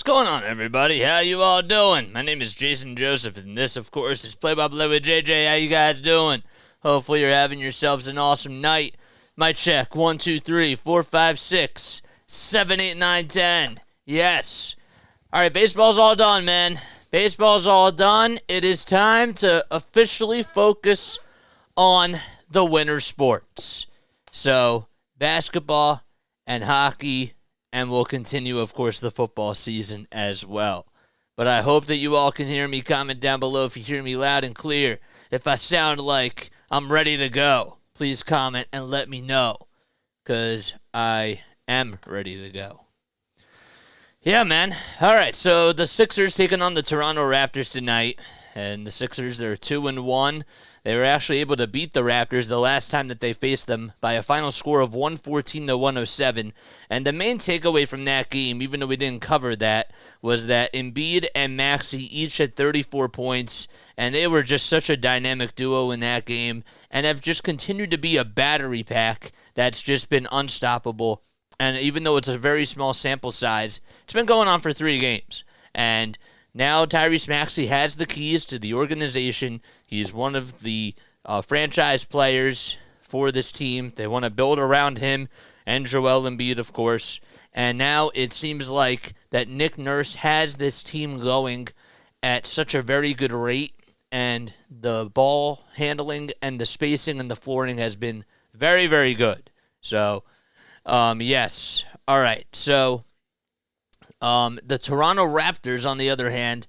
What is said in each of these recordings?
going on, everybody? How you all doing? My name is Jason Joseph, and this, of course, is Play by Play with JJ. How you guys doing? Hopefully you're having yourselves an awesome night. Mic check, 1, 2, 3, 4, 5, 6, 7, 8, 9, 10. Yes. All right, baseball's all done, man. Baseball's all done. It is time to officially focus on the winter sports. So, basketball and hockey, and we'll continue, of course, the football season as well. But I hope that you all can hear me. Comment down below if you hear me loud and clear. If I sound like I'm ready to go, please comment and let me know, because I am ready to go. Yeah, man. All right, so the Sixers taking on the Toronto Raptors tonight, and the Sixers, they're 2-1. They were actually able to beat the Raptors the last time that they faced them by a final score of 114-107. And the main takeaway from that game, even though we didn't cover that, was that Embiid and Maxey each had 34 points, and they were just such a dynamic duo in that game, and have just continued to be a battery pack that's just been unstoppable. And even though it's a very small sample size, it's been going on for 3 games. And now Tyrese Maxey has the keys to the organization. He's one of the franchise players for this team. They want to build around him and Joel Embiid, of course. And now it seems like that Nick Nurse has this team going at such a very good rate. And the ball handling and the spacing and the flooring has been very, very good. So, yes. All right. So, the Toronto Raptors, on the other hand,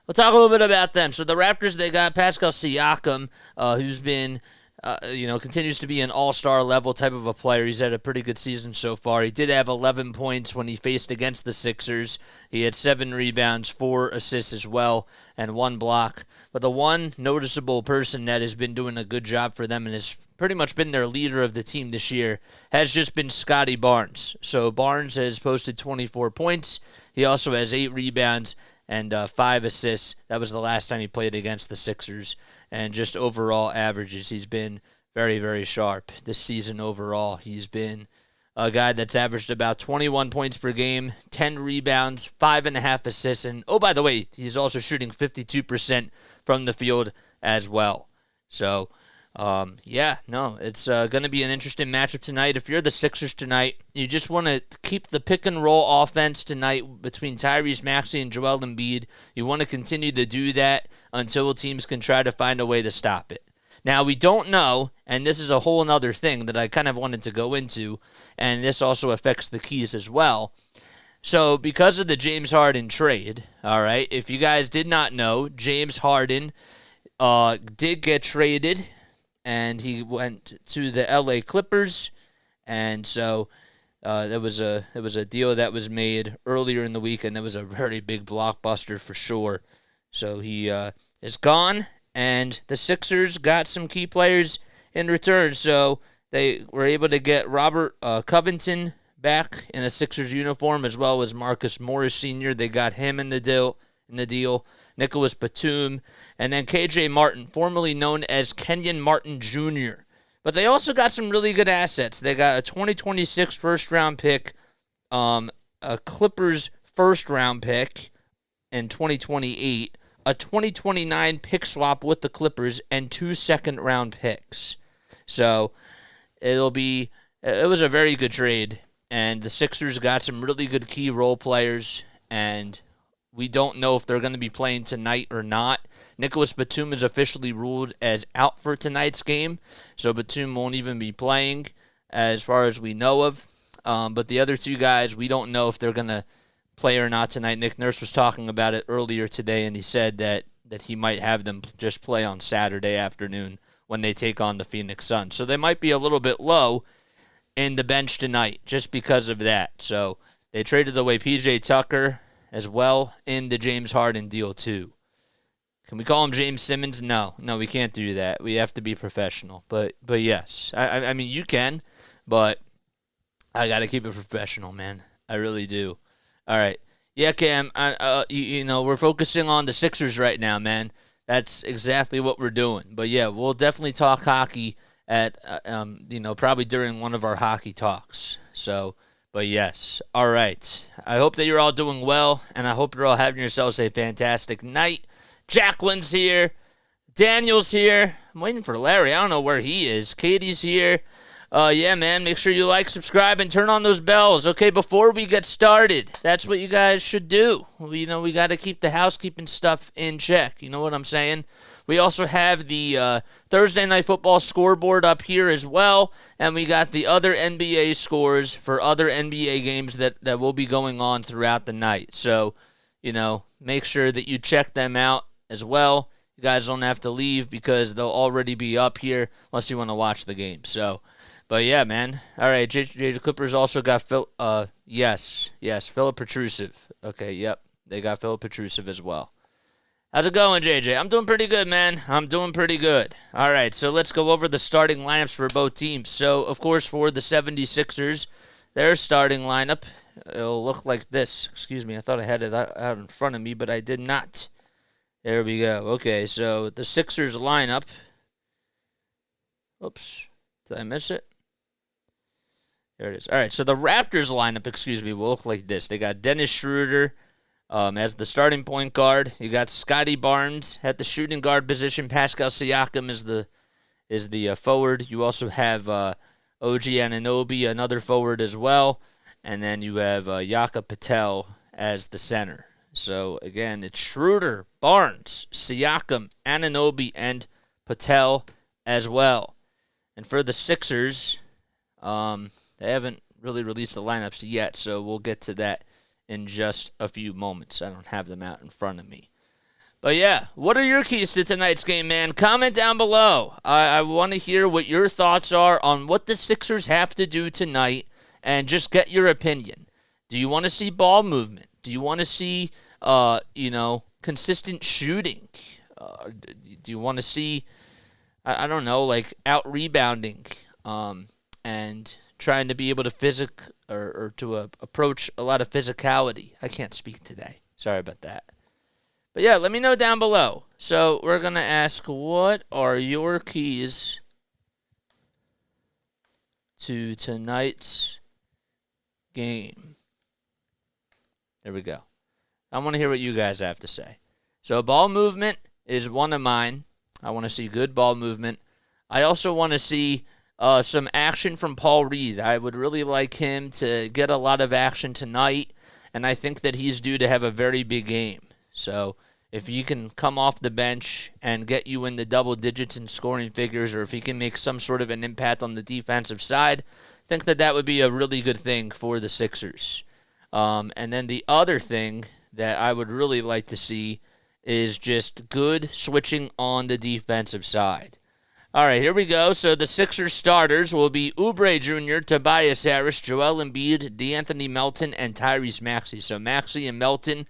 we'll talk a little bit about them. So the Raptors, they got Pascal Siakam, who's been, continues to be an all-star level type of a player. He's had a pretty good season so far. He did have 11 points when he faced against the Sixers. He had 7 rebounds, 4 assists as well, and 1 block. But the one noticeable person that has been doing a good job for them and has pretty much been their leader of the team this year has just been Scotty Barnes. So Barnes has posted 24 points. He also has 8 rebounds and 5 assists. That was the last time he played against the Sixers. And just overall averages, he's been very, very sharp this season overall. He's been a guy that's averaged about 21 points per game, 10 rebounds, 5.5 assists. And, oh, by the way, he's also shooting 52% from the field as well. So, it's going to be an interesting matchup tonight. If you're the Sixers tonight, you just want to keep the pick-and-roll offense tonight between Tyrese Maxey and Joel Embiid. You want to continue to do that until teams can try to find a way to stop it. Now, we don't know, and this is a whole other thing that I kind of wanted to go into, and this also affects the keys as well. So, because of the James Harden trade, all right, if you guys did not know, James Harden did get traded, and he went to the LA Clippers, and so there was a deal that was made earlier in the week, and that was a very big blockbuster for sure. So he is gone, and the Sixers got some key players in return. So they were able to get Robert Covington back in a Sixers uniform, as well as Marcus Morris Sr. They got him in the deal. Nicholas Batum, and then KJ Martin, formerly known as Kenyon Martin Jr. But they also got some really good assets. They got a 2026 first-round pick, a Clippers first-round pick in 2028, a 2029 pick swap with the Clippers, and 2 second-round picks. So it was a very good trade, and the Sixers got some really good key role players, and we don't know if they're going to be playing tonight or not. Nicholas Batum is officially ruled as out for tonight's game, so Batum won't even be playing as far as we know of. But the other 2 guys, we don't know if they're going to play or not tonight. Nick Nurse was talking about it earlier today, and he said that he might have them just play on Saturday afternoon when they take on the Phoenix Suns. So they might be a little bit low in the bench tonight just because of that. So they traded away P.J. Tucker as well in the James Harden deal too. Can we call him James Simmons? No, we can't do that. We have to be professional. But yes, I mean you can, but I got to keep it professional, man. I really do. All right, yeah, Cam. We're focusing on the Sixers right now, man. That's exactly what we're doing. But yeah, we'll definitely talk hockey at probably during one of our hockey talks. So. But yes, all right. I hope that you're all doing well, and I hope you're all having yourselves a fantastic night. Jacqueline's here. Daniel's here. I'm waiting for Larry. I don't know where he is. Katie's here. Yeah, man, make sure you like, subscribe, and turn on those bells. Okay, before we get started, that's what you guys should do. We got to keep the housekeeping stuff in check. You know what I'm saying? We also have the Thursday Night Football scoreboard up here as well, and we got the other NBA scores for other NBA games that will be going on throughout the night. So, make sure that you check them out as well. You guys don't have to leave because they'll already be up here unless you want to watch the game. So, but yeah, man. All right, JJ Clippers also got Philip Petrusev. Okay, yep, they got Philip Petrusev as well. How's it going, JJ? I'm doing pretty good, man. I'm doing pretty good. All right, so let's go over the starting lineups for both teams. So, of course, for the 76ers, their starting lineup, it'll look like this. Excuse me, I thought I had it out in front of me, but I did not. There we go. Okay, so the Sixers lineup. Oops, did I miss it? There it is. All right, so the Raptors lineup, will look like this. They got Dennis Schroeder as the starting point guard. You got Scotty Barnes at the shooting guard position. Pascal Siakam is the forward. You also have OG Anunoby, another forward as well. And then you have Jakob Patel as the center. So, again, it's Schroeder, Barnes, Siakam, Anunoby, and Patel as well. And for the Sixers, they haven't really released the lineups yet, so we'll get to that in just a few moments. I don't have them out in front of me. But yeah, what are your keys to tonight's game, man? Comment down below. I want to hear what your thoughts are on what the Sixers have to do tonight, and just get your opinion. Do you want to see ball movement? Do you want to see, consistent shooting? Do you want to see, I don't know, like out-rebounding and trying to be able to approach a lot of physicality? I can't speak today. Sorry about that. But yeah, let me know down below. So we're going to ask, what are your keys to tonight's game? There we go. I want to hear what you guys have to say. So ball movement is one of mine. I want to see good ball movement. I also want to see some action from Paul Reed. I would really like him to get a lot of action tonight, and I think that he's due to have a very big game. So if he can come off the bench and get you in the double digits in scoring figures, or if he can make some sort of an impact on the defensive side, I think that would be a really good thing for the Sixers. And then the other thing that I would really like to see is just good switching on the defensive side. All right, here we go. So the Sixers starters will be Oubre Jr., Tobias Harris, Joel Embiid, DeAnthony Melton, and Tyrese Maxey. So Maxey and Melton,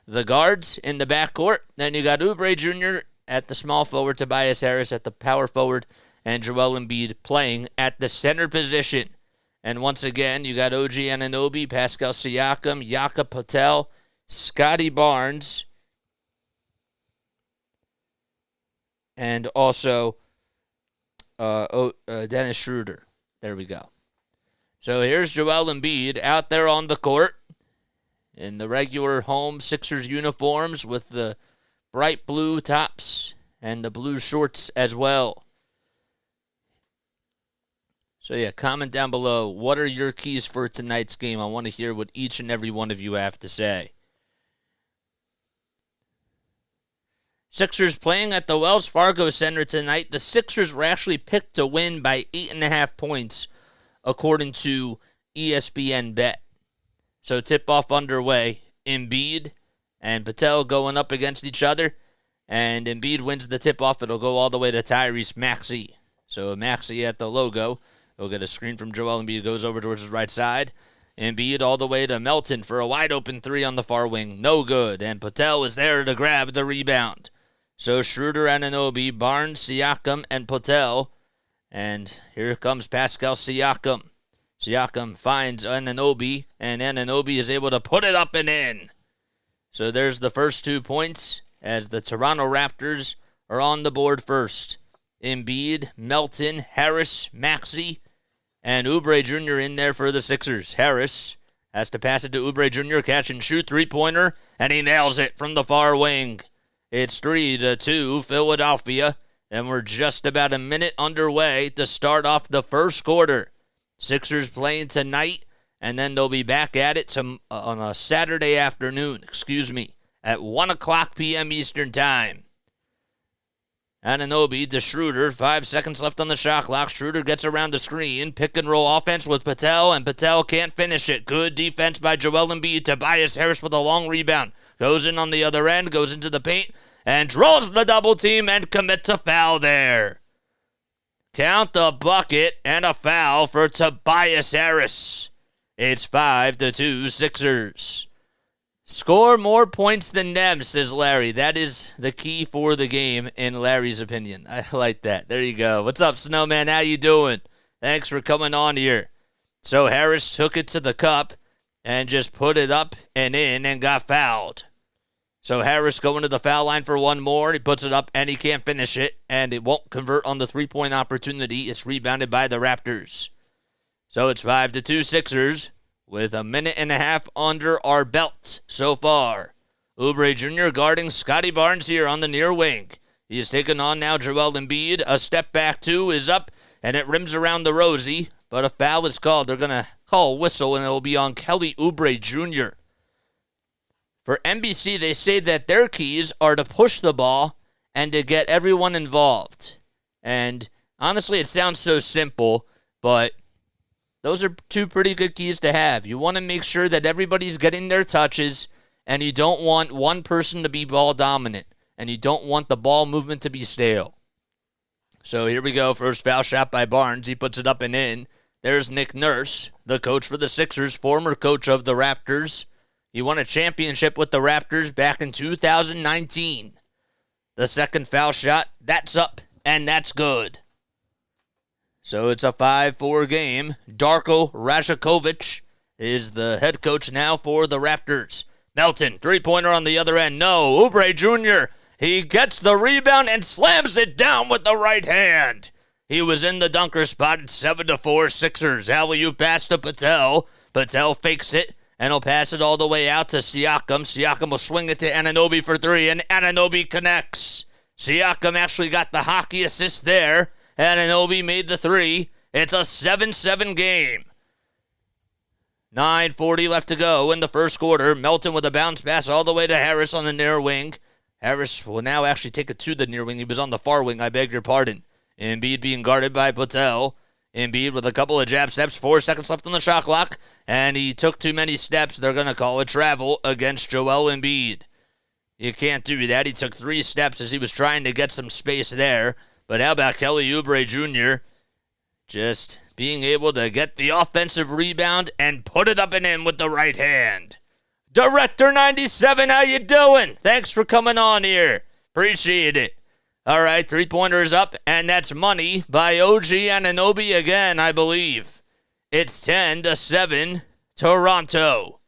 the guards in the backcourt. Then you got Oubre Jr. at the small forward, Tobias Harris at the power forward, and Joel Embiid playing at the center position. And once again, you got OG Anunoby, Pascal Siakam, Jakob Patel, Scotty Barnes, and also Dennis Schroeder. There we go. So here's Joel Embiid out there on the court in the regular home Sixers uniforms with the bright blue tops and the blue shorts as well. So yeah, comment down below. What are your keys for tonight's game? I want to hear what each and every one of you have to say. Sixers playing at the Wells Fargo Center tonight. The Sixers were actually picked to win by 8.5 points, according to ESPN Bet. So tip-off underway. Embiid and Patel going up against each other. And Embiid wins the tip-off. It'll go all the way to Tyrese Maxey. So Maxey at the logo. He'll get a screen from Joel Embiid. Goes over towards his right side. Embiid all the way to Melton for a wide-open three on the far wing. No good. And Patel is there to grab the rebound. So Schroeder, Anunoby, Barnes, Siakam, and Patel. And here comes Pascal Siakam. Siakam finds Anunoby, and Anunoby is able to put it up and in. So there's the first 2 points as the Toronto Raptors are on the board first. Embiid, Melton, Harris, Maxey, And Oubre Jr. in there for the Sixers. Harris has to pass it to Oubre Jr., catch and shoot, three-pointer, and he nails it from the far wing. It's 3-2 Philadelphia, and we're just about a minute underway to start off the first quarter. Sixers playing tonight, and then they'll be back at it on a Saturday afternoon, at 1 o'clock p.m. Eastern Time. Anunoby to Schroeder, 5 seconds left on the shot clock. Schroeder gets around the screen, pick and roll offense with Patel, and Patel can't finish it. Good defense by Joel Embiid. Tobias Harris with a long rebound. Goes in on the other end, goes into the paint, and draws the double team and commits a foul there. Count the bucket and a foul for Tobias Harris. It's 5-2 Sixers. Score more points than them, says Larry. That is the key for the game, in Larry's opinion. I like that. There you go. What's up, Snowman? How you doing? Thanks for coming on here. So Harris took it to the cup and just put it up and in and got fouled. So Harris going to the foul line for one more. He puts it up and he can't finish it, and it won't convert on the three-point opportunity. It's rebounded by the Raptors. So it's 5-2 Sixers, with a minute and a half under our belts so far. Oubre Jr. guarding Scotty Barnes here on the near wing. He's taken on now Joel Embiid. A step back two is up, and it rims around the Rosie, but a foul is called. They're going to call a whistle, and it will be on Kelly Oubre Jr. For NBC, they say that their keys are to push the ball and to get everyone involved. And honestly, it sounds so simple, but those are two pretty good keys to have. You want to make sure that everybody's getting their touches, and you don't want one person to be ball dominant, and you don't want the ball movement to be stale. So here we go. First foul shot by Barnes. He puts it up and in. There's Nick Nurse, the coach for the Sixers, former coach of the Raptors. He won a championship with the Raptors back in 2019. The second foul shot, that's up, and that's good. So it's a 5-4 game. Darko Rajakovic is the head coach now for the Raptors. Melton, three-pointer on the other end. No, Oubre Jr., he gets the rebound and slams it down with the right hand. He was in the dunker spot at 7-4 Sixers. Alley-oop pass to Patel. Patel fakes it, and he'll pass it all the way out to Siakam. Siakam will swing it to Anunoby for three, and Anunoby connects. Siakam actually got the hockey assist there. Anunoby made the three. It's a 7-7 game. 9:40 left to go in the first quarter. Melton with a bounce pass all the way to Harris on the near wing. Harris will now actually take it to the near wing. He was on the far wing, I beg your pardon. Embiid being guarded by Patel. Embiid with a couple of jab steps. 4 seconds left on the shot clock. And he took too many steps. They're going to call it travel against Joel Embiid. You can't do that. He took 3 steps as he was trying to get some space there. But how about Kelly Oubre Jr. just being able to get the offensive rebound and put it up and in with the right hand? Director 97, how you doing? Thanks for coming on here. Appreciate it. All right, three-pointer is up, and that's money by OG Anunoby again, I believe. It's 10-7, Toronto.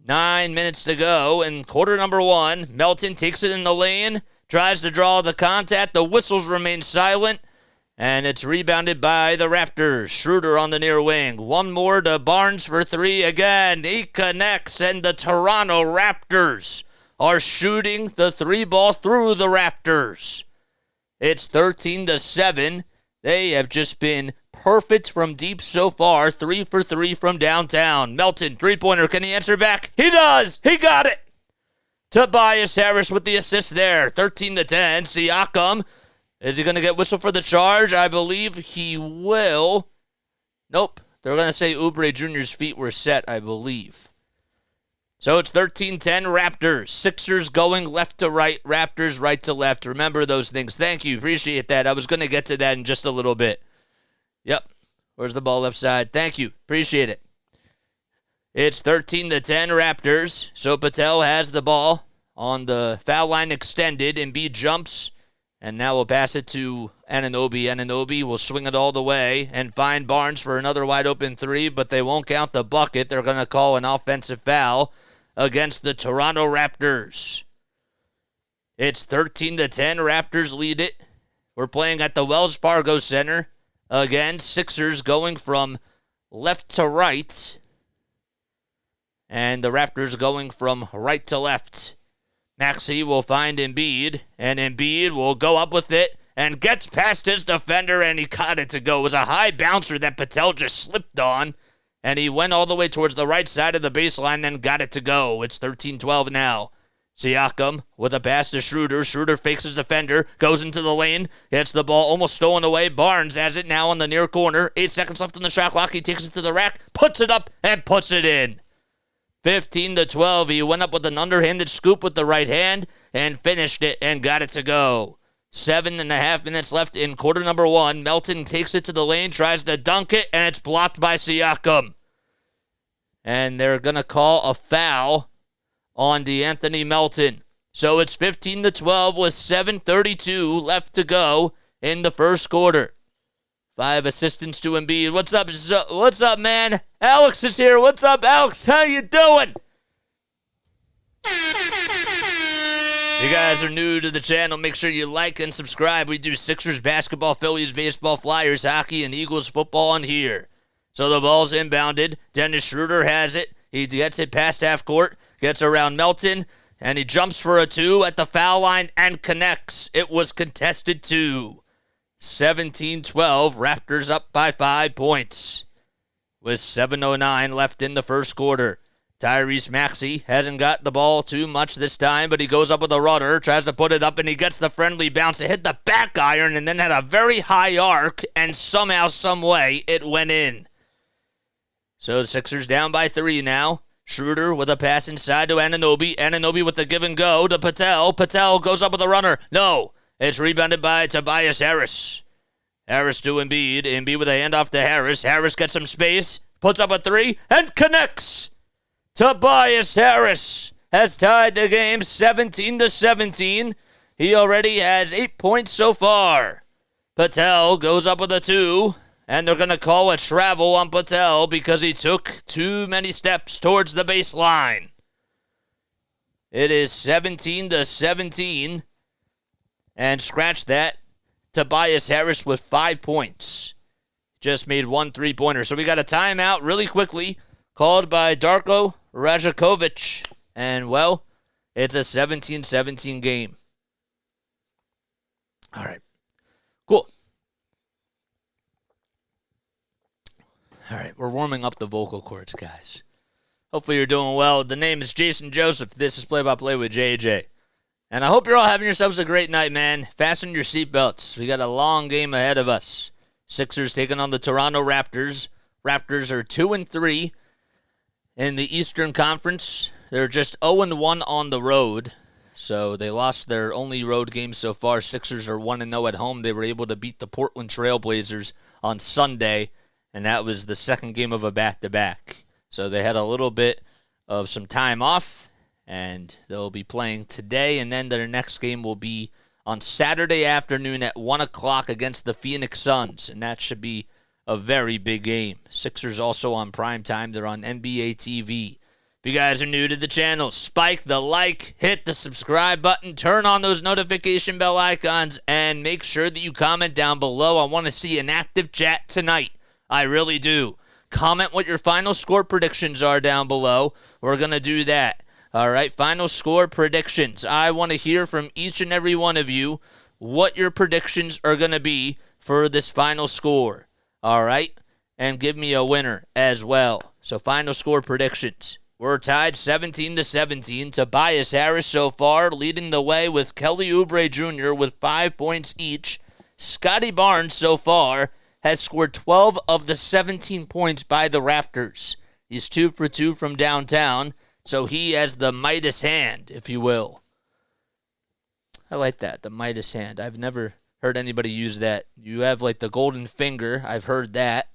9 minutes to go in quarter number 1. Melton takes it in the lane. Tries to draw the contact. The whistles remain silent. And it's rebounded by the Raptors. Schroeder on the near wing. One more to Barnes for 3 again. He connects, and the Toronto Raptors are shooting the 3 ball through the Raptors. It's 13-7. They have just been perfect from deep so far. 3 for 3 from downtown. Melton, three-pointer. Can he answer back? He does. He got it. Tobias Harris with the assist there. 13-10. Siakam. Is he going to get whistled for the charge? I believe he will. Nope. They're going to say Oubre Jr.'s feet were set, I believe. So it's 13-10 Raptors. Sixers going left to right. Raptors right to left. Remember those things. Thank you. Appreciate that. I was going to get to that in just a little bit. Yep. Where's the ball left side? Thank you. Appreciate it. It's 13-10 Raptors. So Patel has the ball on the foul line extended. Embiid jumps. And now we'll pass it to Anunoby. Anunoby will swing it all the way and find Barnes for another wide open 3, but they won't count the bucket. They're going to call an offensive foul against the Toronto Raptors. It's 13-10. Raptors lead it. We're playing at the Wells Fargo Center. Again, Sixers going from left to right, and the Raptors going from right to left. Maxey will find Embiid, and Embiid will go up with it and gets past his defender, and he got it to go. It was a high bouncer that Patel just slipped on, and he went all the way towards the right side of the baseline, then got it to go. It's 13-12 now. Siakam with a pass to Schroeder. Schroeder fakes his defender, goes into the lane, gets the ball almost stolen away. Barnes has it now on the near corner. 8 seconds left on the shot clock. He takes it to the rack, puts it up, and puts it in. 15-12. He went up with an underhanded scoop with the right hand and finished it and got it to go. 7.5 minutes left in quarter number 1. Melton takes it to the lane, tries to dunk it, and it's blocked by Siakam. And they're going to call a foul on DeAnthony Melton. So it's 15-12 with 7:32 left to go in the first quarter. 5 assistants to Embiid. What's up, man? Alex is here. What's up, Alex? How you doing? If you guys are new to the channel, make sure you like and subscribe. We do Sixers basketball, Phillies baseball, Flyers hockey, and Eagles football on here. So the ball's inbounded. Dennis Schroeder has it. He gets it past half court, gets around Melton, and he jumps for a 2 at the foul line and connects. It was contested 2. 17-12, Raptors up by 5 points. With 7:09 left in the first quarter. Tyrese Maxey hasn't got the ball too much this time, but he goes up with a rudder, tries to put it up, and he gets the friendly bounce. It hit the back iron and then had a very high arc, and somehow, some way, it went in. So the Sixers down by 3 now. Schroeder with a pass inside to Anunoby. Anunoby with the give and go to Patel. Patel goes up with a runner. No. It's rebounded by Tobias Harris. Harris to Embiid. Embiid with a handoff to Harris. Harris gets some space. Puts up a 3 and connects. Tobias Harris has tied the game 17-17. He already has 8 points so far. Patel goes up with a 2. And they're going to call a travel on Patel because he took too many steps towards the baseline. It is 17-17. And scratch that, Tobias Harris with 5 points. Just made 1 3-pointer. So we got a timeout really quickly called by Darko Rajakovic. And, well, it's a 17-17 game. All right. Cool. All right, we're warming up the vocal cords, guys. Hopefully you're doing well. The name is Jason Joseph. This is Play-by-Play with JJ. And I hope you're all having yourselves a great night, man. Fasten your seatbelts. We got a long game ahead of us. Sixers taking on the Toronto Raptors. Raptors are 2-3 in the Eastern Conference. They're just 0-1 on the road. So they lost their only road game so far. Sixers are 1-0 at home. They were able to beat the Portland Trail Blazers on Sunday. And that was the second game of a back-to-back. So they had a little bit of some time off, and they'll be playing today, and then their next game will be on Saturday afternoon at 1 o'clock against the Phoenix Suns, and that should be a very big game. Sixers also on primetime. They're on NBA TV. If you guys are new to the channel, spike the like, hit the subscribe button, turn on those notification bell icons, and make sure that you comment down below. I want to see an active chat tonight. I really do. Comment what your final score predictions are down below. We're going to do that. All right, final score predictions. I want to hear from each and every one of you what your predictions are going to be for this final score. All right, and give me a winner as well. So final score predictions. We're tied 17-17. Tobias Harris so far leading the way with Kelly Oubre Jr. with 5 points each. Scotty Barnes so far has scored 12 of the 17 points by the Raptors. He's 2 for 2 from downtown, so he has the Midas hand, if you will. I like that, the Midas hand. I've never heard anybody use that. You have like the golden finger. I've heard that.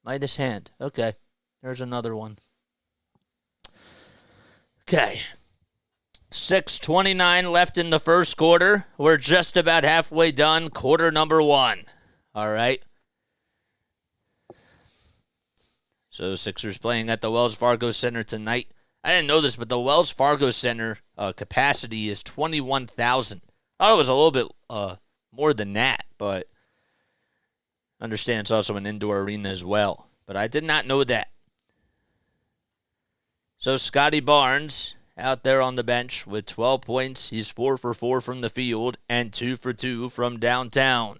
Midas hand. Okay, there's another one. Okay. 6:29 left in the first quarter. We're just about halfway done. Quarter number 1. All right. So Sixers playing at the Wells Fargo Center tonight. I didn't know this, but the Wells Fargo Center capacity is 21,000. I thought it was a little bit more than that, but Understand it's also an indoor arena as well, but I did not know that. So Scotty Barnes out there on the bench with 12 points. He's 4 for 4 from the field and 2 for 2 from downtown.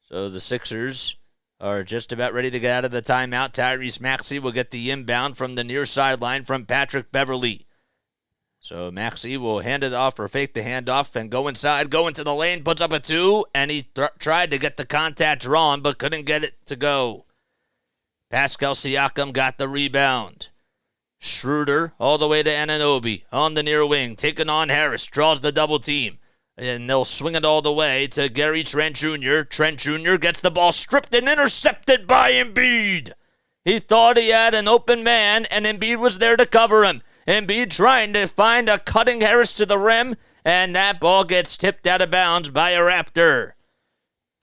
So the Sixers are just about ready to get out of the timeout. Tyrese Maxey will get the inbound from the near sideline from Patrick Beverley. So Maxey will hand it off or fake the handoff and go inside, go into the lane, puts up a 2, and he tried to get the contact drawn but couldn't get it to go. Pascal Siakam got the rebound. Schroeder all the way to Anunoby on the near wing, taking on Harris, draws the double team. And they'll swing it all the way to Gary Trent Jr. Trent Jr. gets the ball stripped and intercepted by Embiid. He thought he had an open man, and Embiid was there to cover him. Embiid trying to find a cutting Harris to the rim, and that ball gets tipped out of bounds by a Raptor.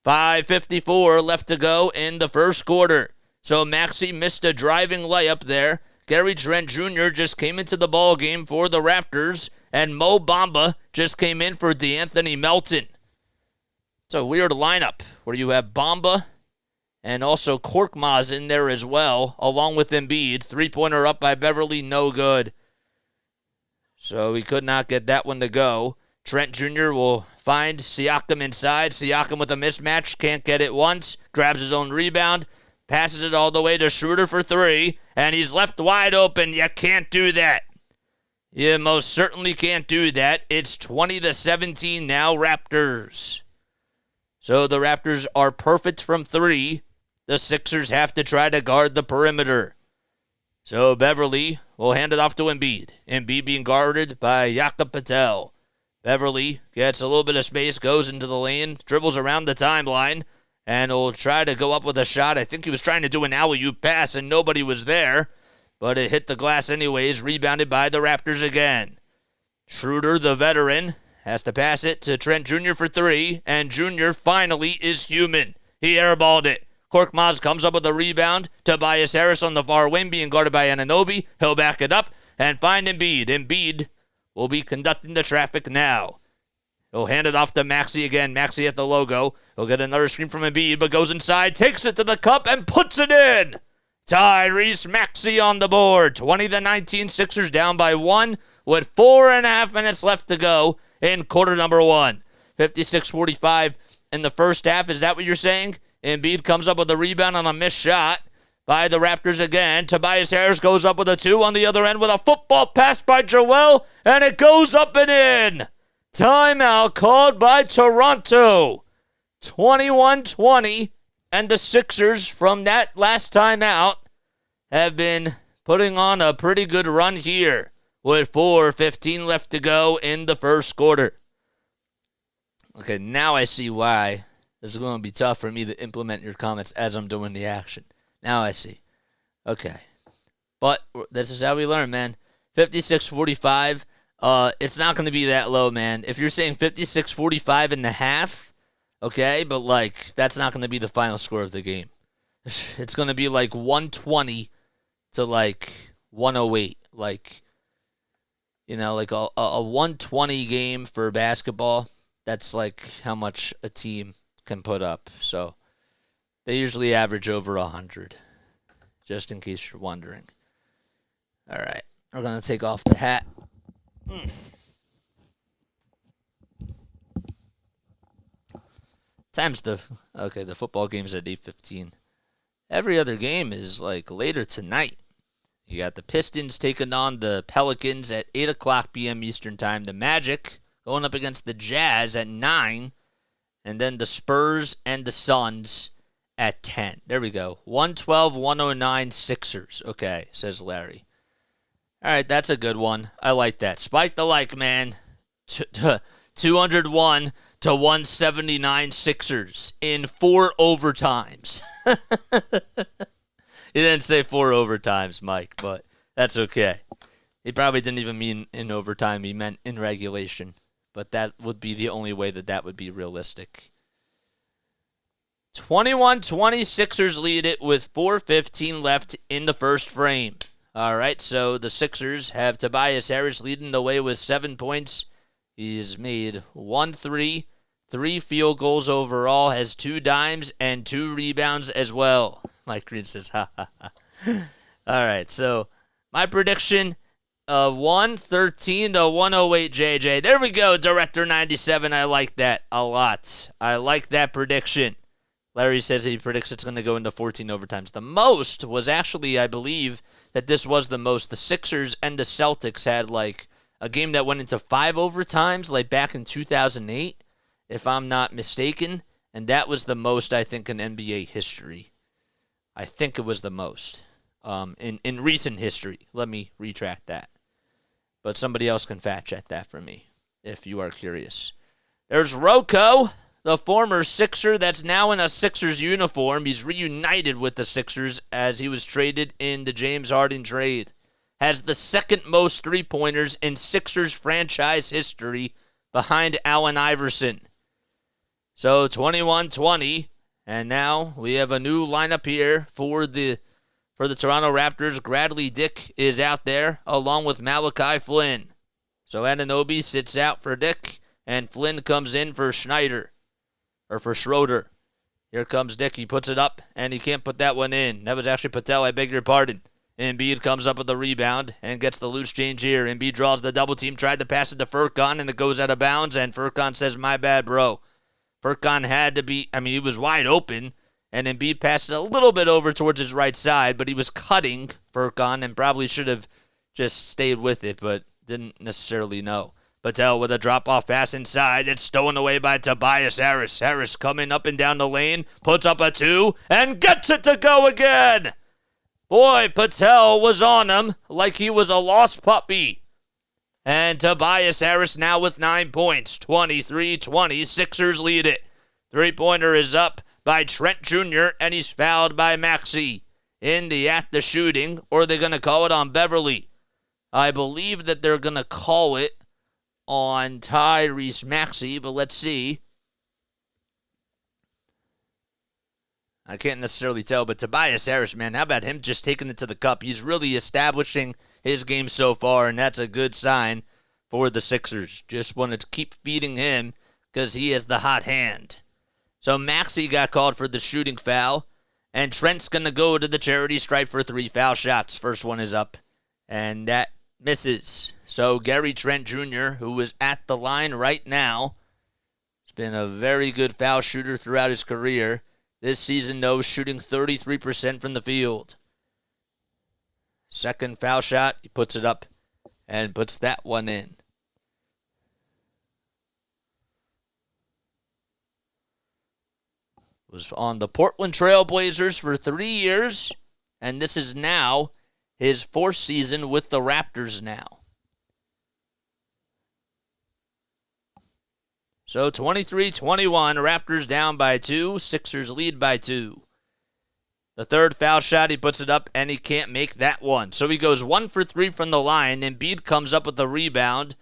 5:54 left to go in the first quarter. So Maxey missed a driving layup there. Gary Trent Jr. just came into the ball game for the Raptors, and Mo Bamba just came in for DeAnthony Melton. It's a weird lineup where you have Bamba and also Korkmaz in there as well, along with Embiid. Three-pointer up by Beverly, no good. So he could not get that one to go. Trent Jr. will find Siakam inside. Siakam with a mismatch, can't get it once, grabs his own rebound, passes it all the way to Schroeder for 3, and he's left wide open. You can't do that. You most certainly can't do that. It's 20-17 now, Raptors. So the Raptors are perfect from 3. The Sixers have to try to guard the perimeter. So Beverly will hand it off to Embiid. Embiid being guarded by Jakob Patel. Beverly gets a little bit of space, goes into the lane, dribbles around the timeline, and will try to go up with a shot. I think he was trying to do an alley-oop pass, and nobody was there. But it hit the glass anyways, rebounded by the Raptors again. Schroeder, the veteran, has to pass it to Trent Jr. for 3, and Jr. finally is human. He airballed it. Korkmaz comes up with a rebound. Tobias Harris on the far wing being guarded by Anunoby. He'll back it up and find Embiid. Embiid will be conducting the traffic now. He'll hand it off to Maxey again. Maxey at the logo. He'll get another screen from Embiid, but goes inside, takes it to the cup, and puts it in. Tyrese Maxey on the board. 20-19, Sixers down by 1 with 4.5 minutes left to go in quarter number 1. 56-45 in the first half. Is that what you're saying? Embiid comes up with a rebound on a missed shot by the Raptors again. Tobias Harris goes up with a 2 on the other end with a football pass by Joel, and it goes up and in. Timeout called by Toronto. 21-20, and the Sixers from that last time out have been putting on a pretty good run here with 4:15 left to go in the first quarter. Okay, now I see why this is going to be tough for me to implement your comments as I'm doing the action. Now I see. Okay. But this is how we learn, man. 56-45. It's not going to be that low, man. If you're saying 56-45 in the half, okay, but, like, that's not going to be the final score of the game. It's going to be, like, 120 to, like, 108. Like, you know, like a 120 game for basketball, that's, like, how much a team can put up. So they usually average over 100, just in case you're wondering. All right, we're going to take off the hat. The football game's at 8:15. Every other game is like later tonight. You got the Pistons taking on the Pelicans at 8 o'clock p.m. Eastern Time. The Magic going up against the Jazz at 9. And then the Spurs and the Suns at 10. There we go. 112-109 Sixers. Okay, says Larry. All right, that's a good one. I like that. Spike the like, man. 201 to 179 Sixers in 4 overtimes. He didn't say 4 overtimes, Mike, but that's okay. He probably didn't even mean in overtime. He meant in regulation. But that would be the only way that would be realistic. 21-20 Sixers lead it with 4:15 left in the first frame. All right, so the Sixers have Tobias Harris leading the way with 7 points. He's made 1 3, 3 field goals overall, has 2 dimes and 2 rebounds as well. Mike Green says, ha, ha, ha. All right, so my prediction, 113 to 108 JJ. There we go, Director 97. I like that a lot. I like that prediction. Larry says he predicts it's going to go into 14 overtimes. The most was actually, I believe, that this was the most. The Sixers and the Celtics had like a game that went into 5 overtimes, like back in 2008, if I'm not mistaken. And that was the most, I think, in NBA history. I think it was the most in recent history. Let me retract that. But somebody else can fact check that for me if you are curious. There's Rocco, the former Sixer that's now in a Sixers uniform. He's reunited with the Sixers as he was traded in the James Harden trade. Has the second most three-pointers in Sixers franchise history behind Allen Iverson. So 21-20, and now we have a new lineup here for the Toronto Raptors. Bradley Dick is out there along with Malachi Flynn. So Anunoby sits out for Dick, and Flynn comes in for Schneider. Or for Schroeder. Here comes Dick. He puts it up, and he can't put that one in. That was actually Patel. I beg your pardon. Embiid comes up with the rebound and gets the loose change here. Embiid draws the double team, tried to pass it to Furkan, and it goes out of bounds, and Furkan says, my bad, bro. Furkan had to be, he was wide open, and Embiid passed it a little bit over towards his right side, but he was cutting Furkan and probably should have just stayed with it, but didn't necessarily know. Patel with a drop-off pass inside. It's stolen away by Tobias Harris. Harris coming up and down the lane, puts up a 2, and gets it to go again. Boy, Patel was on him like he was a lost puppy. And Tobias Harris now with 9 points. 23-20, Sixers lead it. Three-pointer is up by Trent Jr., and he's fouled by Maxey in the act of shooting, or they're going to call it on Beverly. I believe that they're going to call it on Tyrese Maxey, but let's see. I can't necessarily tell, but Tobias Harris, man, how about him just taking it to the cup? He's really establishing his game so far, and that's a good sign for the Sixers. Just want to keep feeding him because he is the hot hand. So Maxey got called for the shooting foul, and Trent's going to go to the charity stripe for 3 foul shots. First one is up, and that misses. So Gary Trent Jr., who is at the line right now, has been a very good foul shooter throughout his career. This season, though, shooting 33% from the field. Second foul shot, he puts it up and puts that one in. Was on the Portland Trail Blazers for 3 years, and this is now his 4th season with the Raptors now. So 23-21, Raptors down by 2, Sixers lead by 2. The third foul shot, he puts it up, and he can't make that one. So he goes 1 for 3 from the line. Embiid comes up with the rebound.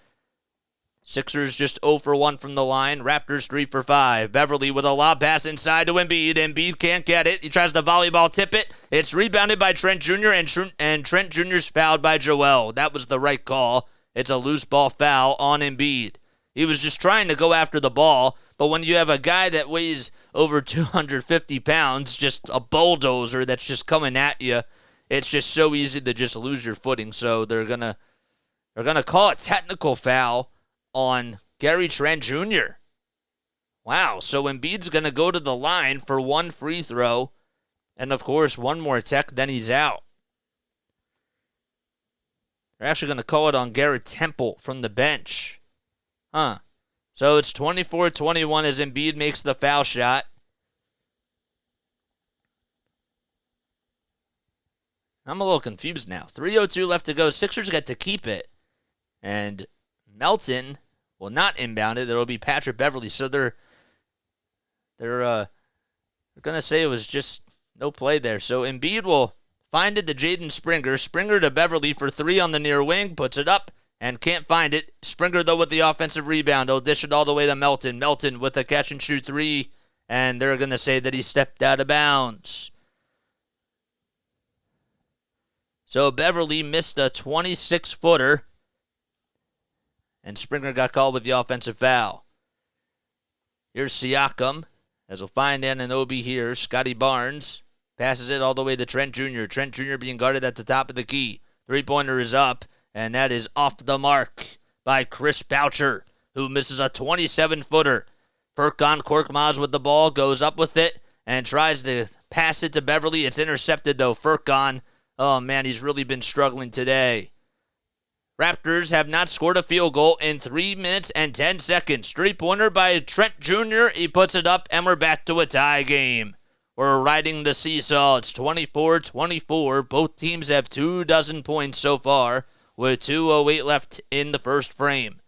Sixers just 0 for 1 from the line. Raptors 3 for 5. Beverly with a lob pass inside to Embiid. Embiid can't get it. He tries to volleyball tip it. It's rebounded by Trent Jr., and Trent Jr.'s fouled by Joel. That was the right call. It's a loose ball foul on Embiid. He was just trying to go after the ball, but when you have a guy that weighs over 250 pounds, just a bulldozer that's just coming at you, it's just so easy to just lose your footing. So they're gonna call a technical foul on Gary Trent Jr. Wow, so Embiid's gonna go to the line for 1 free throw, and of course 1 more tech, then he's out. They're actually gonna call it on Garrett Temple from the bench. So it's 24-21 as Embiid makes the foul shot. I'm a little confused now. 3:02 left to go. Sixers got to keep it. And Melton will not inbound it. It'll be Patrick Beverly. So they're going to say it was just no play there. So Embiid will find it to Jaden Springer. Springer to Beverly for 3 on the near wing. Puts it up. And can't find it. Springer, though, with the offensive rebound. He'll dish it all the way to Melton. Melton with a catch-and-shoot 3. And they're going to say that he stepped out of bounds. So Beverly missed a 26-footer. And Springer got called with the offensive foul. Here's Siakam, as we'll find Anunoby here. Scotty Barnes passes it all the way to Trent Jr. Trent Jr. being guarded at the top of the key. Three-pointer is up, and that is off the mark by Chris Boucher, who misses a 27-footer. Furkan Korkmaz with the ball, goes up with it, and tries to pass it to Beverly. It's intercepted, though. Furkan, oh, man, he's really been struggling today. Raptors have not scored a field goal in 3 minutes and 10 seconds. Three-pointer by Trent Jr. He puts it up, and we're back to a tie game. We're riding the seesaw. It's 24-24. Both teams have 24 points so far, with 2:08 left in the first frame.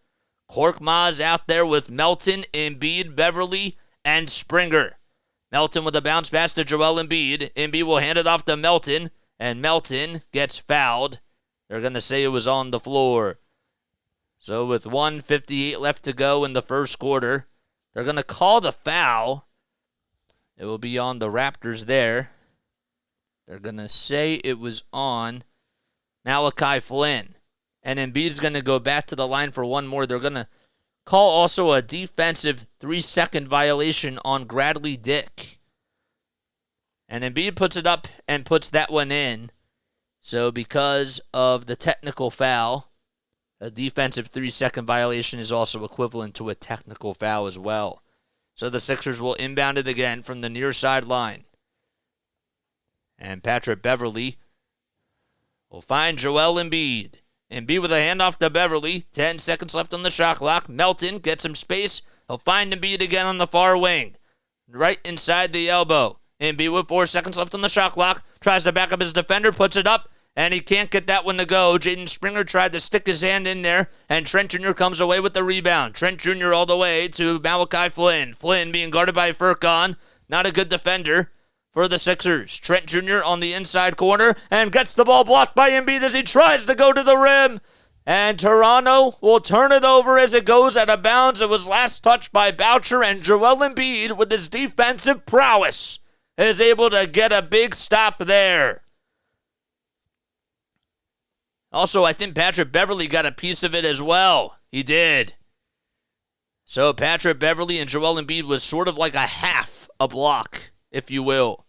Korkmaz out there with Melton, Embiid, Beverly, and Springer. Melton with a bounce pass to Joel Embiid. Embiid will hand it off to Melton, and Melton gets fouled. They're going to say it was on the floor. So with 1:58 left to go in the first quarter, they're going to call the foul. It will be on the Raptors there. They're going to say it was on Malachi Flynn. And Embiid's going to go back to the line for one more. They're going to call also a defensive 3-second violation on Bradley Dick. And Embiid puts it up and puts that one in. So because of the technical foul, a defensive 3-second violation is also equivalent to a technical foul as well. So the Sixers will inbound it again from the near sideline. And Patrick Beverly will find Joel Embiid. Embiid with a handoff to Beverly. 10 seconds left on the shot clock. Melton gets some space. He'll find Embiid again on the far wing. Right inside the elbow. Embiid with 4 seconds left on the shot clock. Tries to back up his defender. Puts it up. And he can't get that one to go. Jaden Springer tried to stick his hand in there. And Trent Jr. comes away with the rebound. Trent Jr. all the way to Malachi Flynn. Flynn being guarded by Furkan. Not a good defender for the Sixers. Trent Jr. on the inside corner and gets the ball blocked by Embiid as he tries to go to the rim. And Toronto will turn it over as it goes out of bounds. It was last touched by Boucher, and Joel Embiid, with his defensive prowess, is able to get a big stop there. Also, I think Patrick Beverly got a piece of it as well. He did. So Patrick Beverly and Joel Embiid was sort of like a block, if you will.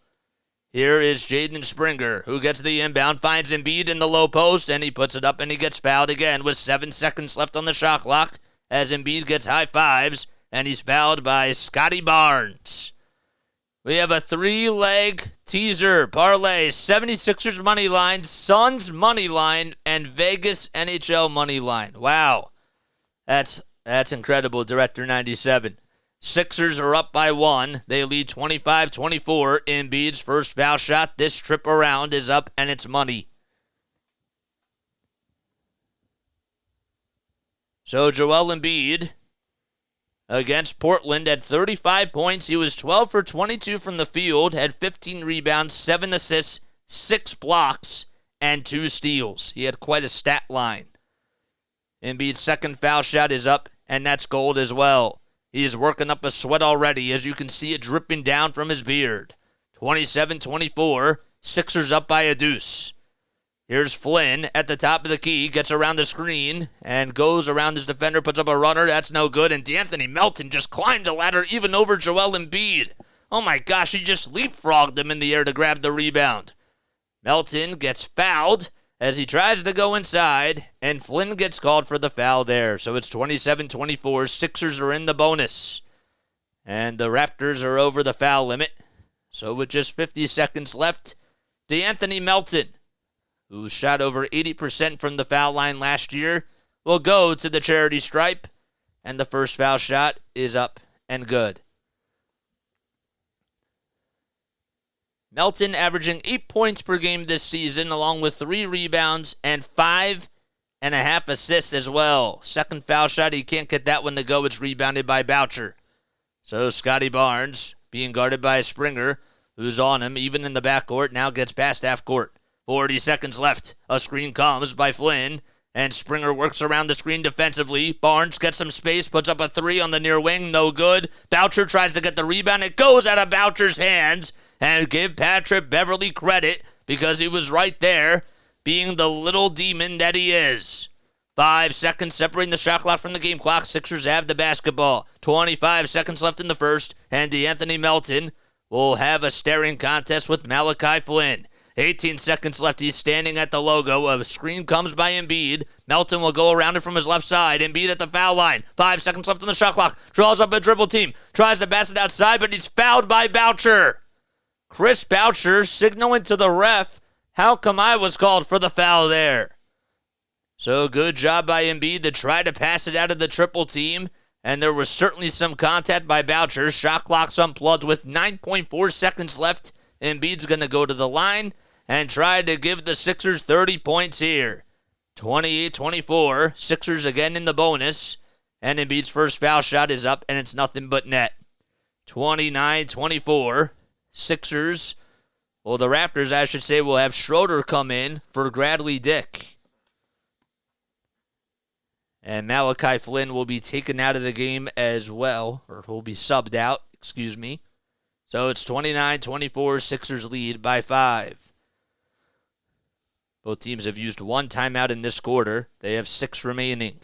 Here is Jaden Springer, who gets the inbound, finds Embiid in the low post, and he puts it up, and he gets fouled again with 7 seconds left on the shot clock as Embiid gets high fives, and he's fouled by Scotty Barnes. We have a 3-leg teaser parlay, 76ers money line, Suns money line, and Vegas NHL money line. Wow. That's incredible, Director 97. Sixers are up by 1. They lead 25-24. Embiid's first foul shot this trip around is up, and it's money. So Joel Embiid against Portland at 35 points. He was 12 for 22 from the field, had 15 rebounds, 7 assists, 6 blocks, and 2 steals. He had quite a stat line. Embiid's second foul shot is up, and that's gold as well. He is working up a sweat already, as you can see it dripping down from his beard. 27-24, Sixers up by a deuce. Here's Flynn at the top of the key, gets around the screen, and goes around his defender, puts up a runner. That's no good, and D'Anthony Melton just climbed the ladder even over Joel Embiid. Oh my gosh, he just leapfrogged him in the air to grab the rebound. Melton gets fouled as he tries to go inside, and Flynn gets called for the foul there. So it's 27-24. Sixers are in the bonus, and the Raptors are over the foul limit. So with just 50 seconds left, D'Anthony Melton, who shot over 80% from the foul line last year, will go to the charity stripe, and the first foul shot is up and good. Melton averaging 8 points per game this season, along with 3 rebounds and 5.5 assists as well. Second foul shot, he can't get that one to go. It's rebounded by Boucher. So Scotty Barnes, being guarded by Springer, who's on him, even in the backcourt, now gets past half court. 40 seconds left. A screen comes by Flynn, and Springer works around the screen defensively. Barnes gets some space, puts up a 3 on the near wing, no good. Boucher tries to get the rebound. It goes out of Boucher's hands. And give Patrick Beverly credit because he was right there, being the little demon that he is. 5 seconds separating the shot clock from the game clock. Sixers have the basketball. 25 seconds left in the first, and DeAnthony Melton will have a staring contest with Malachi Flynn. 18 seconds left. He's standing at the logo. A screen comes by Embiid. Melton will go around it from his left side. Embiid at the foul line. 5 seconds left on the shot clock. Draws up a dribble team. Tries to pass it outside, but he's fouled by Boucher. Chris Boucher signaling to the ref how come I was called for the foul there. So good job by Embiid to try to pass it out of the triple team. And there was certainly some contact by Boucher. Shot clock's unplugged with 9.4 seconds left. Embiid's going to go to the line and try to give the Sixers 30 points here. 28-24. Sixers again in the bonus. And Embiid's first foul shot is up, and it's nothing but net. 29-24. Sixers, well, the Raptors, I should say, will have Schroeder come in for Bradley Dick. And Malachi Flynn will be taken out of the game as well, or will be subbed out, excuse me. So it's 29-24, Sixers lead by 5. Both teams have used one timeout in this quarter. They have 6 remaining.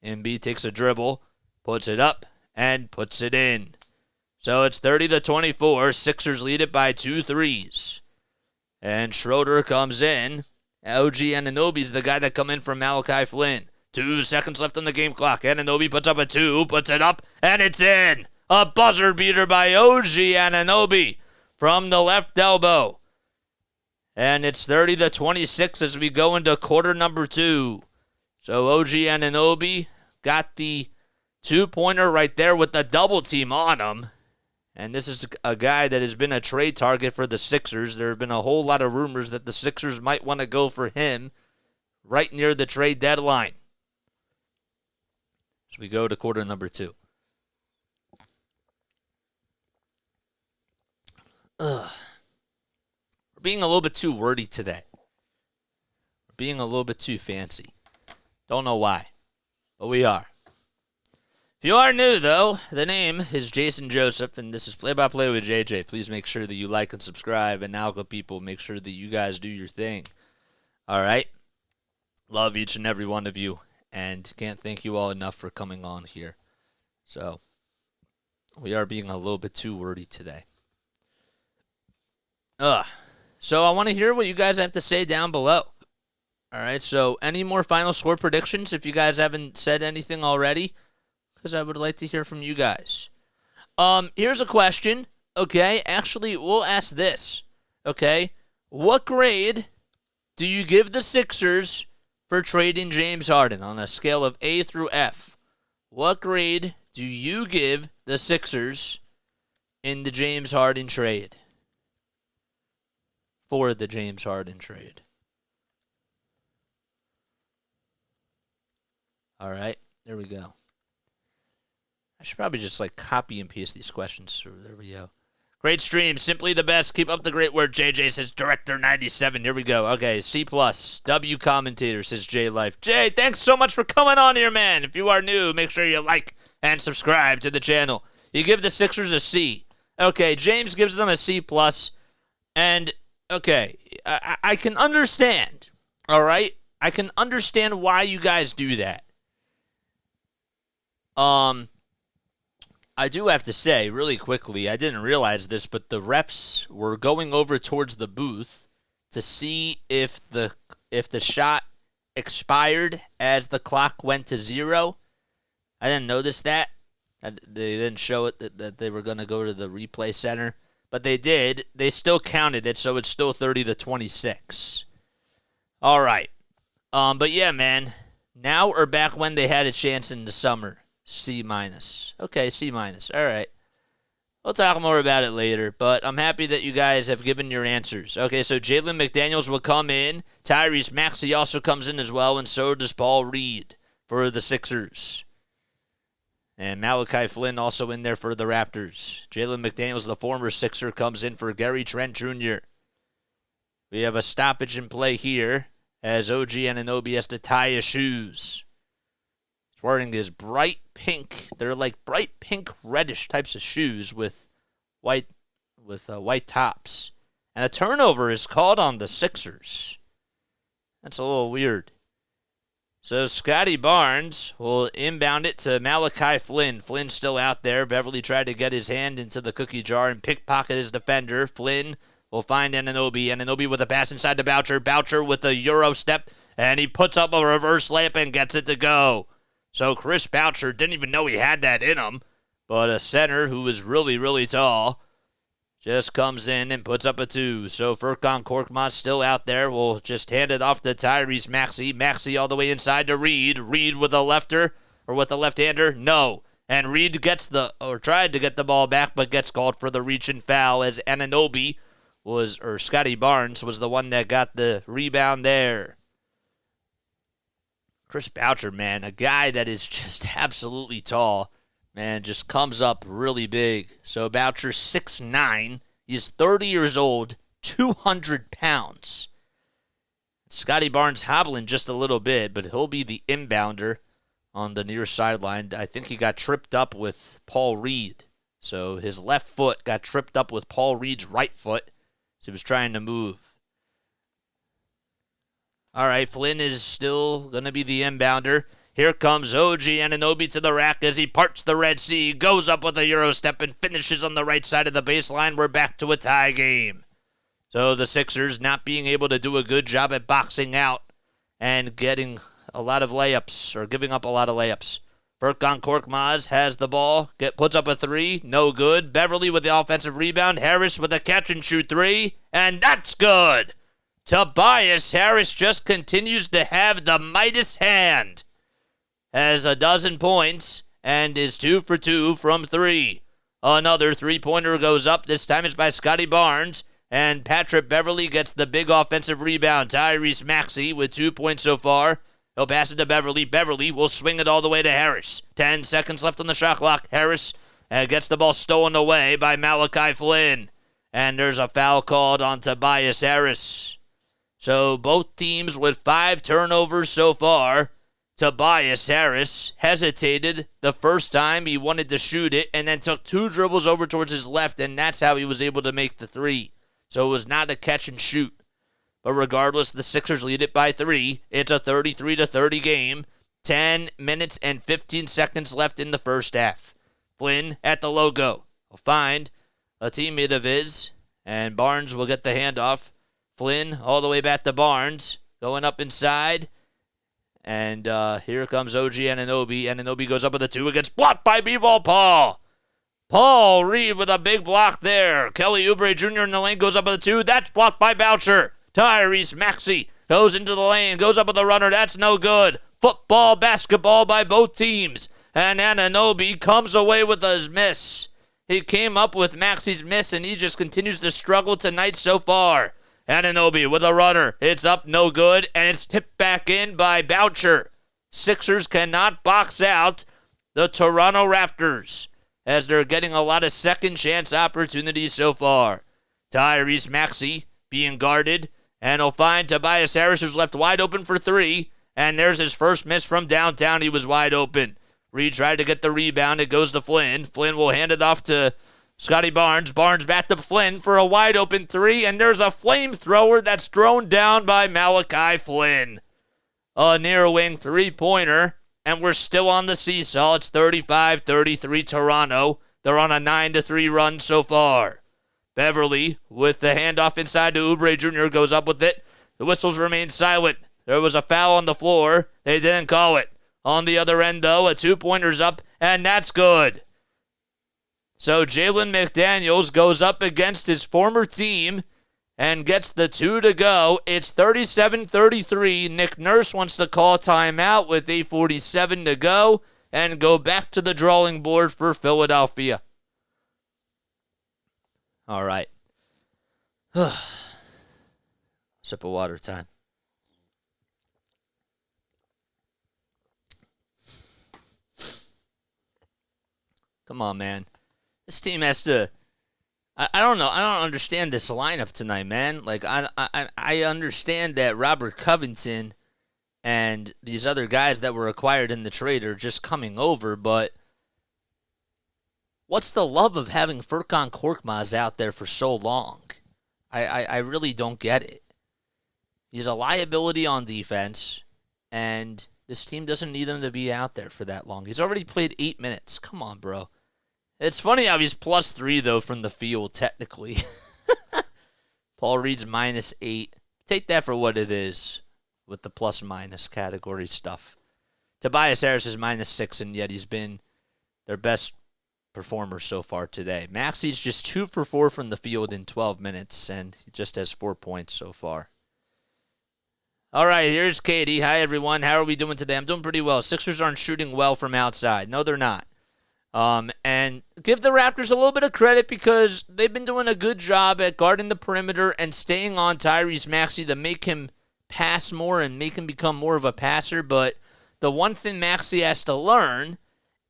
Embiid takes a dribble, puts it up, and puts it in. So it's 30-24. Sixers lead it by 2 threes. And Schroeder comes in. OG Anunoby's the guy that come in from Malachi Flynn. 2 seconds left on the game clock. Anunoby puts up a 2, puts it up, and it's in. A buzzer beater by OG Anunoby from the left elbow. And it's 30-26 as we go into quarter number 2. So OG Anunoby got the 2-pointer right there with the double team on him. And this is a guy that has been a trade target for the Sixers. There have been a whole lot of rumors that the Sixers might want to go for him right near the trade deadline. So we go to quarter number 2. We're being a little bit too wordy today. We're being a little bit too fancy. Don't know why, but we are. If you are new, though, the name is Jason Joseph, and this is Play-by-Play with JJ. Please make sure that you like and subscribe, and Alga people, make sure that you guys do your thing. All right? Love each and every one of you, and can't thank you all enough for coming on here. So, we are being a little bit too wordy today. So I want to hear what you guys have to say down below. All right, so any more final score predictions if you guys haven't said anything already? Because I would like to hear from you guys. Here's a question. Okay, actually, we'll ask this. Okay, what grade do you give the Sixers for trading James Harden on a scale of A through F? What grade do you give the Sixers in the James Harden trade? For the James Harden trade. All right, there we go. I should probably just copy and paste these questions. So there we go. Great stream, simply the best. Keep up the great work. JJ says Director 97. Here we go. Okay, C+. W commentator says J Life. Jay, thanks so much for coming on here, man. If you are new, make sure you like and subscribe to the channel. You give the Sixers a C. Okay, James gives them a C+. And okay, I can understand, all right? I can understand why you guys do that. I do have to say, really quickly, I didn't realize this, but the reps were going over towards the booth to see if the shot expired as the clock went to 0. I didn't notice that. They didn't show it that they were going to go to the replay center. But they did. They still counted it, so it's still 30-26. All right. But yeah, man. Now or back when they had a chance in the summer? C-. Okay, C-. All right. We'll talk more about it later, but I'm happy that you guys have given your answers. Okay, so Jalen McDaniels will come in. Tyrese Maxey also comes in as well, and so does Paul Reed for the Sixers. And Malachi Flynn also in there for the Raptors. Jalen McDaniels, the former Sixer, comes in for Gary Trent Jr. We have a stoppage in play here as OG Anunoby has to tie his shoes. He's wearing his bright pink. They're like bright pink reddish types of shoes with white tops. And a turnover is called on the Sixers. That's a little weird. So Scotty Barnes will inbound it to Malachi Flynn. Flynn's still out there. Beverly tried to get his hand into the cookie jar and pickpocket his defender. Flynn will find Anunoby. Anunoby with a pass inside to Boucher. Boucher with a Euro step, and he puts up a reverse layup and gets it to go. So Chris Boucher didn't even know he had that in him, but a center who is really, really tall just comes in and puts up a 2. So Furkan Korkmaz still out there. We'll just hand it off to Tyrese Maxey. Maxey all the way inside to Reed. Reed with a lefter, or with a left-hander? No. And Reed tried to get the ball back, but gets called for the reach and foul as Anunoby Scotty Barnes was the one that got the rebound there. Chris Boucher, man, a guy that is just absolutely tall. Man, just comes up really big. So Boucher, 6'9". He's 30 years old, 200 pounds. Scotty Barnes hobbling just a little bit, but he'll be the inbounder on the near sideline. I think he got tripped up with Paul Reed. So his left foot got tripped up with Paul Reed's right foot as he was trying to move. All right, Flynn is still going to be the inbounder. Here comes OG Anunoby to the rack as he parts the Red Sea, goes up with a Euro step, and finishes on the right side of the baseline. We're back to a tie game. So the Sixers not being able to do a good job at boxing out and getting a lot of layups, or giving up a lot of layups. Furkan Korkmaz has the ball, puts up a 3, no good. Beverly with the offensive rebound. Harris with a catch-and-shoot 3, and that's good. Tobias Harris just continues to have the Midas hand. Has a dozen points and is 2 for 2 from 3. Another three-pointer goes up. This time it's by Scotty Barnes. And Patrick Beverly gets the big offensive rebound. Tyrese Maxey with 2 points so far. He'll pass it to Beverly. Beverly will swing it all the way to Harris. 10 seconds left on the shot clock. Harris gets the ball stolen away by Malachi Flynn. And there's a foul called on Tobias Harris. So both teams with 5 turnovers so far. Tobias Harris hesitated the first time he wanted to shoot it and then took 2 dribbles over towards his left, and that's how he was able to make the 3. So it was not a catch and shoot. But regardless, the Sixers lead it by 3. It's a 33-30 game. 10 minutes and 15 seconds left in the first half. Flynn at the logo will find a teammate of his, and Barnes will get the handoff. Flynn all the way back to Barnes, going up inside. And here comes OG Anunoby. Anunoby goes up with a 2. It gets blocked by B-Ball Paul. Paul Reed with a big block there. Kelly Oubre Jr. in the lane goes up with a 2. That's blocked by Boucher. Tyrese Maxey goes into the lane, goes up with a runner. That's no good. Football, basketball by both teams. And Anunoby comes away with a miss. He came up with Maxey's miss, and he just continues to struggle tonight so far. Anunoby with a runner. It's up, no good, and it's tipped back in by Boucher. Sixers cannot box out the Toronto Raptors as they're getting a lot of second chance opportunities so far. Tyrese Maxey being guarded, and he'll find Tobias Harris, who's left wide open for 3, and there's his first miss from downtown. He was wide open. Reed tried to get the rebound. It goes to Flynn. Flynn will hand it off to Scotty Barnes. Barnes back to Flynn for a wide open 3, and there's a flamethrower that's thrown down by Malachi Flynn. A near wing 3-pointer, and we're still on the seesaw. It's 35-33 Toronto. They're on a 9-3 run so far. Beverly with the handoff inside to Oubre Jr. goes up with it. The whistles remain silent. There was a foul on the floor. They didn't call it. On the other end, though, a 2-pointer's up, and that's good. So Jalen McDaniels goes up against his former team and gets the 2 to go. It's 37-33. Nick Nurse wants to call timeout with 8:47 to go and go back to the drawing board for Philadelphia. All right. Sip of water time. Come on, man. This team has to. I don't know. I don't understand this lineup tonight, man. Like I understand that Robert Covington and these other guys that were acquired in the trade are just coming over, but what's the love of having Furkan Korkmaz out there for so long? I really don't get it. He's a liability on defense, and This team doesn't need him to be out there for that long. He's already played 8 minutes. Come on, bro. It's funny how he's +3, though, from the field, technically. Paul Reed's -8. Take that for what it is with the plus-minus category stuff. Tobias Harris is -6, and yet he's been their best performer so far today. Maxey's just 2 for 4 from the field in 12 minutes, and he just has 4 points so far. All right, here's Katie. Hi, everyone. How are we doing today? I'm doing pretty well. Sixers aren't shooting well from outside. No, they're not. And give the Raptors a little bit of credit because they've been doing a good job at guarding the perimeter and staying on Tyrese Maxey to make him pass more and make him become more of a passer. But the one thing Maxey has to learn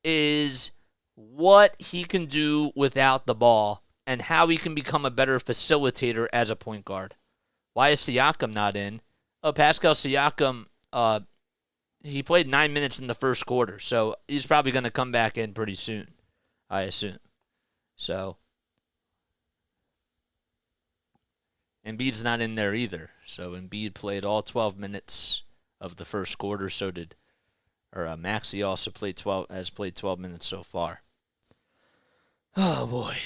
is what he can do without the ball and how he can become a better facilitator as a point guard. Why is Siakam not in? Pascal Siakam, he played 9 minutes in the first quarter, so he's probably going to come back in pretty soon, I assume. So, Embiid's not in there either. So, Embiid played all 12 minutes of the first quarter, Maxey also has played 12 minutes so far. Oh, boy.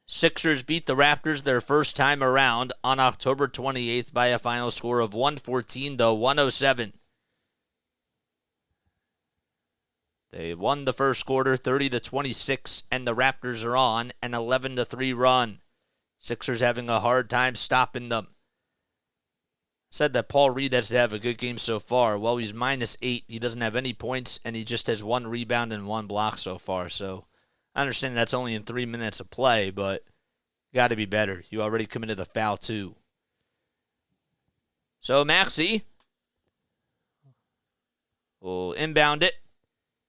Sixers beat the Raptors their first time around on October 28th by a final score of 114-107. They won the first quarter 30-26, and the Raptors are on an 11-3 run. Sixers having a hard time stopping them. Said that Paul Reed has to have a good game so far. Well, he's -8. He doesn't have any points, and he just has 1 rebound and 1 block so far, so I understand that's only in 3 minutes of play, but got to be better. You already committed the foul, too. So, Maxey will inbound it.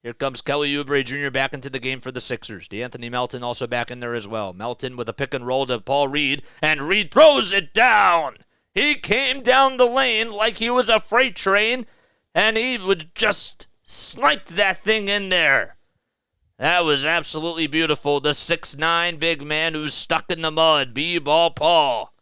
Here comes Kelly Oubre Jr. back into the game for the Sixers. D'Anthony Melton also back in there as well. Melton with a pick and roll to Paul Reed, and Reed throws it down. He came down the lane like he was a freight train, and he would just snipe that thing in there. That was absolutely beautiful. The 6'9" big man who's stuck in the mud, B-Ball Paul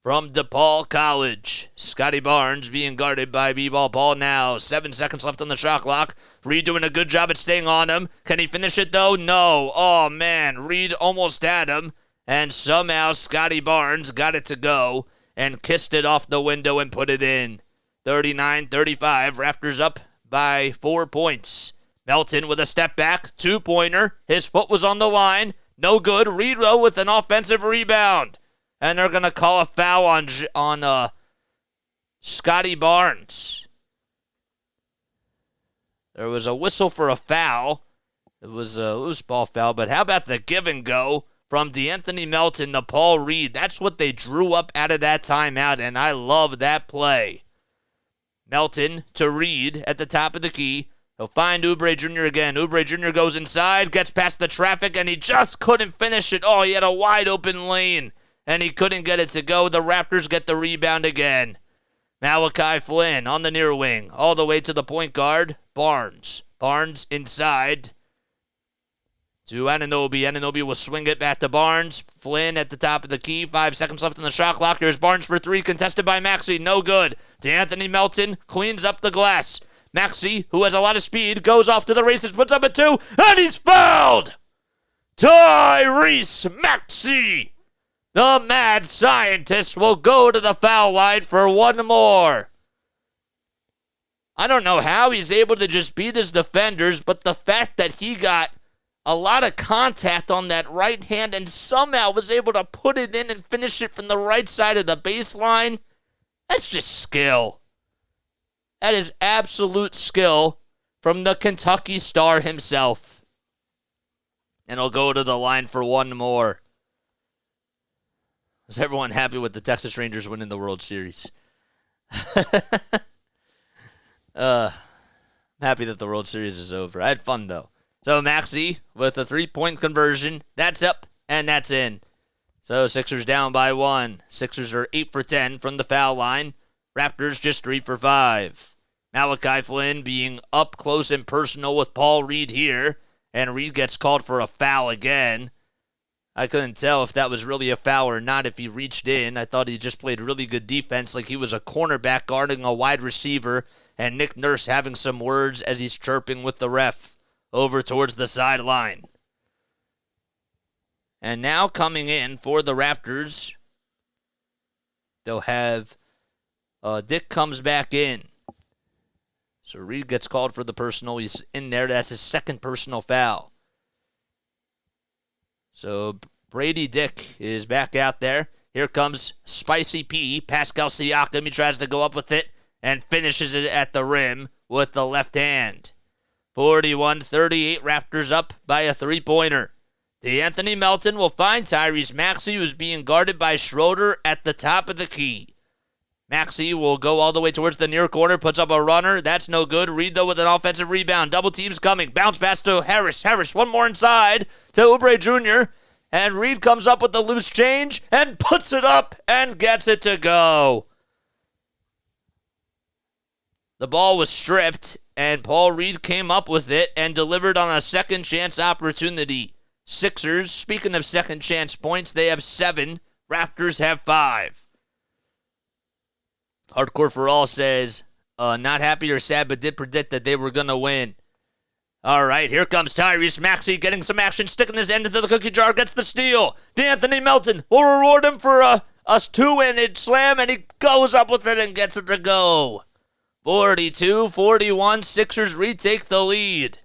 from DePaul College. Scotty Barnes being guarded by B-Ball Paul now. 7 seconds left on the shot clock. Reed doing a good job at staying on him. Can he finish it, though? No. Oh, man. Reed almost had him, and somehow Scotty Barnes got it to go and kissed it off the window and put it in. 39-35. Raptors up by 4 points. Melton with a step back, 2-pointer. His foot was on the line. No good. Reed with an offensive rebound. And they're going to call a foul on Scotty Barnes. There was a whistle for a foul. It was a loose ball foul. But how about the give and go from D'Anthony Melton to Paul Reed? That's what they drew up out of that timeout, and I love that play. Melton to Reed at the top of the key. He'll find Oubre Jr. again. Oubre Jr. goes inside, gets past the traffic, and he just couldn't finish it. Oh, he had a wide open lane, and he couldn't get it to go. The Raptors get the rebound again. Malachi Flynn on the near wing, all the way to the point guard, Barnes. Barnes inside to Anunoby. Anunoby will swing it back to Barnes. Flynn at the top of the key. 5 seconds left on the shot clock. Here's Barnes for 3, contested by Maxey. No good. D'Anthony Melton cleans up the glass. Maxey, who has a lot of speed, goes off to the races, puts up a 2, and he's fouled! Tyrese Maxey, the mad scientist, will go to the foul line for 1 more. I don't know how he's able to just beat his defenders, but the fact that he got a lot of contact on that right hand and somehow was able to put it in and finish it from the right side of the baseline, that's just skill. That is absolute skill from the Kentucky star himself. And he'll go to the line for 1 more. Is everyone happy with the Texas Rangers winning the World Series? Happy that the World Series is over. I had fun, though. So Maxey with a 3-point conversion. That's up, and that's in. So Sixers down by 1. Sixers are 8 for 10 from the foul line. Raptors just 3 for 5. Malachi Flynn being up close and personal with Paul Reed here. And Reed gets called for a foul again. I couldn't tell if that was really a foul or not if he reached in. I thought he just played really good defense like he was a cornerback guarding a wide receiver. and Nick Nurse having some words as he's chirping with the ref over towards the sideline. And now coming in for the Raptors, they'll have Dick comes back in. So Reed gets called for the personal. He's in there. That's his second personal foul. So Brady Dick is back out there. Here comes Spicy P, Pascal Siakam. He tries to go up with it and finishes it at the rim with the left hand. 41-38, Raptors up by a three-pointer. D'Anthony Melton will find Tyrese Maxey, who's being guarded by Schroeder at the top of the key. Maxey will go all the way towards the near corner, puts up a runner. That's no good. Reed, though, with an offensive rebound. Double teams coming. Bounce pass to Harris. Harris, one more inside to Oubre Jr., and Reed comes up with the loose change and puts it up and gets it to go. The ball was stripped, and Paul Reed came up with it and delivered on a second chance opportunity. Sixers, speaking of second chance points, they have 7. Raptors have 5. Hardcore for All says, not happy or sad, but did predict that they were going to win. All right, here comes Tyrese Maxey getting some action, sticking his end into the cookie jar, gets the steal. D'Anthony Melton will reward him for a two-handed slam, and he goes up with it and gets it to go. 42-41, Sixers retake the lead.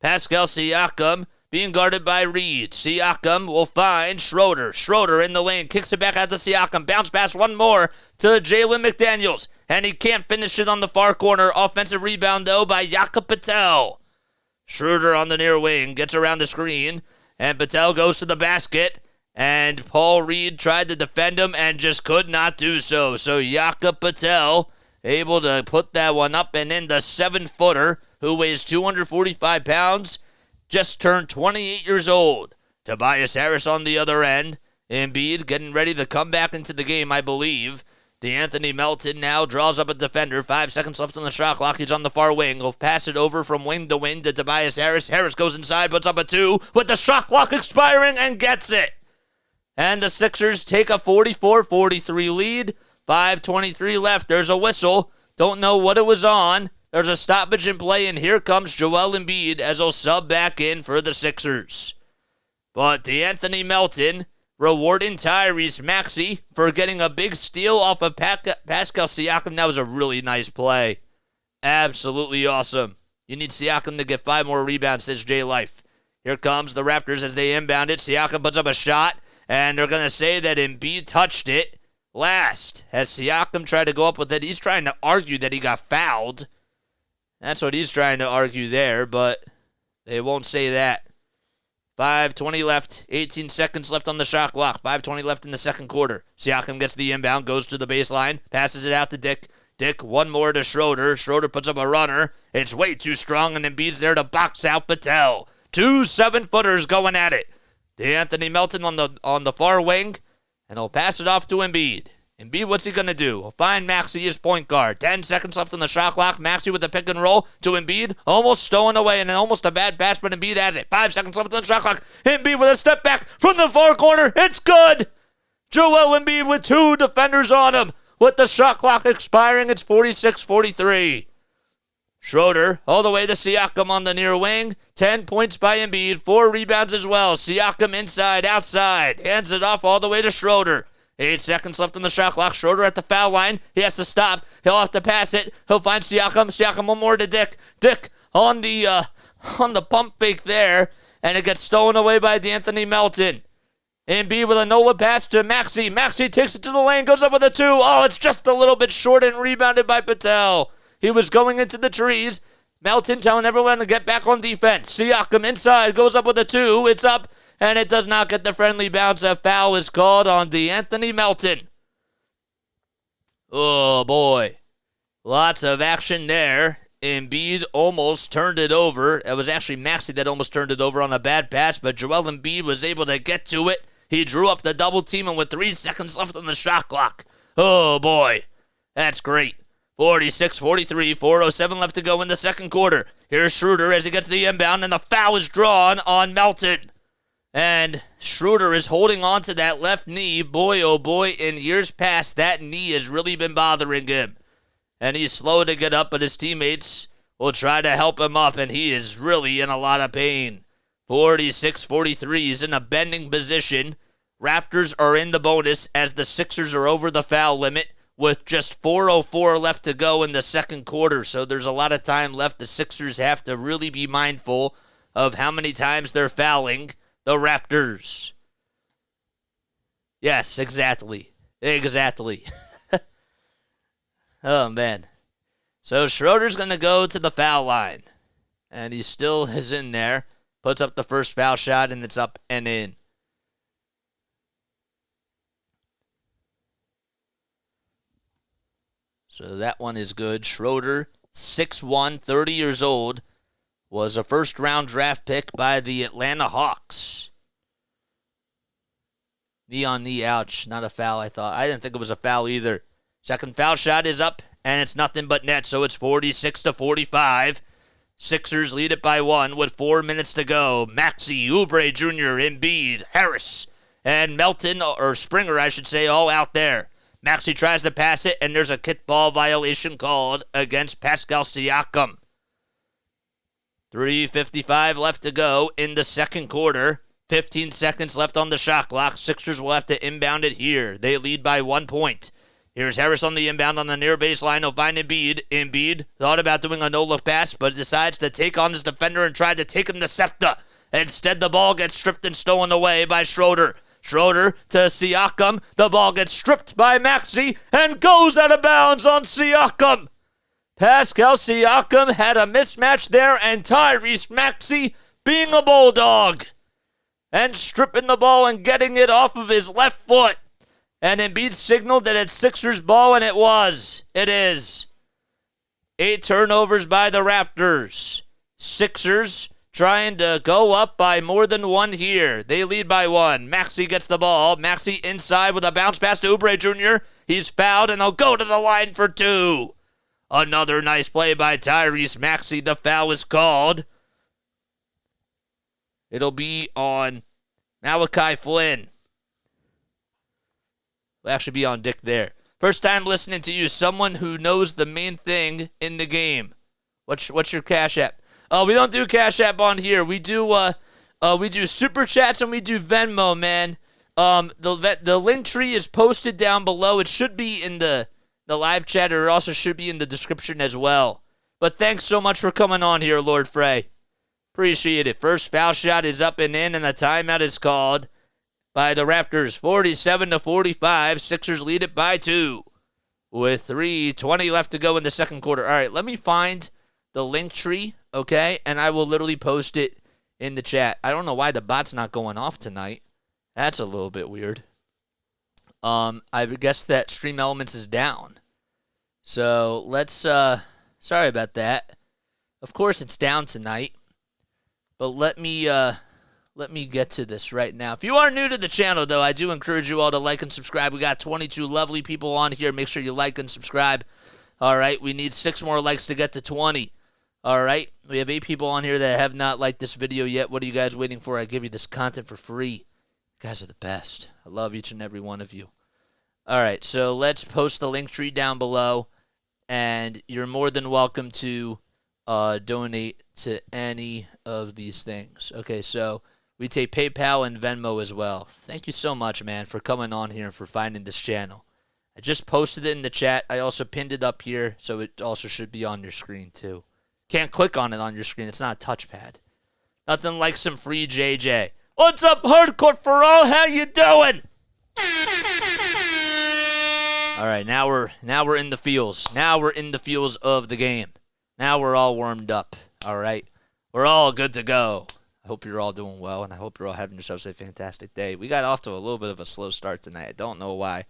Pascal Siakam being guarded by Reed. Siakam will find Schroeder. Schroeder in the lane, kicks it back out to Siakam. Bounce pass, one more to Jalen McDaniels. And he can't finish it on the far corner. Offensive rebound, though, by Jakob Patel. Schroeder on the near wing, gets around the screen. And Patel goes to the basket. And Paul Reed tried to defend him and just could not do so. So Jakob Patel able to put that one up and in. The 7-footer, who weighs 245 pounds, just turned 28 years old. Tobias Harris on the other end. Embiid getting ready to come back into the game, I believe. D'Anthony Melton now draws up a defender. 5 seconds left on the shot clock. He's on the far wing. He'll pass it over from wing to wing to Tobias Harris. Harris goes inside, puts up a 2 with the shot clock expiring and gets it. And the Sixers take a 44-43 lead. 5:23 left. There's a whistle. Don't know what it was on. There's a stoppage in play, and here comes Joel Embiid as he'll sub back in for the Sixers. But D'Anthony Melton rewarding Tyrese Maxey for getting a big steal off of Pascal Siakam. That was a really nice play. Absolutely awesome. You need Siakam to get 5 more rebounds, says Jay Life. Here comes the Raptors as they inbound it. Siakam puts up a shot, and they're going to say that Embiid touched it last. As Siakam tried to go up with it, he's trying to argue that he got fouled. That's what he's trying to argue there, but they won't say that. 5:20 left, 18 seconds left on the shot clock. 5:20 left in the second quarter. Siakam gets the inbound, goes to the baseline, passes it out to Dick. Dick, one more to Schroeder. Schroeder puts up a runner. It's way too strong, and Embiid's there to box out Patel. 2 7-footers going at it. D'Anthony Melton on the far wing, and he'll pass it off to Embiid. Embiid, what's he going to do? He'll find Maxey, his point guard. 10 seconds left on the shot clock. Maxey with the pick and roll to Embiid. Almost stolen away, and almost a bad pass, but Embiid has it. 5 seconds left on the shot clock. Embiid with a step back from the far corner. It's good! Joel Embiid with 2 defenders on him. With the shot clock expiring, it's 46-43. Schroeder all the way to Siakam on the near wing. 10 points by Embiid. 4 rebounds as well. Siakam inside, outside. Hands it off all the way to Schroeder. 8 seconds left on the shot clock. Schroeder at the foul line. He has to stop. He'll have to pass it. He'll find Siakam. Siakam one more to Dick. Dick on the pump fake there. And it gets stolen away by D'Anthony Melton. Embiid with a no-look pass to Maxey. Maxey takes it to the lane. Goes up with a 2. Oh, it's just a little bit short and rebounded by Patel. He was going into the trees. Melton telling everyone to get back on defense. Siakam inside. Goes up with a 2. It's up. And it does not get the friendly bounce. A foul is called on D'Anthony Melton. Oh, boy. Lots of action there. Embiid almost turned it over. It was actually Maxey that almost turned it over on a bad pass, but Joel Embiid was able to get to it. He drew up the double team, and with 3 seconds left on the shot clock. Oh, boy. That's great. 46-43, 4:07 left to go in the second quarter. Here's Schroeder as he gets the inbound, and the foul is drawn on Melton. And Schroeder is holding on to that left knee. Boy, oh boy, in years past, that knee has really been bothering him. and he's slow to get up, but his teammates will try to help him up, and he is really in a lot of pain. 46-43. He's in a bending position. Raptors are in the bonus as the Sixers are over the foul limit with just 4:04 left to go in the second quarter. So there's a lot of time left. The Sixers have to really be mindful of how many times they're fouling the Raptors. Yes, exactly. Exactly. Oh, man. So Schroeder's going to go to the foul line. And he still is in there. Puts up the first foul shot, and it's up and in. So that one is good. Schroeder, 6'1", 30 years old, was a first-round draft pick by the Atlanta Hawks. Knee on knee, ouch. Not a foul, I thought. I didn't think it was a foul either. Second foul shot is up, and it's nothing but net, so it's 46-45. Sixers lead it by 1 with 4 minutes to go. Maxey, Oubre Jr., Embiid, Harris, and Melton, or Springer, I should say, all out there. Maxey tries to pass it, and there's a kickball violation called against Pascal Siakam. 3:55 left to go in the second quarter. 15 seconds left on the shot clock. Sixers will have to inbound it here. They lead by 1 point. Here's Harris on the inbound on the near baseline. He'll find Embiid. Embiid thought about doing a no-look pass, but decides to take on his defender and try to take him to Septa. Instead, the ball gets stripped and stolen away by Schroeder. Schroeder to Siakam. The ball gets stripped by Maxey and goes out of bounds on Siakam. Pascal Siakam had a mismatch there, and Tyrese Maxey being a bulldog and stripping the ball and getting it off of his left foot. And Embiid signaled that it's Sixers ball, and it was. It is. 8 turnovers by the Raptors. Sixers trying to go up by more than 1 here. They lead by 1. Maxey gets the ball. Maxey inside with a bounce pass to Oubre Jr. He's fouled, and they'll go to the line for 2. Another nice play by Tyrese Maxey. The foul is called. It'll be on Malachi Flynn. Will actually be on Dick there. First time listening to you, someone who knows the main thing in the game. What's your Cash App? Oh, we don't do Cash App on here. We do Super Chats and we do Venmo, man. The link tree is posted down below. It should be in the live chat, or it also should be in the description as well. But thanks so much for coming on here, Lord Frey. Appreciate it. First foul shot is up and in, and the timeout is called by the Raptors. 47-45. Sixers lead it by 2 with 3:20 left to go in the second quarter. All right, let me find the link tree, okay? And I will literally post it in the chat. I don't know why the bot's not going off tonight. That's a little bit weird. I guess that Stream Elements is down. So let's, sorry about that. Of course it's down tonight. But let me get to this right now. If you are new to the channel, though, I do encourage you all to like and subscribe. We got 22 lovely people on here. Make sure you like and subscribe. All right, we need 6 more likes to get to 20. All right, we have 8 people on here that have not liked this video yet. What are you guys waiting for? I give you this content for free. You guys are the best. I love each and every one of you. All right, so let's post the link tree down below, and you're more than welcome to donate to any of these things. Okay, so we take PayPal and Venmo as well. Thank you so much, man, for coming on here and for finding this channel. I just posted it in the chat. I also pinned it up here, so it also should be on your screen, too. Can't click on it on your screen. It's not a touchpad. Nothing like some free JJ. What's up, Hardcore for All? How you doing? All right, now we're in the feels. Now we're in the feels of the game. Now we're all warmed up. All right, we're all good to go. I hope you're all doing well, and I hope you're all having yourselves a fantastic day. We got off to a little bit of a slow start tonight. I don't know why.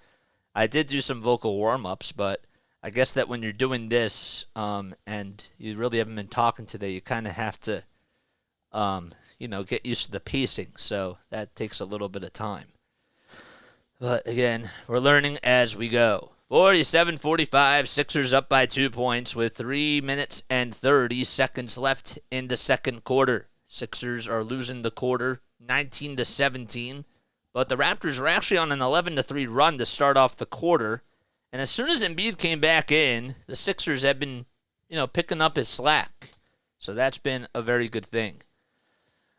I did do some vocal warm-ups, but I guess that when you're doing this and you really haven't been talking today, you kind of have to, get used to the pacing. So that takes a little bit of time. But again, we're learning as we go. 47-45, Sixers up by 2 points with 3 minutes and 30 seconds left in the second quarter. Sixers are losing the quarter 19-17, but the Raptors were actually on an 11-3 run to start off the quarter, And as soon as Embiid came back in, the Sixers have been, picking up his slack. So that's been a very good thing.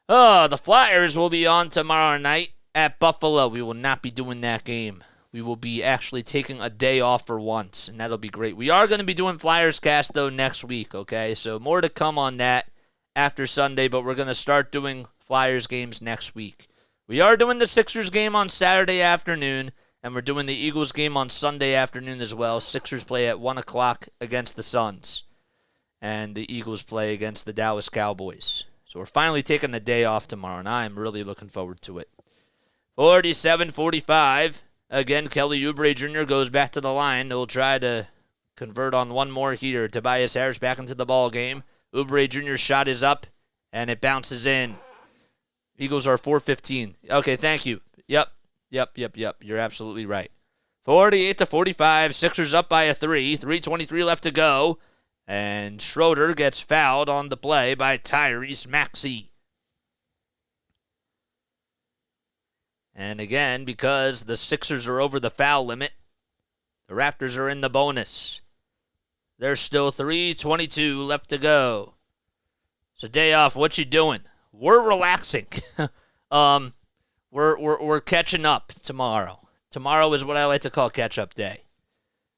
Oh, the Flyers will be on tomorrow night at Buffalo. We will not be doing that game. We will be actually taking a day off for once, and that'll be great. We are going to be doing Flyers Cast, though, next week, okay? So more to come on that after Sunday, but we're going to start doing Flyers games next week. We are doing the Sixers game on Saturday afternoon, and we're doing the Eagles game on Sunday afternoon as well. Sixers play at 1 o'clock against the Suns, and the Eagles play against the Dallas Cowboys. So we're finally taking the day off tomorrow, and I'm really looking forward to it. 47-45. Again, Kelly Oubre Jr. goes back to the line. He'll try to convert on one more here. Tobias Harris back into the ball game. Oubre Jr.'s shot is up, and it bounces in. Eagles are 4-15. Okay, thank you. Yep. You're absolutely right. 48-45. Sixers up by a 3. 3:23 left to go. And Schroeder gets fouled on the play by Tyrese Maxey. And again, because the Sixers are over the foul limit, the Raptors are in the bonus. There's still 3:22 left to go. So day off, what you doing? We're relaxing. We're catching up tomorrow. Tomorrow is what I like to call catch-up day.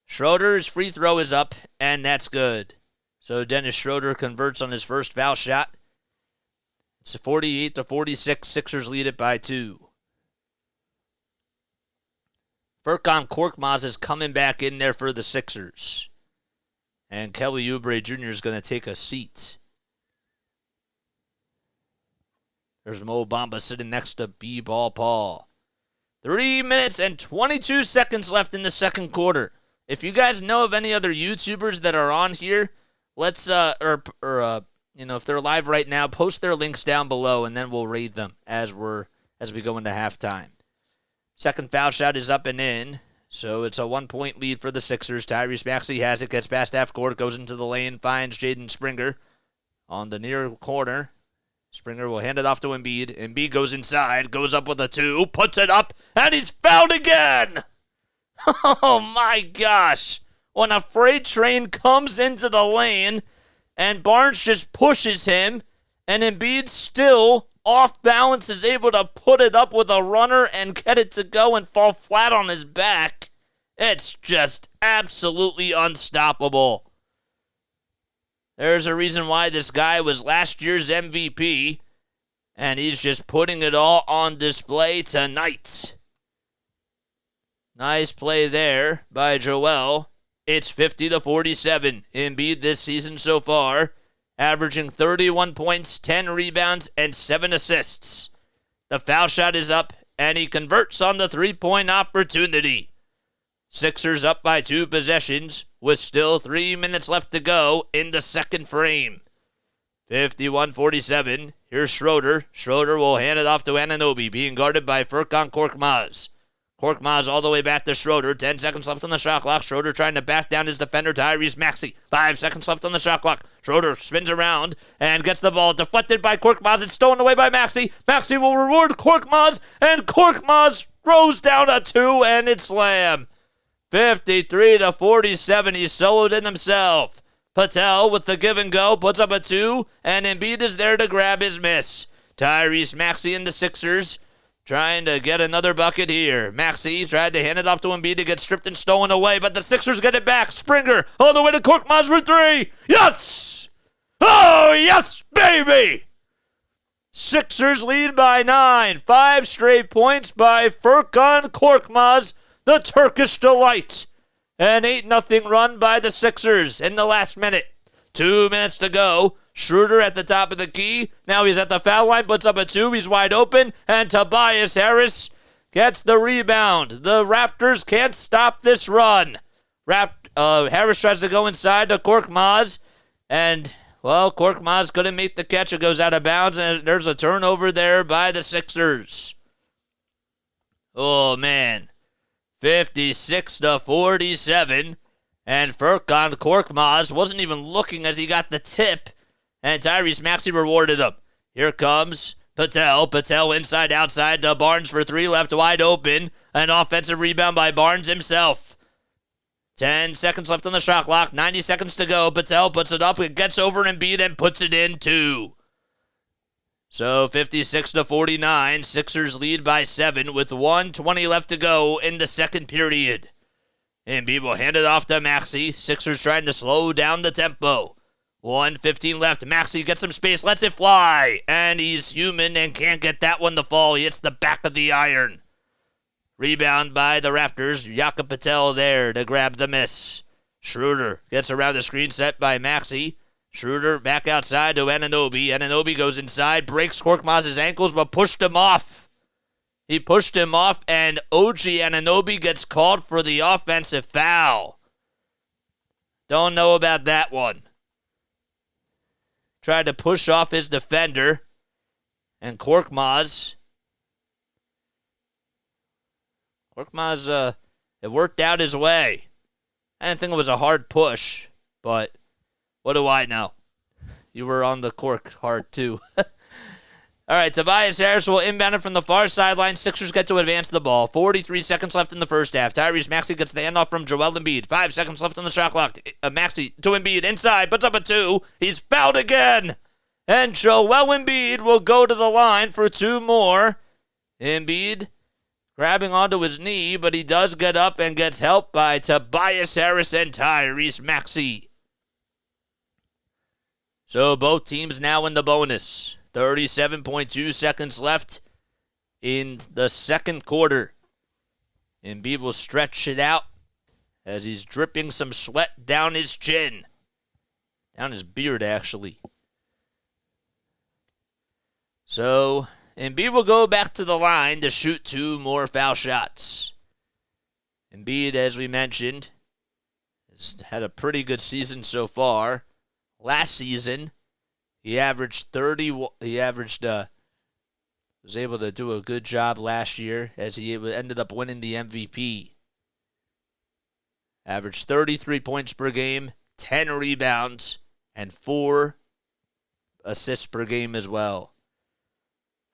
Schroeder's free throw is up, and that's good. So Dennis Schroeder converts on his first foul shot. It's a 48-46. Sixers lead it by 2. Furkan Korkmaz is coming back in there for the Sixers. And Kelly Oubre Jr. is going to take a seat. There's Mo Bamba sitting next to B-Ball Paul. 3 minutes and 22 seconds left in the second quarter. If you guys know of any other YouTubers that are on here, let's if they're live right now, post their links down below, and then we'll raid them as we go into halftime. Second foul shot is up and in, so it's a 1-point lead for the Sixers. Tyrese Maxey has it, gets past half court, goes into the lane, finds Jaden Springer on the near corner. Springer will hand it off to Embiid. Embiid goes inside, goes up with a 2, puts it up, and he's fouled again! Oh my gosh! When a freight train comes into the lane, and Barnes just pushes him, and Embiid still off balance is able to put it up with a runner and get it to go and fall flat on his back. It's just absolutely unstoppable. There's a reason why this guy was last year's MVP, and he's just putting it all on display tonight. Nice play there by Joel. It's 50-47. Embiid this season so far, averaging 31 points, 10 rebounds, and 7 assists. The foul shot is up, and he converts on the three-point opportunity. Sixers up by 2 possessions with still 3 minutes left to go in the second frame. 51-47. Here's Schroeder. Schroeder will hand it off to Anunoby, being guarded by Furkan Korkmaz. Korkmaz all the way back to Schroeder. 10 seconds left on the shot clock. Schroeder trying to back down his defender, Tyrese Maxey. 5 seconds left on the shot clock. Schroeder spins around and gets the ball deflected by Korkmaz. It's stolen away by Maxey. Maxey will reward Korkmaz, and Korkmaz throws down a 2, and it's slam. 53-47. He's soloed in himself. Patel with the give and go puts up a 2, and Embiid is there to grab his miss. Tyrese Maxey and the Sixers trying to get another bucket here. Maxey tried to hand it off to Embiid to get stripped and stolen away, but the Sixers get it back. Springer all the way to Korkmaz for 3. Yes! Oh, yes, baby! Sixers lead by 9. 5 straight points by Furkan Korkmaz, the Turkish delight. An 8-0 run by the Sixers in the last minute. 2 minutes to go. Schroeder at the top of the key. Now he's at the foul line, puts up a 2. He's wide open, and Tobias Harris gets the rebound. The Raptors can't stop this run. Harris tries to go inside to Korkmaz, and, well, Korkmaz couldn't make the catch. It goes out of bounds, and there's a turnover there by the Sixers. Oh, man. 56-47, and Furkan Korkmaz wasn't even looking as he got the tip, and Tyrese Maxey rewarded him. Here comes Patel. Patel inside, outside to Barnes for 3, left wide open. An offensive rebound by Barnes himself. 10 seconds left on the shot clock. 90 seconds to go. Patel puts it up. It gets over Embiid and puts it in 2. So 56-49. Sixers lead by 7 with 1:20 left to go in the second period. Embiid will hand it off to Maxey. Sixers trying to slow down the tempo. 1:15 left. Maxey gets some space, lets it fly. And he's human and can't get that one to fall. He hits the back of the iron. Rebound by the Raptors. Jakob Patel there to grab the miss. Schroeder gets around the screen set by Maxey. Schroeder back outside to Anunoby. Anunoby goes inside, breaks Korkmaz's ankles, but pushed him off. He pushed him off, and OG Anunoby gets called for the offensive foul. Don't know about that one. Tried to push off his defender, and Korkmaz, it worked out his way. I didn't think it was a hard push, but what do I know? You were on the cork hard, too. All right, Tobias Harris will inbound it from the far sideline. Sixers get to advance the ball. 43 seconds left in the first half. Tyrese Maxey gets the handoff from Joel Embiid. 5 seconds left on the shot clock. Maxey to Embiid inside, puts up a 2. He's fouled again. And Joel Embiid will go to the line for 2 more. Embiid grabbing onto his knee, but he does get up and gets helped by Tobias Harris and Tyrese Maxey. So both teams now in the bonus. 37.2 seconds left in the second quarter. Embiid will stretch it out as he's dripping some sweat down his chin. Down his beard, actually. So Embiid will go back to the line to shoot 2 more foul shots. Embiid, as we mentioned, has had a pretty good season so far. Last season, he averaged 30. Was able to do a good job last year as he ended up winning the MVP. Averaged 33 points per game, 10 rebounds, and 4 assists per game as well.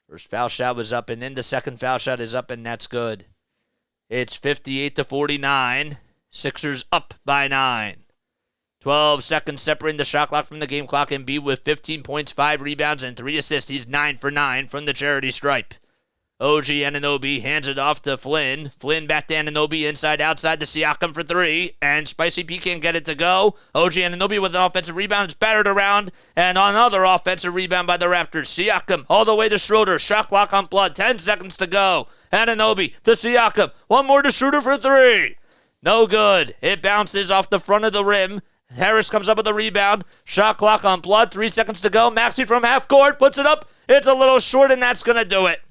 First foul shot was up, and then the second foul shot is up, and that's good. It's 58-49. Sixers up by 9. 12 seconds separating the shot clock from the game clock. Embiid with 15 points, 5 rebounds, and 3 assists. He's 9 for 9 from the charity stripe. OG Anunoby hands it off to Flynn. Flynn back to Anunoby, inside, outside to Siakam for 3. And Spicy P can't get it to go. OG Anunoby with an offensive rebound. It's battered around. And another offensive rebound by the Raptors. Siakam all the way to Schroeder. Shot clock on blood. 10 seconds to go. Anunoby to Siakam. One more to Schroeder for 3. No good. It bounces off the front of the rim. Harris comes up with a rebound. Shot clock on blood. 3 seconds to go. Maxey from half court puts it up. It's a little short, and that's going to do it.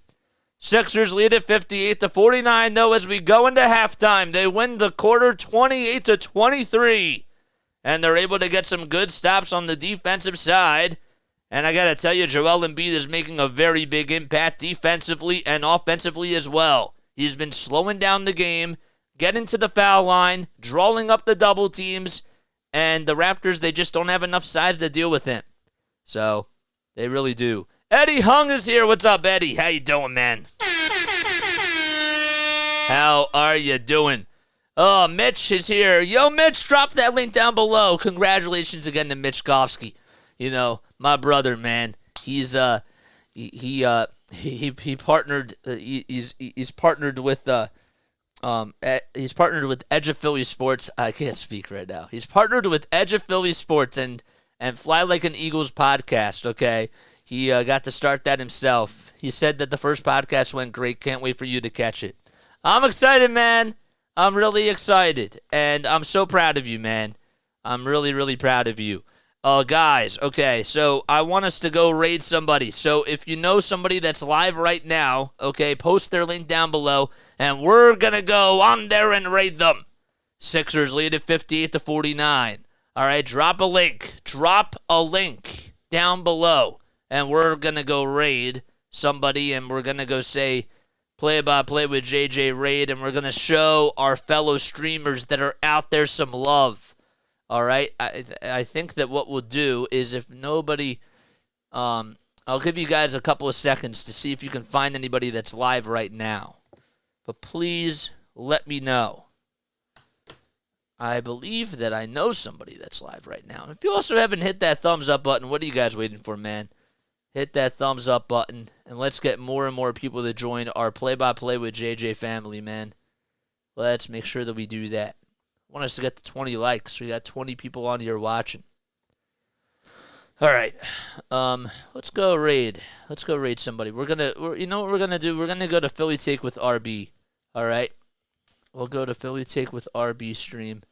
Sixers lead at 58-49, though, as we go into halftime. They win the quarter 28-23, and they're able to get some good stops on the defensive side. And I got to tell you, Joel Embiid is making a very big impact defensively and offensively as well. He's been slowing down the game, getting to the foul line, drawing up the double teams, and the Raptors, they just don't have enough size to deal with him. So, they really do. Eddie Hung is here. What's up, Eddie? How you doing, man? How are you doing? Oh, Mitch is here. Yo, Mitch, drop that link down below. Congratulations again to Mitch Gofsky. You know, my brother, man. He's he partnered. He's partnered with he's partnered with Edge of Philly Sports. I can't speak right now. He's partnered with Edge of Philly Sports and Fly Like an Eagles podcast. Okay. He got to start that himself. He said that the first podcast went great. Can't wait for you to catch it. I'm excited, man. I'm really excited. And I'm so proud of you, man. I'm really, really proud of you. Guys, okay, so I want us to go raid somebody. So if you know somebody that's live right now, okay, post their link down below, and we're going to go on there and raid them. Sixers lead at 58-49. All right, drop a link. Drop a link down below. And we're going to go raid somebody, and we're going to go say play-by-play with JJ Raid, and we're going to show our fellow streamers that are out there some love. All right? I think that what we'll do is if nobody I'll give you guys a couple of seconds to see if you can find anybody that's live right now. But please let me know. I believe that I know somebody that's live right now. If you also haven't hit that thumbs up button, what are you guys waiting for, man? Hit that thumbs up button, and let's get more and more people to join our play-by-play with JJ family, man. Let's make sure that we do that. I want us to get to 20 likes. We got 20 people on here watching. All right, let's go raid. Let's go raid somebody. You know what we're gonna do? We're gonna go to Philly Take with RB. All right, we'll go to Philly Take with RB stream.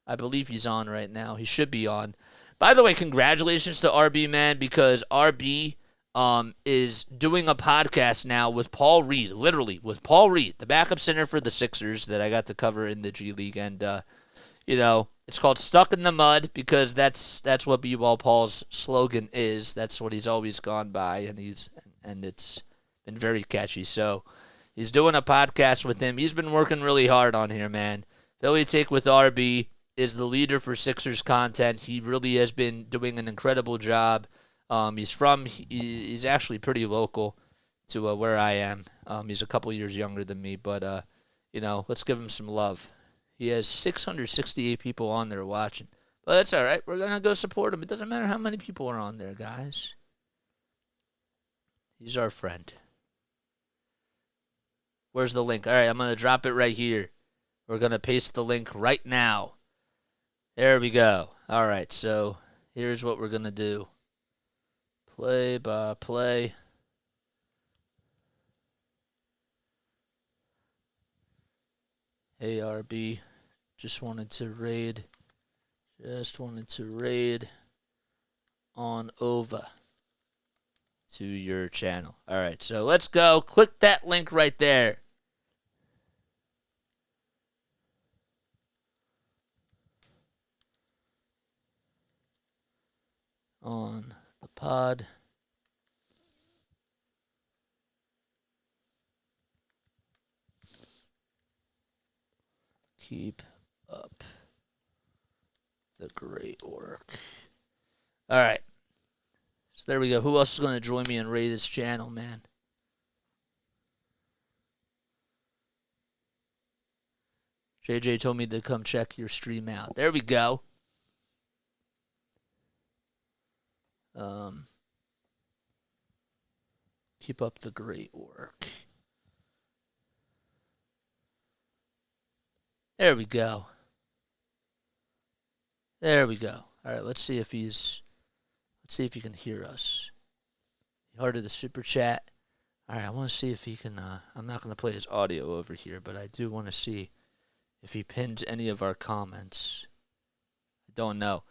I believe he's on right now. He should be on. By the way, congratulations to RB, man, because RB is doing a podcast now with Paul Reed, literally with Paul Reed, the backup center for the Sixers that I got to cover in the G League, and you know, it's called Stuck in the Mud because that's what B-Ball Paul's slogan is. That's what he's always gone by, and it's been very catchy. So he's doing a podcast with him. He's been working really hard on here, man. Philly Take with RB is the leader for Sixers content. He really has been doing an incredible job. He's actually pretty local to where I am. He's a couple years younger than me, but you know, let's give him some love. He has 668 people on there watching, but that's all right. We're gonna go support him. It doesn't matter how many people are on there, guys. He's our friend. Where's the link? All right, I'm gonna drop it right here. We're gonna paste the link right now. There we go. All right, so here's what we're going to do. Play by play. Hey, RB. Just wanted to raid on over to your channel. All right, so let's go. Click that link right there. On the pod. Keep up the great work. All right. So there we go. Who else is going to join me and raid this channel, man? JJ told me to come check your stream out. There we go. Keep up the great work. There we go. There we go. All right, let's see if he can hear us. He hearted the super chat. All right, I want to see if he can. I'm not going to play his audio over here, but I do want to see if he pins any of our comments. I don't know.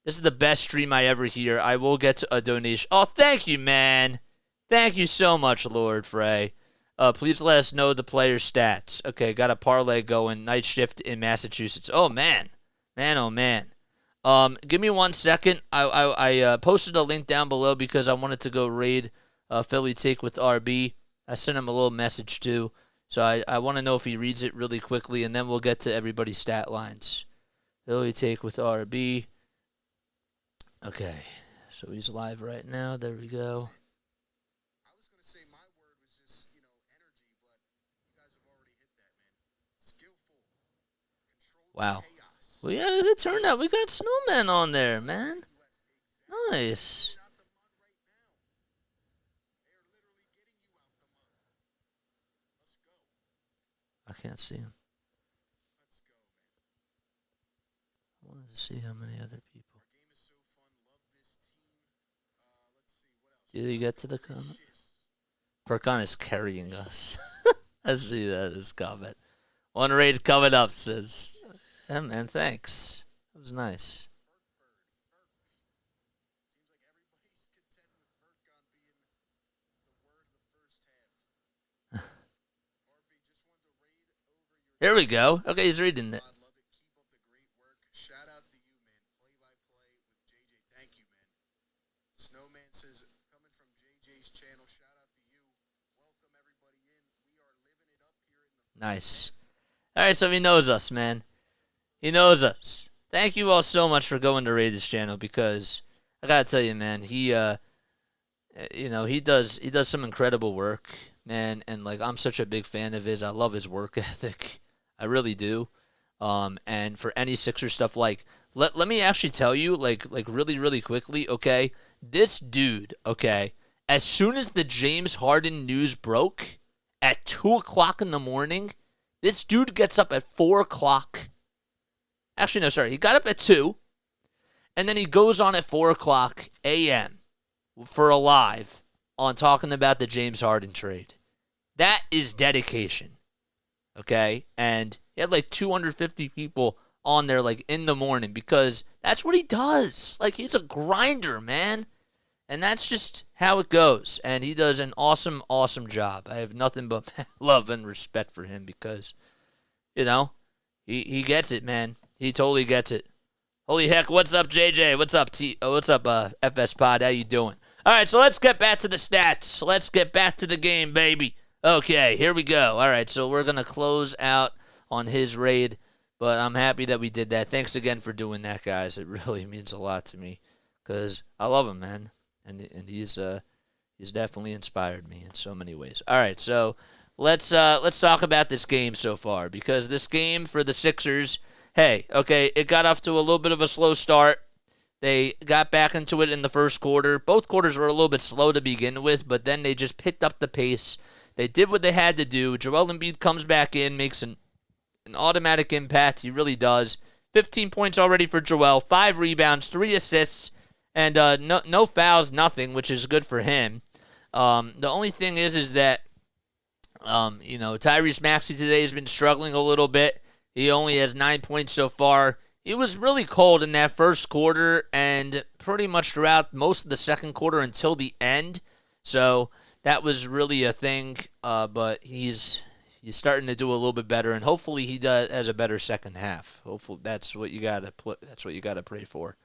This is the best stream I ever hear. I will get to a donation. Oh, thank you, man. Thank you so much, Lord Frey. Please let us know the player's stats. Okay, got a parlay going. Night shift in Massachusetts. Oh, man. Man, oh, man. Give me 1 second. I posted a link down below because I wanted to go raid Philly Take with RB. I sent him a little message, too. So I want to know if he reads it really quickly, and then we'll get to everybody's stat lines. Philly Take with RB. Okay, so he's live right now. There we go. I was going to say my word was just, energy, but you guys have already hit that, man. Skillful. Wow. Chaos. We had a good turnout. We got snowmen on there, man. Nice. I can't see him. Let's go, man. I wanted to see how many other people. Did you get to the comment? Furkan is carrying us. I see that as comment. One raid coming up, says. Yeah, man, thanks. That was nice. Here we go. Okay, he's reading it. Shout out to you, man. Play-by-play with JJ. Thank you, man. Snowman says, coming from JJ's channel, shout out to you. Welcome everybody in. We are living it up here in the Nice. All right, so he knows us, man. He knows us. Thank you all so much for going to raid this channel because I gotta tell you, man, he does some incredible work, man, and like I'm such a big fan of his. I love his work ethic. I really do. And for any Sixers stuff, like, let me actually tell you, like really, really quickly, okay? This dude, okay, as soon as the James Harden news broke at 2 o'clock in the morning, this dude gets up at 4 o'clock. Actually, no, sorry. He got up at 2, and then he goes on at 4 o'clock a.m. for a live on talking about the James Harden trade. That is dedication, okay? And he had like 250 people on there like in the morning because that's what he does. Like, he's a grinder, man. And that's just how it goes. And he does an awesome, awesome job. I have nothing but love and respect for him because, you know, he gets it, man. He totally gets it. Holy heck, what's up, JJ? What's up, FS Pod? How you doing? All right, so let's get back to the stats. Let's get back to the game, baby. Okay, here we go. All right, so we're going to close out on his raid, but I'm happy that we did that. Thanks again for doing that, guys. It really means a lot to me because I love him, man. And he's definitely inspired me in so many ways. All right, so let's talk about this game so far because this game for the Sixers, hey, okay, it got off to a little bit of a slow start. They got back into it in the first quarter. Both quarters were a little bit slow to begin with, but then they just picked up the pace. They did what they had to do. Joel Embiid comes back in, makes an automatic impact. He really does. 15 points already for Joel, 5 rebounds, 3 assists. And no fouls, nothing, which is good for him. The only thing is that, Tyrese Maxey today has been struggling a little bit. He only has 9 points so far. He was really cold in that first quarter and pretty much throughout most of the second quarter until the end. So that was really a thing, but he's starting to do a little bit better, and hopefully he has a better second half. Hopefully that's what you gotta pray for.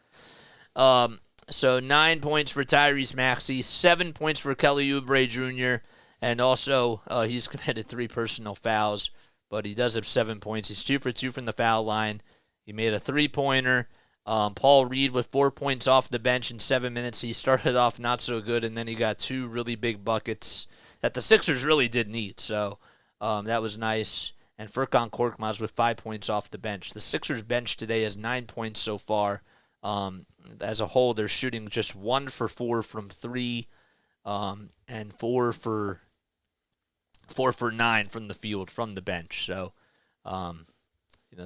So 9 points for Tyrese Maxey, 7 points for Kelly Oubre Jr., and also he's committed 3 personal fouls, but he does have 7 points. He's 2 for 2 from the foul line. He made a 3-pointer. Paul Reed with 4 points off the bench in 7 minutes. He started off not so good, and then he got 2 really big buckets that the Sixers really did need. So that was nice. And Furkan Korkmaz with 5 points off the bench. The Sixers bench today has 9 points so far. As a whole, they're shooting just 1 for 4 from 3, and 4 for 9 from the field, from the bench. So,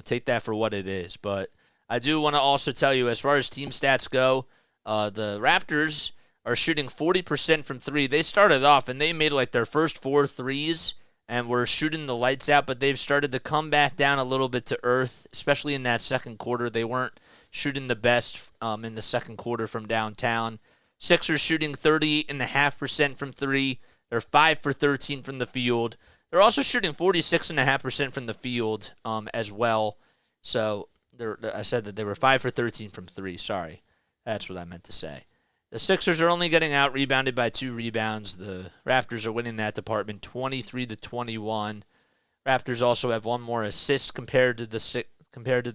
take that for what it is. But I do want to also tell you, as far as team stats go, the Raptors are shooting 40% from 3. They started off and they made like their first 4 threes and were shooting the lights out, but they've started to come back down a little bit to earth, especially in that second quarter. They weren't shooting the best in the second quarter from downtown. Sixers shooting 38.5% from 3. They're 5 for 13 from the field. They're also shooting 46.5% from the field as well. So I said that they were 5 for 13 from 3. Sorry. That's what I meant to say. The Sixers are only getting out-rebounded by 2 rebounds. The Raptors are winning that department 23-21. Raptors also have 1 more assist compared to the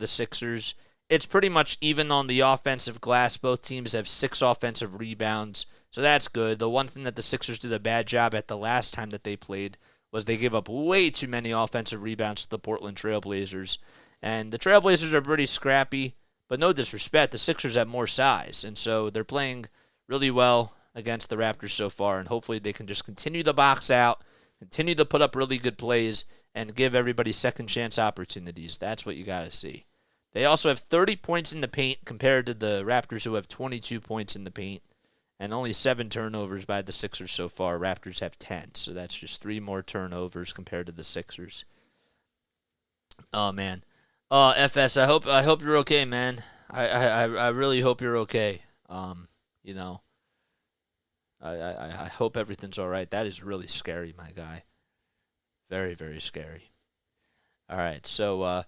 Sixers. It's pretty much even on the offensive glass. Both teams have 6 offensive rebounds, so that's good. The one thing that the Sixers did a bad job at the last time that they played was they gave up way too many offensive rebounds to the Portland Trailblazers. And the Trailblazers are pretty scrappy, but no disrespect, the Sixers have more size, and so they're playing really well against the Raptors so far, and hopefully they can just continue to box out, continue to put up really good plays, and give everybody second chance opportunities. That's what you got to see. They also have 30 points in the paint compared to the Raptors, who have 22 points in the paint, and only 7 turnovers by the Sixers so far. Raptors have 10, so that's just 3 more turnovers compared to the Sixers. Oh, man. FS, I hope you're okay, man. I really hope you're okay. I hope everything's all right. That is really scary, my guy. Very, very scary. All right, so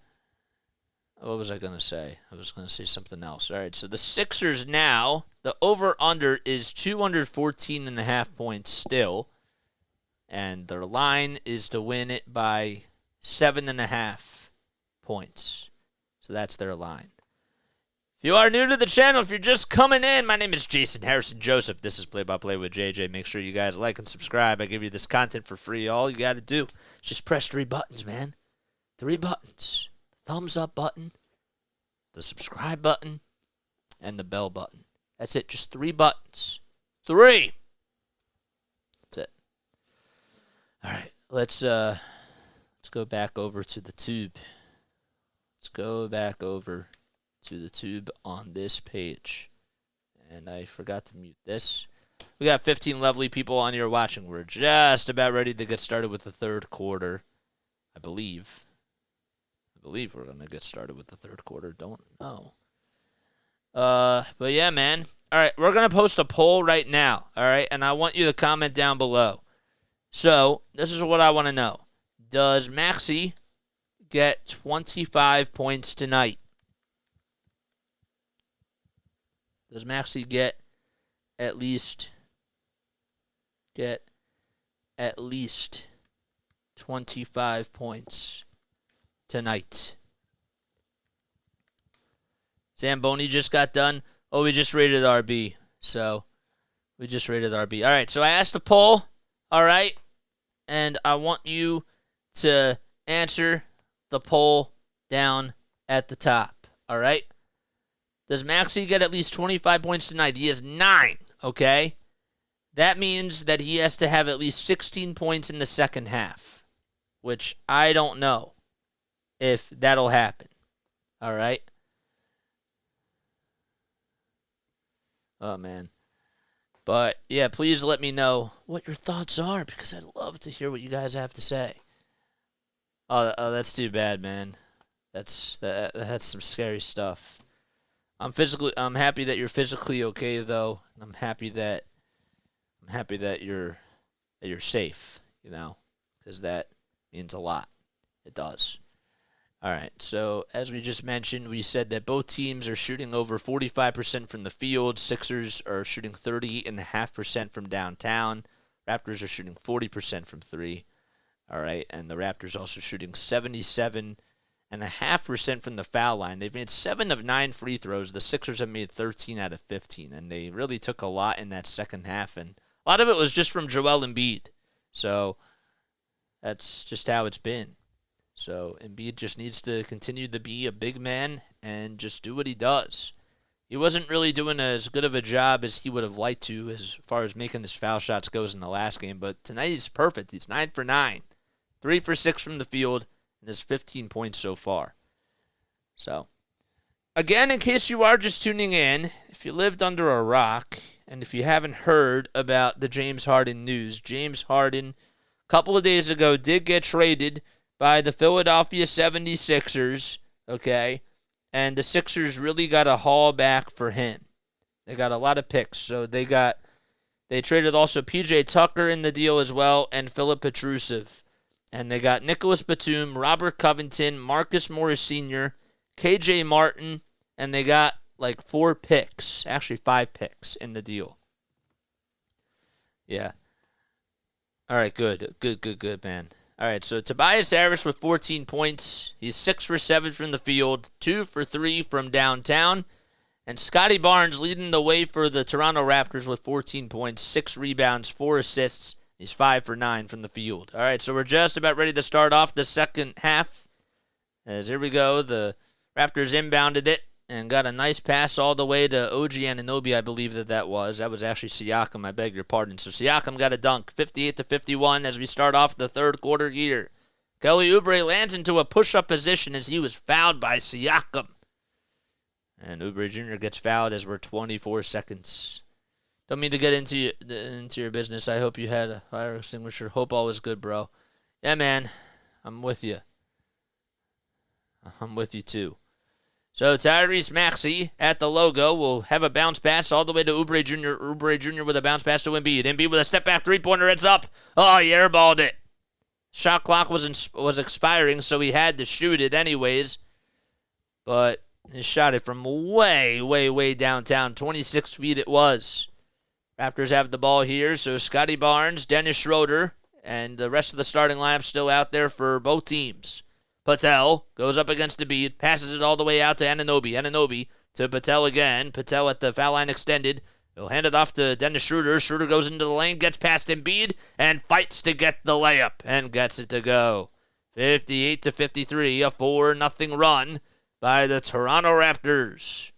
what was I going to say? I was going to say something else. All right, so the Sixers now, the over-under is 214.5 points still, and their line is to win it by 7.5 points. So that's their line. If you are new to the channel, if you're just coming in, my name is Jason Harrison Joseph. This is Play by Play with JJ. Make sure you guys like and subscribe. I give you this content for free. All you got to do is just press 3 buttons, man. 3 buttons. thumbs up button, the subscribe button, and the bell button. That's it. Just 3 buttons. 3. That's it. All right. Let's go back over to the tube. Let's go back over to the tube on this page. And I forgot to mute this. We got 15 lovely people on here watching. We're just about ready to get started with the third quarter, I believe. We're going to get started with the third quarter. Don't know. But yeah, man. All right, we're going to post a poll right now, all right? And I want you to comment down below. So, this is what I want to know. Does Maxey get 25 points tonight? Does Maxey get at least 25 points tonight? Zamboni just got done. Oh, we just rated RB. So, we just rated RB. All right, so I asked the poll, all right? And I want you to answer the poll down at the top, all right? Does Maxey get at least 25 points tonight? He has 9, okay? That means that he has to have at least 16 points in the second half, which I don't know if that'll happen, all right? Oh, man. But, yeah, please let me know what your thoughts are because I'd love to hear what you guys have to say. Oh, that's too bad, man. That's some scary stuff. I'm happy that you're physically okay though. I'm happy that you're safe, you know, because that means a lot. It does. All right. So as we just mentioned, we said that both teams are shooting over 45% from the field. Sixers are shooting 38.5% from downtown. Raptors are shooting 40% from 3. All right, and the Raptors also shooting 77.5% from the foul line. They've made 7 of 9 free throws. The Sixers have made 13 out of 15, and they really took a lot in that second half, and a lot of it was just from Joel Embiid. So that's just how it's been. So Embiid just needs to continue to be a big man and just do what he does. He wasn't really doing as good of a job as he would have liked to as far as making his foul shots goes in the last game, but tonight he's perfect. He's 9 for 9. 3 for 6 from the field, and has 15 points so far. So, again, in case you are just tuning in, if you lived under a rock, and if you haven't heard about the James Harden news, James Harden, a couple of days ago, did get traded by the Philadelphia 76ers, okay? And the Sixers really got a haul back for him. They got a lot of picks, so they traded also P.J. Tucker in the deal as well, and Philip Petrusev. And they got Nicholas Batum, Robert Covington, Marcus Morris Sr., K.J. Martin, and they got like 4 picks, actually 5 picks in the deal. Yeah. All right, good, man. All right, so Tobias Harris with 14 points. He's 6 for 7 from the field, 2 for 3 from downtown. And Scotty Barnes leading the way for the Toronto Raptors with 14 points, 6 rebounds, 4 assists. He's 5 for 9 from the field. All right, so we're just about ready to start off the second half. As here we go, the Raptors inbounded it and got a nice pass all the way to OG Anunoby, I believe that was. That was actually Siakam, I beg your pardon. So Siakam got a dunk, 58-51 as we start off the third quarter here. Kelly Oubre lands into a push-up position as he was fouled by Siakam. And Oubre Jr. gets fouled as we're 24 seconds. Don't mean to get into your business. I hope you had a fire extinguisher. Hope all was good, bro. Yeah, man. I'm with you. I'm with you, too. So Tyrese Maxey at the logo will have a bounce pass all the way to Oubre Jr. Oubre Jr. with a bounce pass to Embiid. Embiid with a step-back three-pointer. It's up. Oh, he airballed it. Shot clock was expiring, so he had to shoot it anyways. But he shot it from way, way, way downtown. 26 feet it was. Raptors have the ball here, so Scotty Barnes, Dennis Schroeder, and the rest of the starting lineup still out there for both teams. Patel goes up against Embiid, passes it all the way out to Anunoby. Anunoby to Patel again. Patel at the foul line extended. He'll hand it off to Dennis Schroeder. Schroeder goes into the lane, gets past Embiid, and fights to get the layup, and gets it to go. 58-53, a 4-0 run by the Toronto Raptors.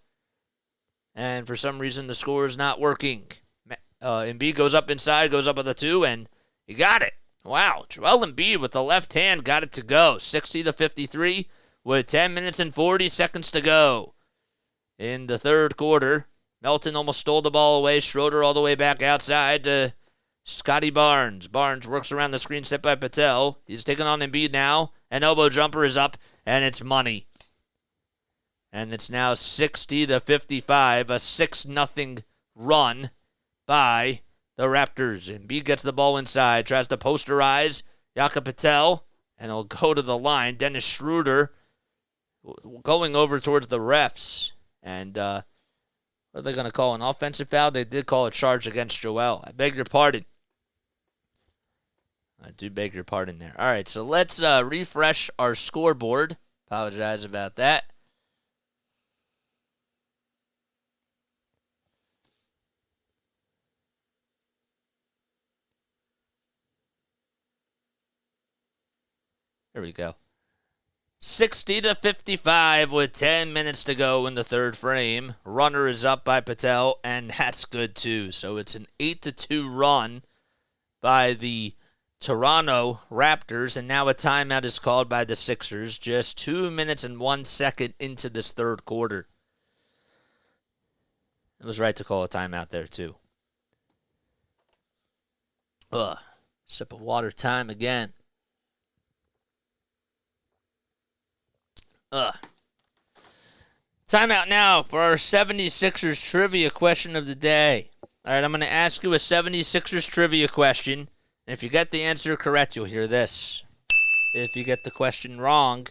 And for some reason, the score is not working. Embiid goes up inside, goes up with a 2, and he got it. Wow, Joel Embiid with the left hand got it to go. 60-53 with 10 minutes and 40 seconds to go. In the third quarter, Melton almost stole the ball away. Schroeder all the way back outside to Scotty Barnes. Barnes works around the screen set by Patel. He's taking on Embiid now. An elbow jumper is up, and it's money. And it's now 60-55, a 6-0 run by the Raptors. Embiid gets the ball inside, tries to posterize Jakob Patel, and he'll go to the line. Dennis Schroeder going over towards the refs. And what are they going to call, an offensive foul? They did call a charge against Joel. I beg your pardon. I do beg your pardon there. All right, so let's refresh our scoreboard. Apologize about that. There we go. 60-55 with 10 minutes to go in the third frame. Runner is up by Patel, and that's good too. So it's an 8-2 run by the Toronto Raptors, and now a timeout is called by the Sixers just 2 minutes and 1 second into this third quarter. It was right to call a timeout there too. Sip of water time again. Timeout now for our 76ers trivia question of the day. All right, I'm going to ask you a 76ers trivia question. And if you get the answer correct, you'll hear this. If you get the question wrong,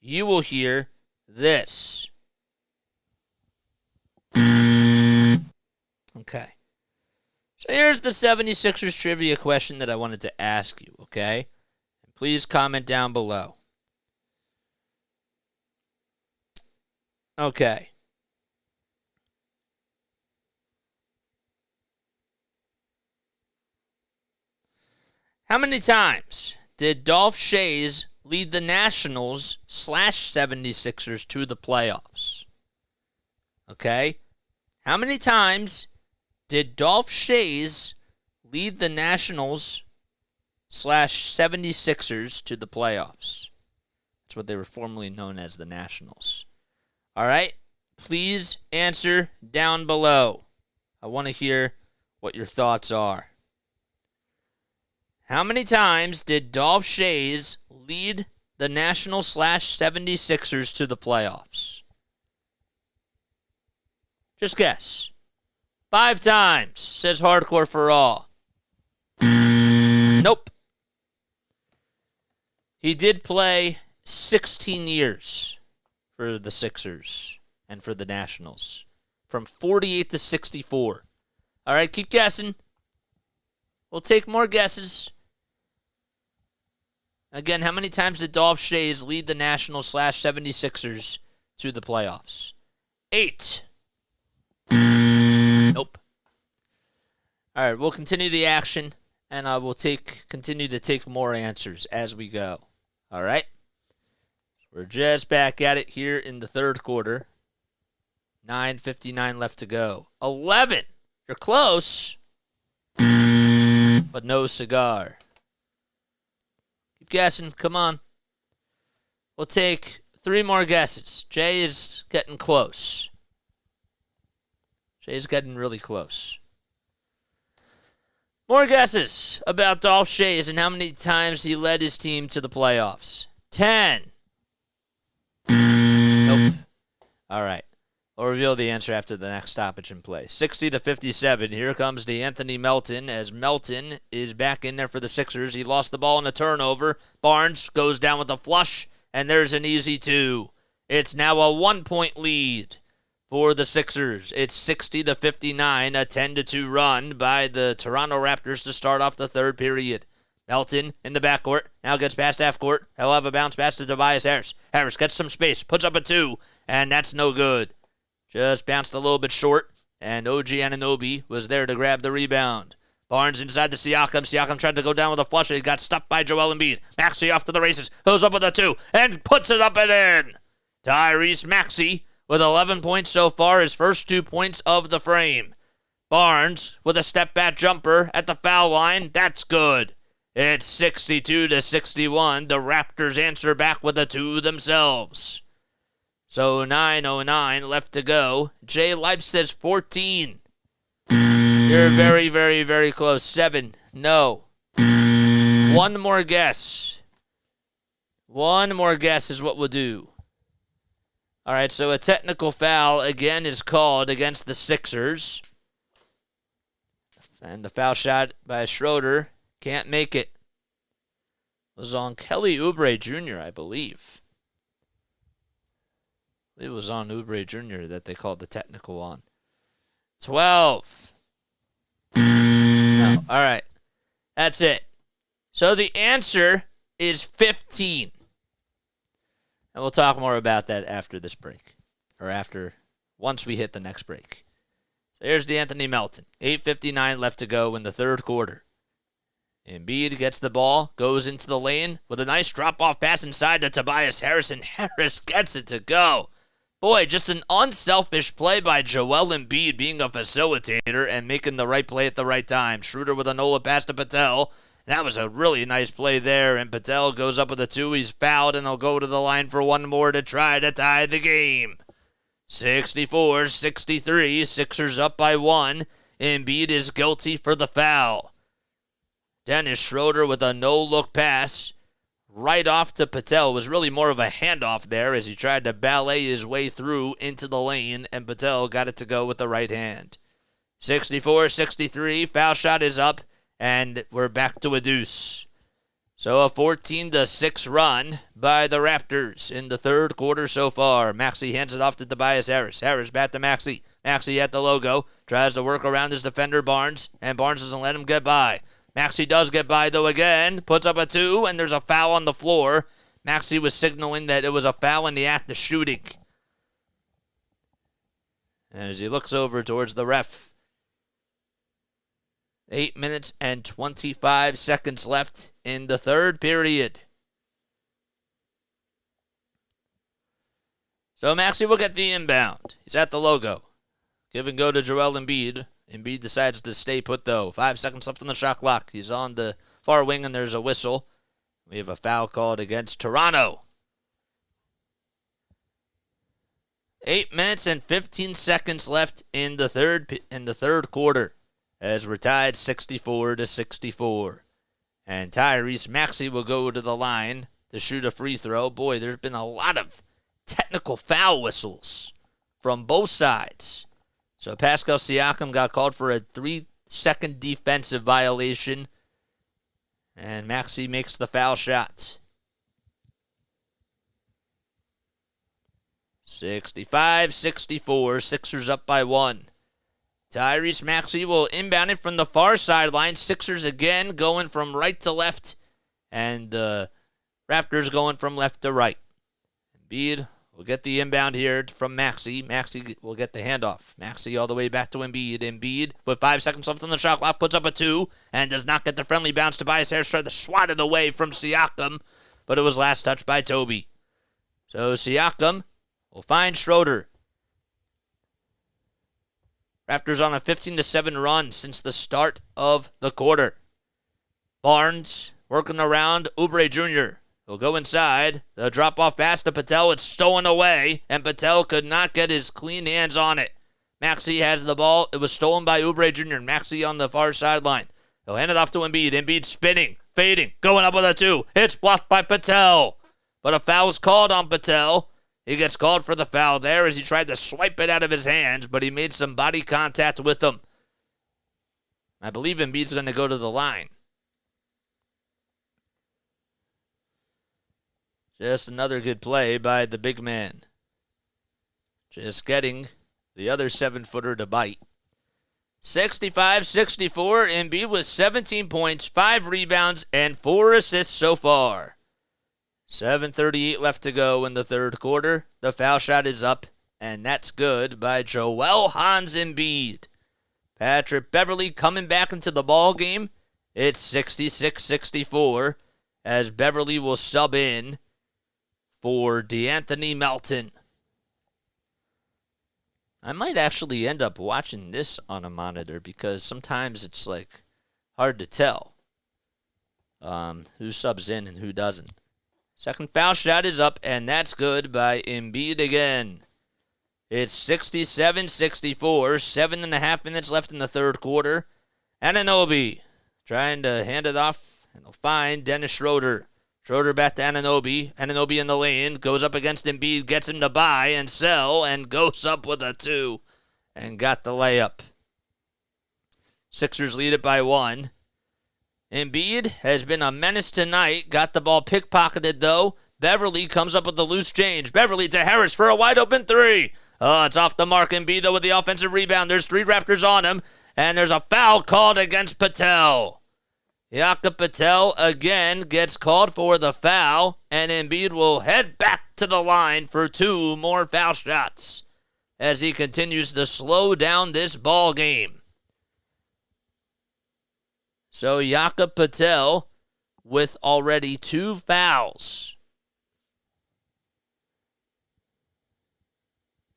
you will hear this. Okay. So here's the 76ers trivia question that I wanted to ask you, okay? Please comment down below. Okay. How many times did Dolph Schayes lead the Nationals / 76ers to the playoffs? Okay. How many times did Dolph Schayes lead the Nationals / 76ers to the playoffs? That's what they were formerly known as, the Nationals. All right, please answer down below. I want to hear what your thoughts are. How many times did Dolph Schayes lead the Nationals / 76ers to the playoffs? Just guess. 5 times, says Hardcore for All. Nope. He did play 16 years for the Sixers and for the Nationals. From 48 to 64. All right, keep guessing. We'll take more guesses. Again, how many times did Dolph Schayes lead the Nationals / 76ers to the playoffs? 8. Nope. All right, we'll continue the action, and we'll continue to take more answers as we go. All right? We're just back at it here in the third quarter. 9:59 left to go. 11. You're close, but no cigar. Keep guessing. Come on. We'll take 3 more guesses. Jay is getting close. Jay's getting really close. More guesses about Dolph Schayes and how many times he led his team to the playoffs. 10. Nope. All right. We'll reveal the answer after the next stoppage in play. 60-57. Here comes DeAnthony Melton as Melton is back in there for the Sixers. He lost the ball in a turnover. Barnes goes down with a flush, and there's an easy 2. It's now a 1-point lead for the Sixers. It's 60-59, a 10-2 run by the Toronto Raptors to start off the third period. Melton in the backcourt, now gets past half court. He'll have a bounce pass to Tobias Harris. Harris gets some space, puts up a 2, and that's no good. Just bounced a little bit short, and OG Anunoby was there to grab the rebound. Barnes inside to Siakam. Siakam tried to go down with a flush. He got stopped by Joel Embiid. Maxey off to the races. Goes up with a 2 and puts it up and in. Tyrese Maxey with 11 points so far. His first 2 points of the frame. Barnes with a step-back jumper at the foul line. That's good. It's 62-61. The Raptors answer back with a 2 themselves. So 9:09 left to go. Jay Life says 14. You're very, very, very close. 7. No. One more guess. One more guess is what we'll do. All right, so a technical foul again is called against the Sixers. And the foul shot by Schroeder can't make it. It was on Kelly Oubre Jr., I believe. It was on Oubre Jr. that they called the technical on. 12. No. All right. That's it. So the answer is 15. And we'll talk more about that after this break. Or once we hit the next break. So here's DeAnthony Melton. 8:59 left to go in the third quarter. Embiid gets the ball, goes into the lane with a nice drop-off pass inside to Tobias Harris, and Harris gets it to go. Boy, just an unselfish play by Joel Embiid being a facilitator and making the right play at the right time. Schroeder with a NOLA pass to Patel. That was a really nice play there, and Patel goes up with a 2. He's fouled, and he'll go to the line for one more to try to tie the game. 64-63, Sixers up by 1. Embiid is guilty for the foul. Dennis Schroeder with a no-look pass right off to Patel. It was really more of a handoff there as he tried to ballet his way through into the lane, and Patel got it to go with the right hand. 64-63, foul shot is up, and we're back to a deuce. So a 14-6 run by the Raptors in the third quarter so far. Maxey hands it off to Tobias Harris. Harris back to Maxey. Maxey at the logo. Tries to work around his defender Barnes, and Barnes doesn't let him get by. Maxey does get by, though, again. Puts up a 2, and there's a foul on the floor. Maxey was signaling that it was a foul in the act of shooting. And as he looks over towards the ref, 8 minutes and 25 seconds left in the third period. So Maxey will get the inbound. He's at the logo. Give and go to Joel Embiid. Embiid decides to stay put, though. 5 seconds left on the shot clock. He's on the far wing, and there's a whistle. We have a foul called against Toronto. 8 minutes and 15 seconds left in the third quarter, as we're tied 64-64. And Tyrese Maxey will go to the line to shoot a free throw. Boy, there's been a lot of technical foul whistles from both sides. So Pascal Siakam got called for a 3-second defensive violation. And Maxey makes the foul shot. 65-64, Sixers up by 1. Tyrese Maxey will inbound it from the far sideline. Sixers again going from right to left, and the Raptors going from left to right. Embiid will get the inbound here from Maxey. Maxey will get the handoff. Maxey all the way back to Embiid. Embiid, with 5 seconds left on the shot clock, puts up a 2 and does not get the friendly bounce. Tobias Harris tried to swat it away from Siakam, but it was last touched by Toby. So Siakam will find Schroeder. Raptors on a 15-7 run since the start of the quarter. Barnes working around Oubre Jr. He'll go inside. The drop-off pass to Patel. It's stolen away, and Patel could not get his clean hands on it. Maxey has the ball. It was stolen by Oubre Jr. Maxey on the far sideline. He'll hand it off to Embiid. Embiid spinning, fading, going up with a 2. It's blocked by Patel. But a foul is called on Patel. He gets called for the foul there as he tried to swipe it out of his hands, but he made some body contact with him. I believe Embiid's going to go to the line. Just another good play by the big man. Just getting the other 7-footer to bite. 65-64, Embiid with 17 points, 5 rebounds, and 4 assists so far. 7:38 left to go in the third quarter. The foul shot is up, and that's good by Joel Hans Embiid. Patrick Beverley coming back into the ball game. It's 66-64 as Beverley will sub in for DeAnthony Melton. I might actually end up watching this on a monitor because sometimes it's like hard to tell who subs in and who doesn't. Second foul shot is up, and that's good by Embiid again. It's 67-64, 7.5 minutes left in the third quarter. Anunoby trying to hand it off, and he'll find Dennis Schroeder. Schroeder back to Anunoby. Anunoby in the lane, goes up against Embiid, gets him to buy and sell, and goes up with a 2, and got the layup. Sixers lead it by 1. Embiid has been a menace tonight. Got the ball pickpocketed, though. Beverley comes up with the loose change. Beverley to Harris for a wide-open 3. Oh, it's off the mark. Embiid, though, with the offensive rebound. There's 3 Raptors on him, and there's a foul called against Patel. Jakob Patel again gets called for the foul, and Embiid will head back to the line for 2 more foul shots as he continues to slow down this ball game. So Jakob Patel with already 2 fouls.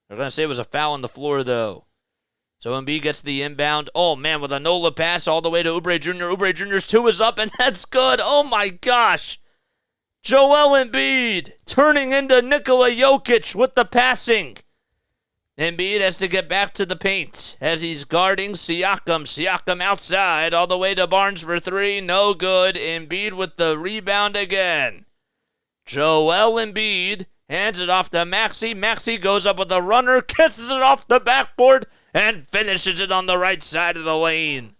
They're going to say it was a foul on the floor, though. So Embiid gets the inbound. Oh, man, with a NOLA pass all the way to Oubre Jr. Oubre Jr.'s 2 is up, and that's good. Oh, my gosh. Joel Embiid turning into Nikola Jokic with the passing. Embiid has to get back to the paint as he's guarding Siakam. Siakam outside all the way to Barnes for 3. No good. Embiid with the rebound again. Joel Embiid hands it off to Maxey. Maxey goes up with a runner, kisses it off the backboard, and finishes it on the right side of the lane.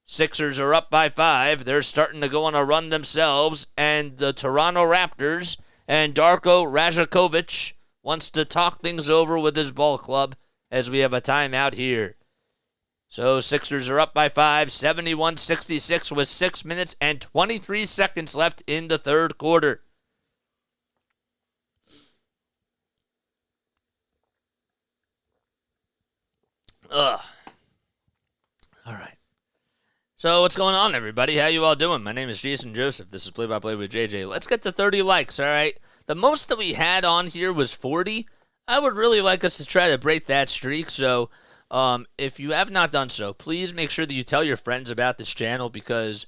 Sixers are up by 5. They're starting to go on a run themselves, and the Toronto Raptors and Darko Rajakovic wants to talk things over with his ball club as we have a timeout here. So Sixers are up by 5, 71-66 with 6 minutes and 23 seconds left in the third quarter. All right. So what's going on, everybody? How you all doing? My name is Jason Joseph. This is Play by Play with JJ. Let's get to 30 likes, all right? The most that we had on here was 40. I would really like us to try to break that streak. So if you have not done so, please make sure that you tell your friends about this channel because,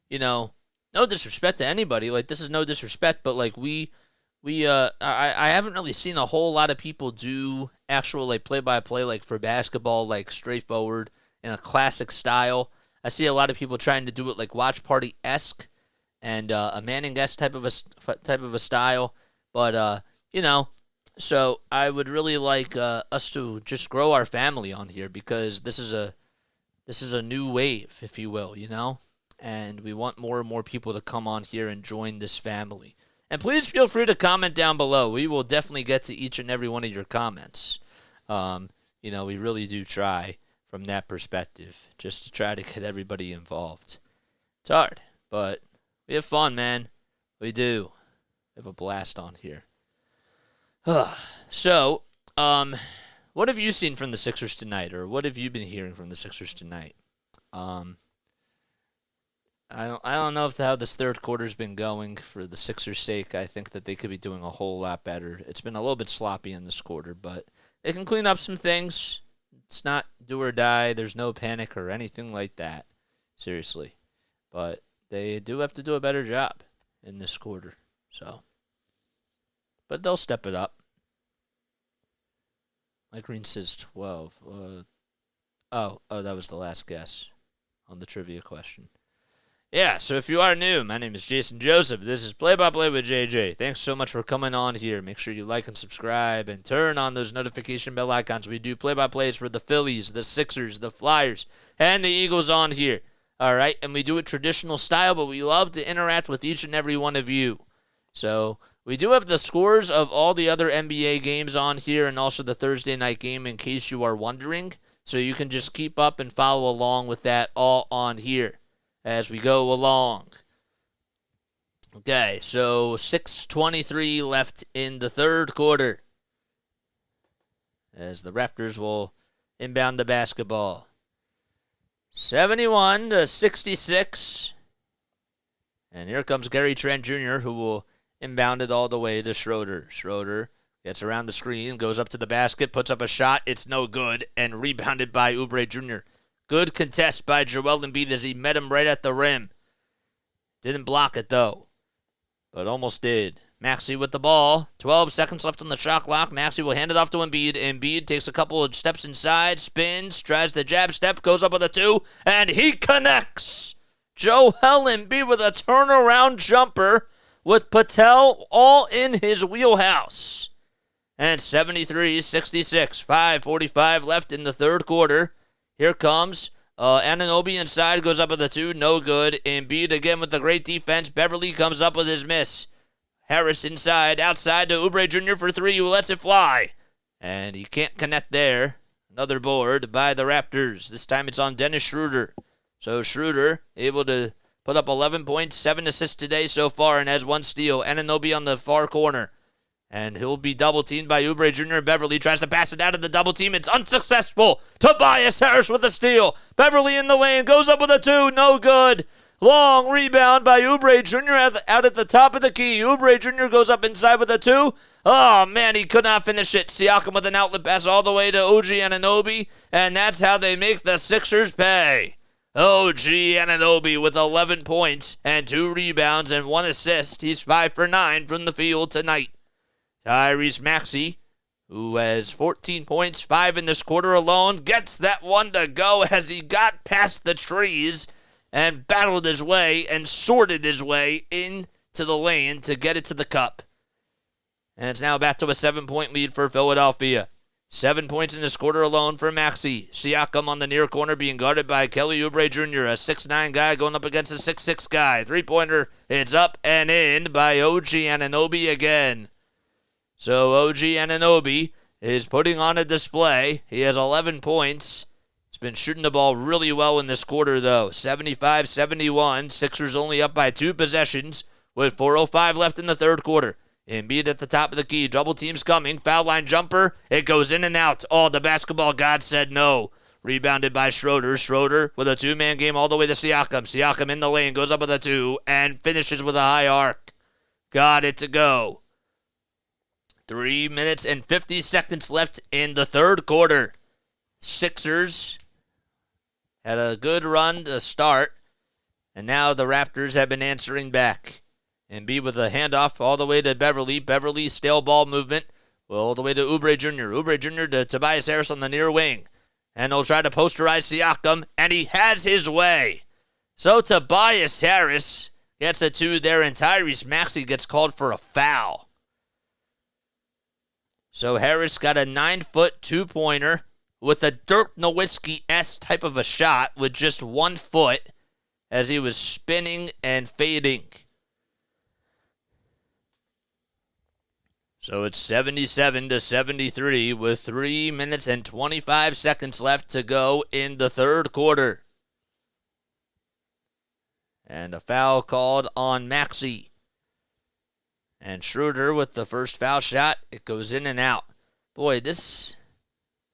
you know, no disrespect to anybody. Like, this is no disrespect, but, like, I haven't really seen a whole lot of people do actual, like, play-by-play, like, for basketball, like, straightforward in a classic style. I see a lot of people trying to do it, like, Watch Party-esque and a Manning-esque type of a style. But, you know, so I would really like us to just grow our family on here because this is a new wave, if you will, you know? And we want more and more people to come on here and join this family. And please feel free to comment down below. We will definitely get to each and every one of your comments. You know, we really do try from that perspective, just to try to get everybody involved. It's hard, but we have fun, man. We do. We have a blast on here. So, what have you seen from the Sixers tonight, or what have you been hearing from the Sixers tonight? I don't know how this third quarter's been going for the Sixers' sake. I think that they could be doing a whole lot better. It's been a little bit sloppy in this quarter, but they can clean up some things. It's not do or die. There's no panic or anything like that. Seriously. But they do have to do a better job in this quarter. So, but they'll step it up. Mike Green says 12. Oh, that was the last guess on the trivia question. Yeah, so if you are new, my name is Jason Joseph. This is Play by Play with JJ. Thanks so much for coming on here. Make sure you like and subscribe and turn on those notification bell icons. We do play-by-plays for the Phillies, the Sixers, the Flyers, and the Eagles on here. All right, and we do it traditional style, but we love to interact with each and every one of you. So we do have the scores of all the other NBA games on here and also the Thursday night game in case you are wondering. So you can just keep up and follow along with that all on here as we go along. Okay, so 6:23 left in the third quarter as the Raptors will inbound the basketball. 71-66. And here comes Gary Trent Jr., who will inbound it all the way to Schroeder. Schroeder gets around the screen, goes up to the basket, puts up a shot. It's no good, and rebounded by Oubre Jr. Good contest by Joel Embiid as he met him right at the rim. Didn't block it, though, but almost did. Maxey with the ball. 12 seconds left on the shot clock. Maxey will hand it off to Embiid. Embiid takes a couple of steps inside, spins, tries the jab step, goes up with a 2, and he connects. Joel Embiid with a turnaround jumper with Patel all in his wheelhouse. And 73-66. 5:45 left in the third quarter. Here comes Anunoby inside, goes up with a 2, no good. Embiid again with the great defense. Beverly comes up with his miss. Harris inside, outside to Oubre Jr. for 3, who lets it fly. And he can't connect there. Another board by the Raptors. This time it's on Dennis Schroeder. So Schroeder able to put up 11 points, 7 assists today so far, and has 1 steal. Anunoby on the far corner. And he'll be double-teamed by Oubre Jr. Beverly tries to pass it out of the double team. It's unsuccessful. Tobias Harris with a steal. Beverly in the lane, goes up with a 2, no good. Long rebound by Oubre Jr. out at the top of the key. Oubre Jr. goes up inside with a 2. Oh, man, he could not finish it. Siakam with an outlet pass all the way to OG Anunoby, and that's how they make the Sixers pay. OG Anunoby with 11 points and 2 rebounds and 1 assist. He's 5 for 9 from the field tonight. Tyrese Maxey, who has 14 points, 5 in this quarter alone, gets that one to go as he got past the trees and battled his way and sorted his way into the lane to get it to the cup. And it's now back to a 7-point lead for Philadelphia. 7 points in this quarter alone for Maxey. Siakam on the near corner being guarded by Kelly Oubre Jr., a 6'9 guy going up against a 6'6 guy. Three-pointer, it's up and in by OG Anunoby again. So OG Anunoby is putting on a display. He has 11 points. He's been shooting the ball really well in this quarter, though. 75-71. Sixers only up by 2 possessions with 4:05 left in the third quarter. Embiid at the top of the key. Double teams coming. Foul line jumper. It goes in and out. Oh, the basketball god said no. Rebounded by Schroeder. Schroeder with a 2-man game all the way to Siakam. Siakam in the lane. Goes up with a 2 and finishes with a high arc. Got it to go. 3 minutes and 50 seconds left in the third quarter. Sixers had a good run to start, and now the Raptors have been answering back. Embiid with a handoff all the way to Beverly. Beverly, stale ball movement, all the way to Oubre Jr. Oubre Jr. to Tobias Harris on the near wing. And they'll try to posterize Siakam, and he has his way. So Tobias Harris gets a 2 there, and Tyrese Maxey gets called for a foul. So Harris got a 9-foot 2-pointer with a Dirk Nowitzki-esque type of a shot with just 1 foot as he was spinning and fading. So it's 77-73 with 3 minutes and 25 seconds left to go in the third quarter. And a foul called on Maxey. And Schroeder with the first foul shot. It goes in and out. Boy, there's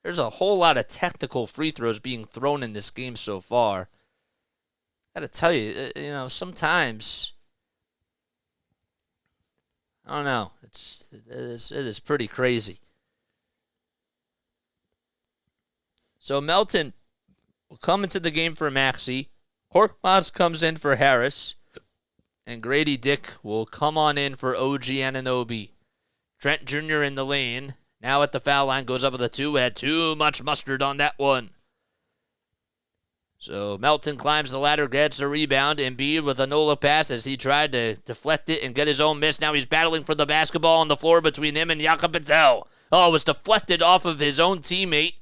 a whole lot of technical free throws being thrown in this game so far. I gotta tell you, sometimes, I don't know. It is pretty crazy. So Melton will come into the game for Maxey. Korkmaz comes in for Harris. And Grady Dick will come on in for OG Anunoby. Trent Jr. in the lane. Now at the foul line, goes up with a 2. Had too much mustard on that one. So Melton climbs the ladder, gets a rebound. Embiid with a no-look pass as he tried to deflect it and get his own miss. Now he's battling for the basketball on the floor between him and Jakob Patel. Oh, it was deflected off of his own teammate.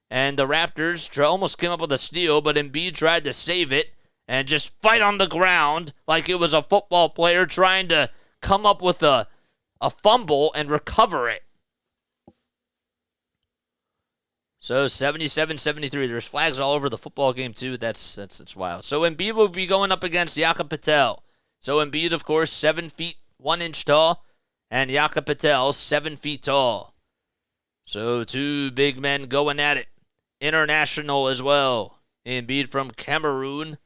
And the Raptors almost came up with a steal, but Embiid tried to save it and just fight on the ground like it was a football player trying to come up with a fumble and recover it. So 77-73. There's flags all over the football game, too. That's wild. So Embiid will be going up against Jakob Patel. So Embiid, of course, 7 feet 1 inch tall, and Jakob Patel, 7 feet tall. So 2 big men going at it. International as well. Embiid from Cameroon.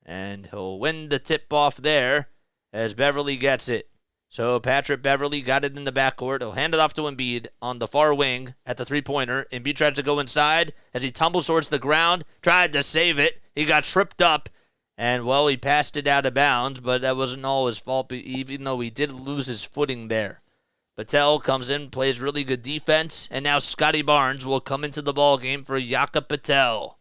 And he'll win the tip-off there as Beverly gets it. So Patrick Beverly got it in the backcourt. He'll hand it off to Embiid on the far wing at the three-pointer. Embiid tries to go inside as he tumbles towards the ground, tried to save it. He got tripped up, and, well, he passed it out of bounds, but that wasn't all his fault, even though he did lose his footing there. Patel comes in, plays really good defense, and now Scotty Barnes will come into the ballgame for Jakob Patel.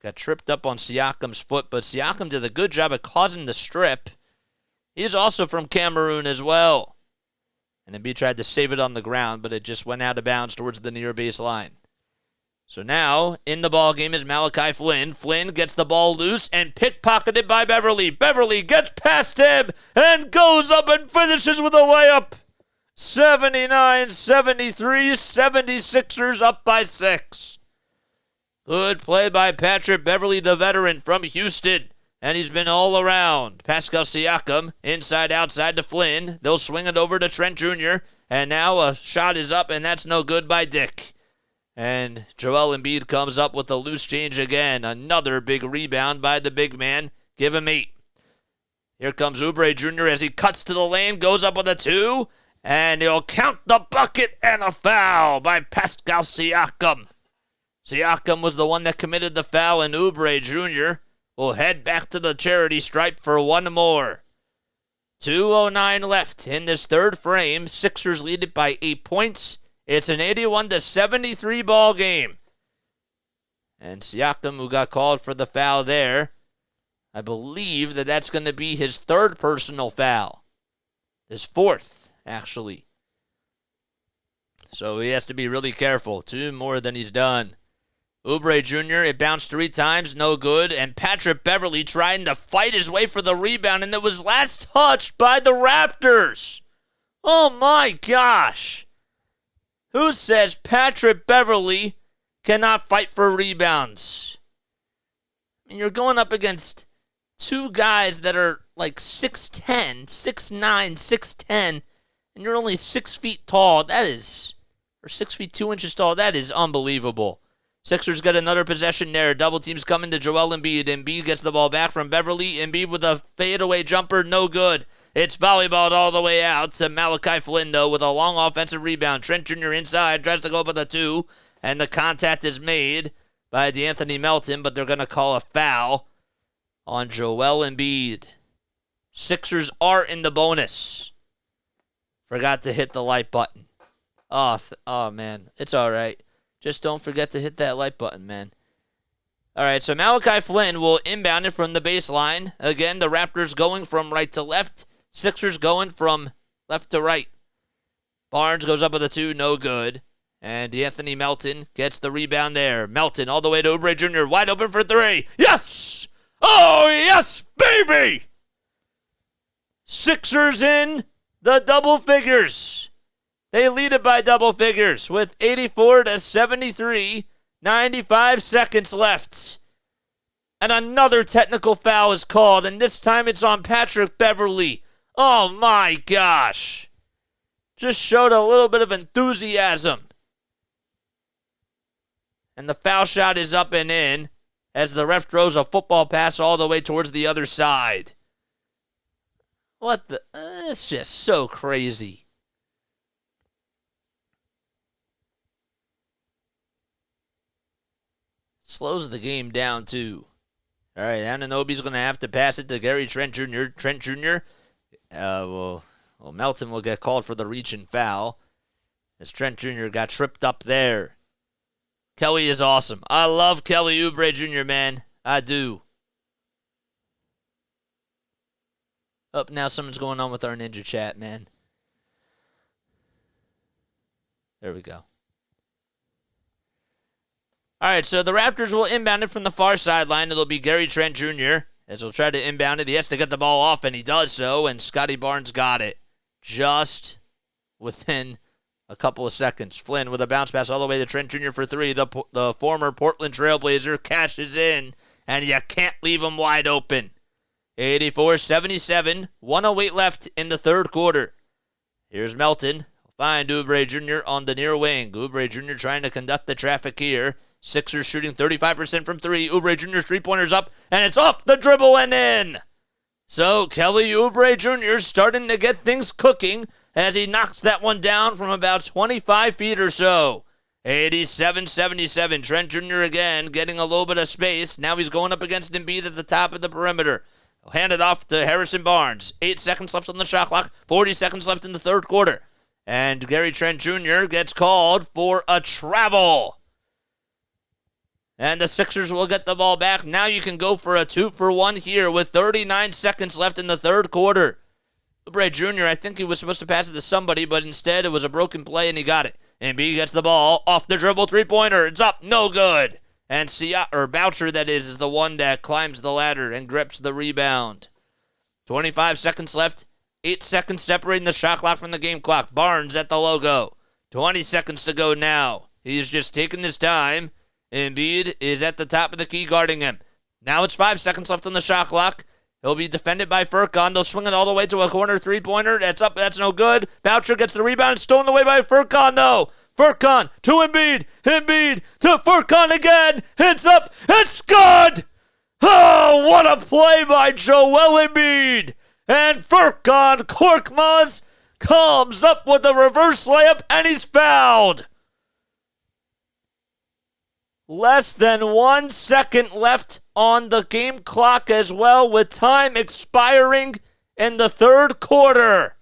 Got tripped up on Siakam's foot, but Siakam did a good job of causing the strip. He's also from Cameroon as well. And Embiid tried to save it on the ground, but it just went out of bounds towards the near baseline. So now, in the ballgame is Malachi Flynn. Flynn gets the ball loose and pickpocketed by Beverly. Beverly gets past him and goes up and finishes with a layup. 79-73, 76ers up by 6. Good play by Patrick Beverly, the veteran from Houston. And he's been all around. Pascal Siakam, inside, outside to Flynn. They'll swing it over to Trent Jr. And now a shot is up, and that's no good by Dick. And Joel Embiid comes up with a loose change again. Another big rebound by the big man. Give him 8. Here comes Oubre Jr. as he cuts to the lane, goes up with a 2. And he'll count the bucket and a foul by Pascal Siakam. Siakam was the one that committed the foul, and Oubre Jr. will head back to the charity stripe for one more. 2:09 left in this third frame. Sixers lead it by 8 points. It's an 81-73 ball game. And Siakam, who got called for the foul there, I believe that's going to be his third personal foul. His fourth, actually. So he has to be really careful. 2 more than he's done. Oubre Jr., it bounced 3 times, no good. And Patrick Beverly trying to fight his way for the rebound, and it was last touched by the Raptors. Oh my gosh. Who says Patrick Beverly cannot fight for rebounds? I mean, you're going up against 2 guys that are like 6'10", 6'9", 6'10", and you're only 6 feet tall. That is, or 6 feet 2 inches tall. That is unbelievable. Sixers get another possession there. Double teams coming to Joel Embiid. Embiid gets the ball back from Beverly. Embiid with a fadeaway jumper, no good. It's volleyballed all the way out to Malachi Flynn, though, with a long offensive rebound. Trent Jr. inside, tries to go up with a 2, and the contact is made by DeAnthony Melton, but they're going to call a foul on Joel Embiid. Sixers are in the bonus. Forgot to hit the like button. Oh man, it's all right. Just don't forget to hit that like button, man. All right, so Malachi Flynn will inbound it from the baseline. Again, the Raptors going from right to left. Sixers going from left to right. Barnes goes up with a 2, no good. And DeAnthony Melton gets the rebound there. Melton all the way to Oubre Jr., wide open for 3. Yes! Oh, yes, baby! Sixers in the double figures. They lead it by double figures with 84-73, 95 seconds left. And another technical foul is called, and this time it's on Patrick Beverly. Oh my gosh. Just showed a little bit of enthusiasm. And the foul shot is up and in as the ref throws a football pass all the way towards the other side. What the? It's just so crazy. Slows the game down, too. All right, Anunoby's going to have to pass it to Gary Trent Jr. Trent Jr. Melton will get called for the reach and foul as Trent Jr. got tripped up there. Kelly is awesome. I love Kelly Oubre Jr., man. I do. Oh, now something's going on with our Ninja chat, man. There we go. All right, so the Raptors will inbound it from the far sideline. It'll be Gary Trent Jr. as he'll try to inbound it. He has to get the ball off, and he does so, and Scotty Barnes got it just within a couple of seconds. Flynn with a bounce pass all the way to Trent Jr. for 3. The former Portland Trailblazer cashes in, and you can't leave him wide open. 84-77, 1:08 left in the third quarter. Here's Melton. Find Oubre Jr. on the near wing. Oubre Jr. trying to conduct the traffic here. Sixers shooting 35% from three. Oubre Jr.'s three-pointer's up, and it's off the dribble and in. So Kelly Oubre Jr. starting to get things cooking as he knocks that one down from about 25 feet or so. 87-77. Trent Jr. again getting a little bit of space. Now he's going up against Embiid at the top of the perimeter. Hand it off to Harrison Barnes. 8 seconds left on the shot clock. 40 seconds left in the third quarter. And Gary Trent Jr. gets called for a travel. And the Sixers will get the ball back. Now you can go for a 2-for-1 here with 39 seconds left in the third quarter. Oubre Jr., I think he was supposed to pass it to somebody, but instead it was a broken play and he got it. Embiid gets the ball off the dribble, three-pointer. It's up, no good. And Boucher, that is the one that climbs the ladder and grips the rebound. 25 seconds left. 8 seconds separating the shot clock from the game clock. Barnes at the logo. 20 seconds to go now. He's just taking his time. Embiid is at the top of the key guarding him. Now it's 5 seconds left on the shot clock. He'll be defended by Furkan. They'll swing it all the way to a corner three-pointer. That's up. That's no good. Boucher gets the rebound. Stolen away by Furkan, though. Furkan to Embiid. Embiid to Furkan again. It's up. It's good. Oh, what a play by Joel Embiid. And Furkan Korkmaz comes up with a reverse layup, and he's fouled. Less than 1 second left on the game clock as well, with time expiring in the third quarter.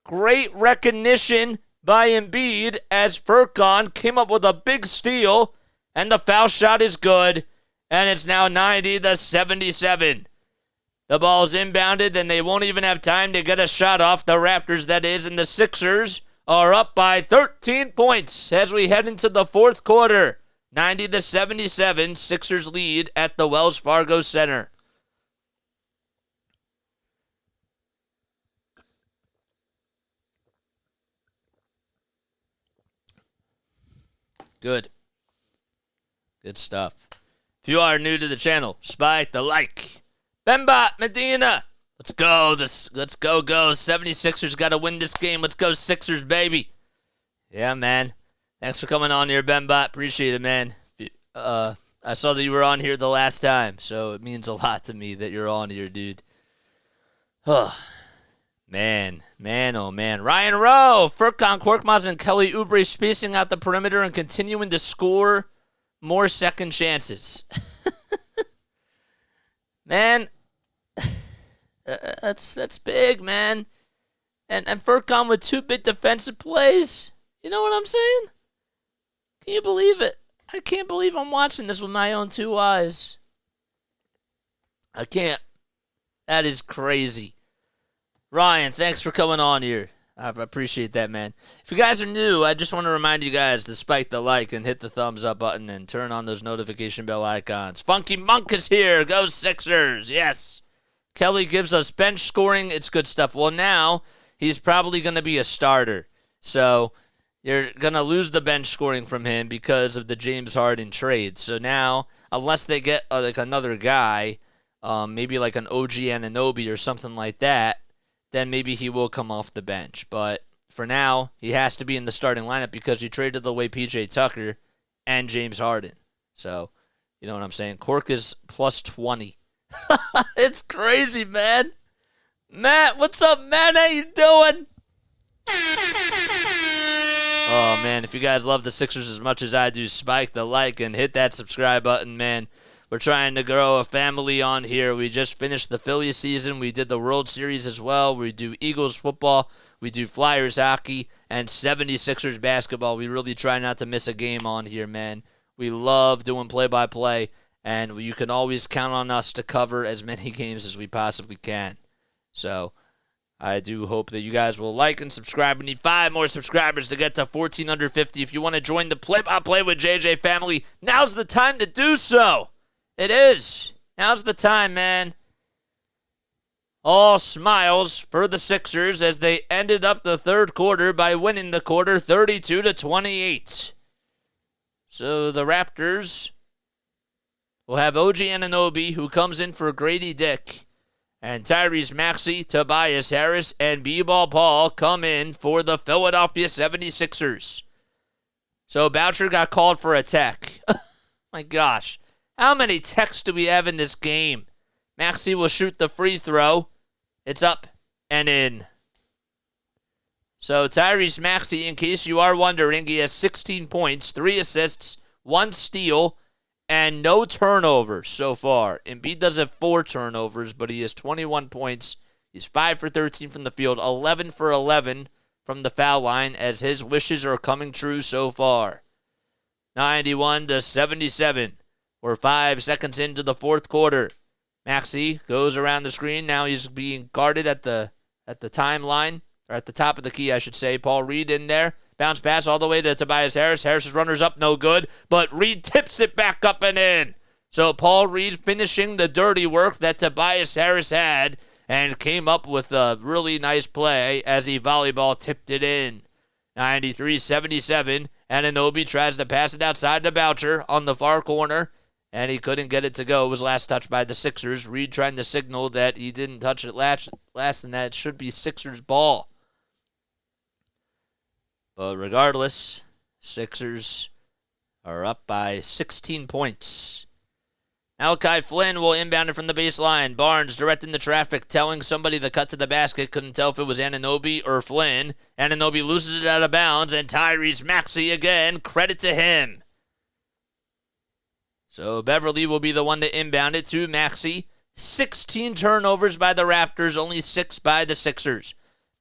Great recognition by Embiid as Furkan came up with a big steal, and the foul shot is good, and it's now 90-77. The ball's inbounded, and they won't even have time to get a shot off, the Raptors that is, and the Sixers are up by 13 points as we head into the fourth quarter. 90-77, Sixers lead at the Wells Fargo Center. Good stuff. If you are new to the channel, spike the like. Bembot Medina. Let's go. Let's go. 76ers got to win this game. Let's go Sixers, baby. Yeah, man. Thanks for coming on here, Bembot. Appreciate it, man. I saw that you were on here the last time, so it means a lot to me that you're on here, dude. Oh, man, oh, man. Ryan Rowe, Furkan Korkmaz, and Kelly Oubre spacing out the perimeter and continuing to score more second chances. Man, that's big, man. And Furkan with 2 big defensive plays. You know what I'm saying? Can you believe it? I can't believe I'm watching this with my own 2 eyes. I can't. That is crazy. Ryan, thanks for coming on here. I appreciate that, man. If you guys are new, I just want to remind you guys to spike the like and hit the thumbs up button and turn on those notification bell icons. Funky Monk is here. Go Sixers. Yes. Kelly gives us bench scoring. It's good stuff. Well, now he's probably going to be a starter. So you're going to lose the bench scoring from him because of the James Harden trade. So now, unless they get like another guy, maybe like an OG Anunoby or something like that, then maybe he will come off the bench. But for now, he has to be in the starting lineup because you traded away PJ Tucker and James Harden. So, you know what I'm saying? Cork is plus 20. It's crazy, man. Matt, what's up, Matt? How you doing? Oh, man, if you guys love the Sixers as much as I do, spike the like and hit that subscribe button, man. We're trying to grow a family on here. We just finished the Phillies season. We did the World Series as well. We do Eagles football. We do Flyers hockey and 76ers basketball. We really try not to miss a game on here, man. We love doing play-by-play, and you can always count on us to cover as many games as we possibly can. So I do hope that you guys will like and subscribe. We need 5 more subscribers to get to 1,450. If you want to join the Play-by-Play with JJ family, now's the time to do so. It is. Now's the time, man. All smiles for the Sixers as they ended up the third quarter by winning the quarter 32-28. So the Raptors will have OG Anunoby, who comes in for Grady Dick. And Tyrese Maxey, Tobias Harris, and B-Ball Paul come in for the Philadelphia 76ers. So Boucher got called for a tech. My gosh. How many techs do we have in this game? Maxey will shoot the free throw. It's up and in. So Tyrese Maxey, in case you are wondering, he has 16 points, 3 assists, 1 steal, and no turnovers so far. Embiid does have 4 turnovers, but he has 21 points. He's 5 for 13 from the field, 11 for 11 from the foul line, as his wishes are coming true so far. 91-77. We're 5 seconds into the fourth quarter. Maxey goes around the screen. Now he's being guarded at the timeline, or at the top of the key, I should say. Paul Reed in there. Bounce pass all the way to Tobias Harris. Harris's runner's up, no good. But Reed tips it back up and in. So Paul Reed finishing the dirty work that Tobias Harris had and came up with a really nice play as he volleyball tipped it in. 93-77. Anunoby tries to pass it outside to Boucher on the far corner, and he couldn't get it to go. It was last touched by the Sixers. Reed trying to signal that he didn't touch it last and that it should be Sixers ball. But regardless, Sixers are up by 16 points. Malachi Flynn will inbound it from the baseline. Barnes directing the traffic, telling somebody to cut to the basket. Couldn't tell if it was Anunoby or Flynn. Anunoby loses it out of bounds, and Tyrese Maxey again. Credit to him. So Beverly will be the one to inbound it to Maxey. 16 turnovers by the Raptors, only 6 by the Sixers.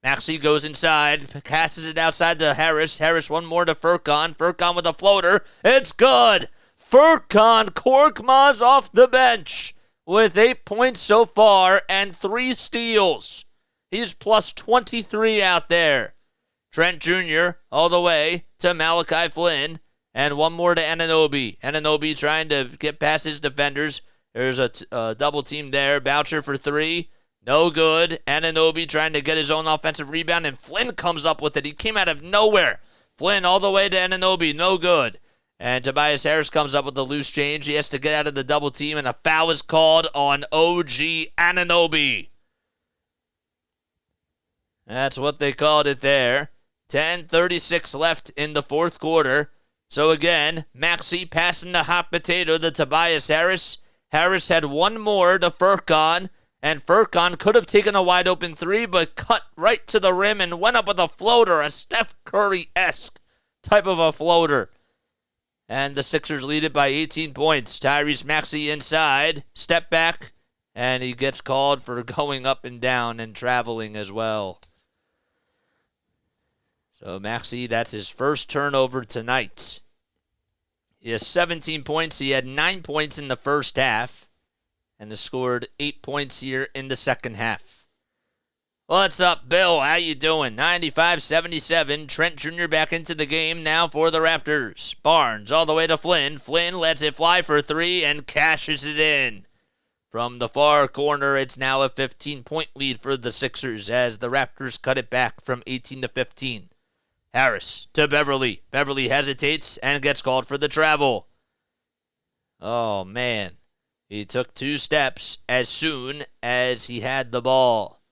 Maxey goes inside, passes it outside to Harris. Harris one more to Furkan. Furkan with a floater. It's good. Furkan Korkmaz off the bench with 8 points so far and 3 steals. He's plus 23 out there. Trent Jr. all the way to Malachi Flynn. And one more to Anunoby. Anunoby trying to get past his defenders. There's a double team there. Boucher for 3. No good. Anunoby trying to get his own offensive rebound, and Flynn comes up with it. He came out of nowhere. Flynn all the way to Anunoby. No good. And Tobias Harris comes up with the loose change. He has to get out of the double team, and a foul is called on OG Anunoby. That's what they called it there. 10:36 left in the fourth quarter. So again, Maxey passing the hot potato to Tobias Harris. Harris had one more to Furkan, and Furkan could have taken a wide open 3, but cut right to the rim and went up with a floater, a Steph Curry-esque type of a floater. And the Sixers lead it by 18 points. Tyrese Maxey inside, step back, and he gets called for going up and down and traveling as well. So Maxey, that's his first turnover tonight. He has 17 points. He had 9 points in the first half and has scored 8 points here in the second half. What's up, Bill? How you doing? 95-77. Trent Jr. back into the game now for the Raptors. Barnes all the way to Flynn. Flynn lets it fly for 3 and cashes it in. From the far corner, it's now a 15-point lead for the Sixers as the Raptors cut it back from 18 to 15. Harris to Beverly. Beverly hesitates and gets called for the travel. Oh, man. He took 2 steps as soon as he had the ball.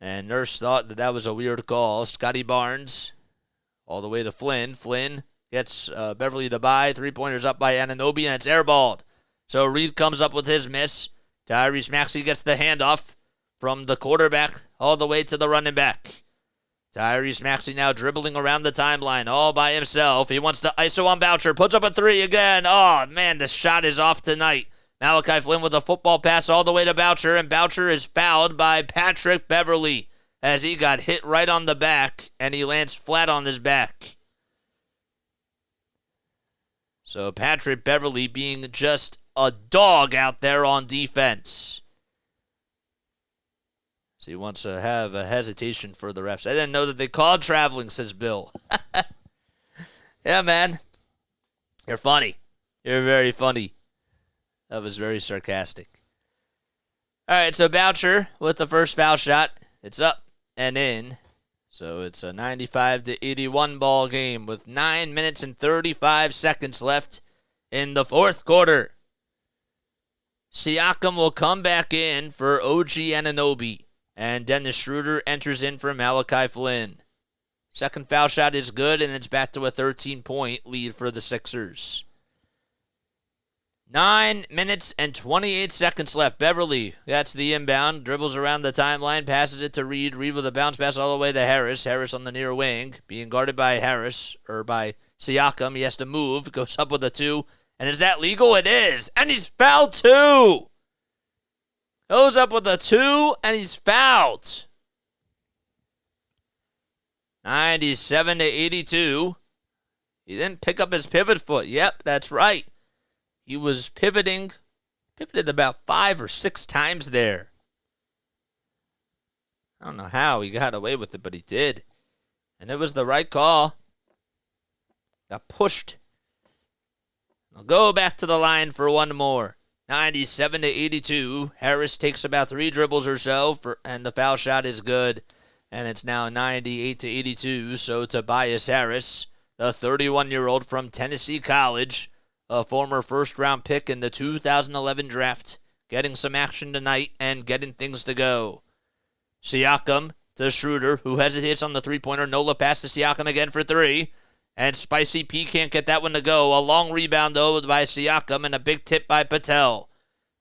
And Nurse thought that was a weird call. Scotty Barnes all the way to Flynn. Flynn gets Beverly the bye. 3-pointers up by Anunoby, and it's airballed. So Reed comes up with his miss. Tyrese Maxey gets the handoff from the quarterback all the way to the running back. Tyrese Maxey now dribbling around the timeline all by himself. He wants to ISO on Boucher. Puts up a 3 again. Oh, man, the shot is off tonight. Malachi Flynn with a football pass all the way to Boucher, and Boucher is fouled by Patrick Beverly as he got hit right on the back, and he lands flat on his back. So Patrick Beverly being just a dog out there on defense. So he wants to have a hesitation for the refs. I didn't know that they called traveling, says Bill. Yeah, man. You're funny. You're very funny. That was very sarcastic. All right, so Boucher with the first foul shot. It's up and in. So it's a 95-81 ball game with 9 minutes and 35 seconds left in the fourth quarter. Siakam will come back in for OG Anunoby, and Dennis Schroeder enters in for Malachi Flynn. Second foul shot is good, and it's back to a 13-point lead for the Sixers. 9 minutes and 28 seconds left. Beverly, that's the inbound, dribbles around the timeline, passes it to Reed. Reed with a bounce pass all the way to Harris. Harris on the near wing, being guarded by by Siakam. He has to move, goes up with a 2. And is that legal? It is. And he's fouled too. Goes up with a 2, and he's fouled. 97-82. He didn't pick up his pivot foot. Yep, that's right. He was pivoted about 5 or 6 times there. I don't know how he got away with it, but he did. And it was the right call. Got pushed. I'll go back to the line for one more. 97-82. Harris takes about 3 dribbles or so, and the foul shot is good. And it's now 98-82. So Tobias Harris, the 31-year-old from Tennessee College, a former first-round pick in the 2011 draft, getting some action tonight and getting things to go. Siakam to Schroeder, who hesitates on the three-pointer. Nola pass to Siakam again for 3. And Spicy P can't get that one to go. A long rebound, though, by Siakam, and a big tip by Patel.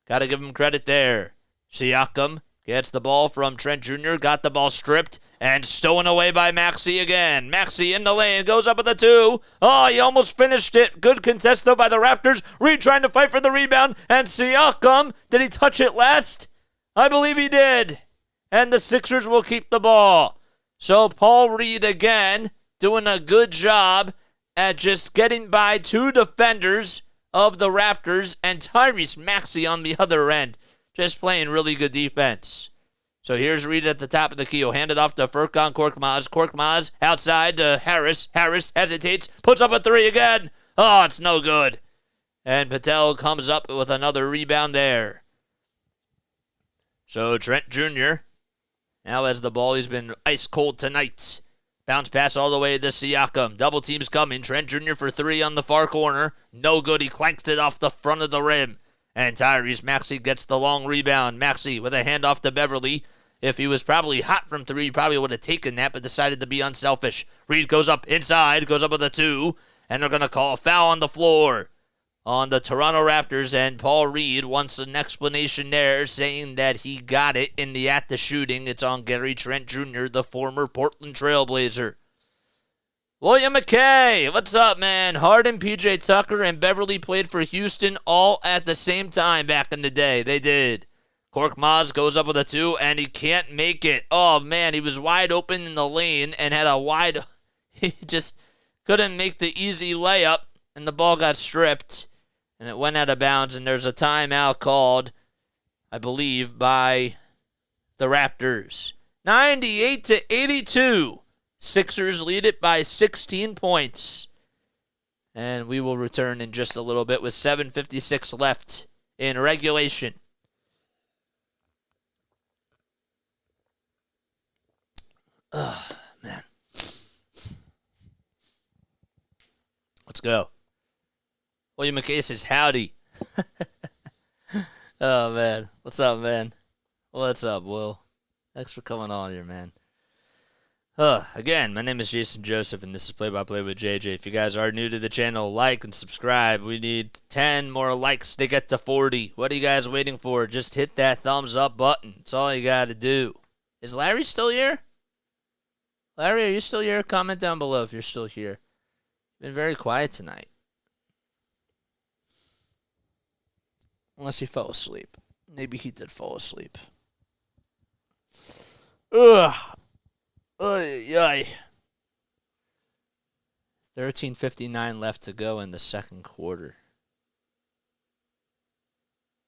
Got to give him credit there. Siakam gets the ball from Trent Jr., got the ball stripped, and stolen away by Maxey again. Maxey in the lane, goes up with a 2. Oh, he almost finished it. Good contest, though, by the Raptors. Reed trying to fight for the rebound, and Siakam, did he touch it last? I believe he did. And the Sixers will keep the ball. So Paul Reed again, doing a good job at just getting by 2 defenders of the Raptors, and Tyrese Maxey on the other end, just playing really good defense. So here's Reed at the top of the key. He'll hand it off to Furkan Korkmaz. Korkmaz outside to Harris. Harris hesitates, puts up a 3 again. Oh, it's no good. And Patel comes up with another rebound there. So Trent Jr. now has the ball. He's been ice cold tonight. Bounce pass all the way to Siakam. Double team's coming. Trent Jr. for 3 on the far corner. No good. He clanks it off the front of the rim. And Tyrese Maxey gets the long rebound. Maxey with a handoff to Beverly. If he was probably hot from 3, he probably would have taken that, but decided to be unselfish. Reed goes up inside, goes up with a 2, and they're going to call a foul on the floor on the Toronto Raptors, and Paul Reed wants an explanation there, saying that he got it in the act of shooting. It's on Gary Trent Jr., the former Portland Trailblazer. William McKay, what's up, man? Harden, P.J. Tucker, and Beverly played for Houston all at the same time back in the day. They did. Korkmaz goes up with a 2, and he can't make it. Oh, man, he was wide open in the lane and had a wide... He just couldn't make the easy layup, and the ball got stripped, and it went out of bounds, and there's a timeout called, I believe, by the Raptors. 98-82. Sixers lead it by 16 points. And we will return in just a little bit with 7:56 left in regulation. Oh, man. Let's go. William McKay says, howdy. Oh, man. What's up, man? What's up, Will? Thanks for coming on here, man. Again, my name is Jason Joseph, and this is Play-by-Play with JJ. If you guys are new to the channel, like and subscribe. We need 10 more likes to get to 40. What are you guys waiting for? Just hit that thumbs up button. That's all you got to do. Is Larry still here? Larry, are you still here? Comment down below if you're still here. Been very quiet tonight. Unless he fell asleep. Maybe he did fall asleep. Ugh. Oy. 13:59 left to go in the second quarter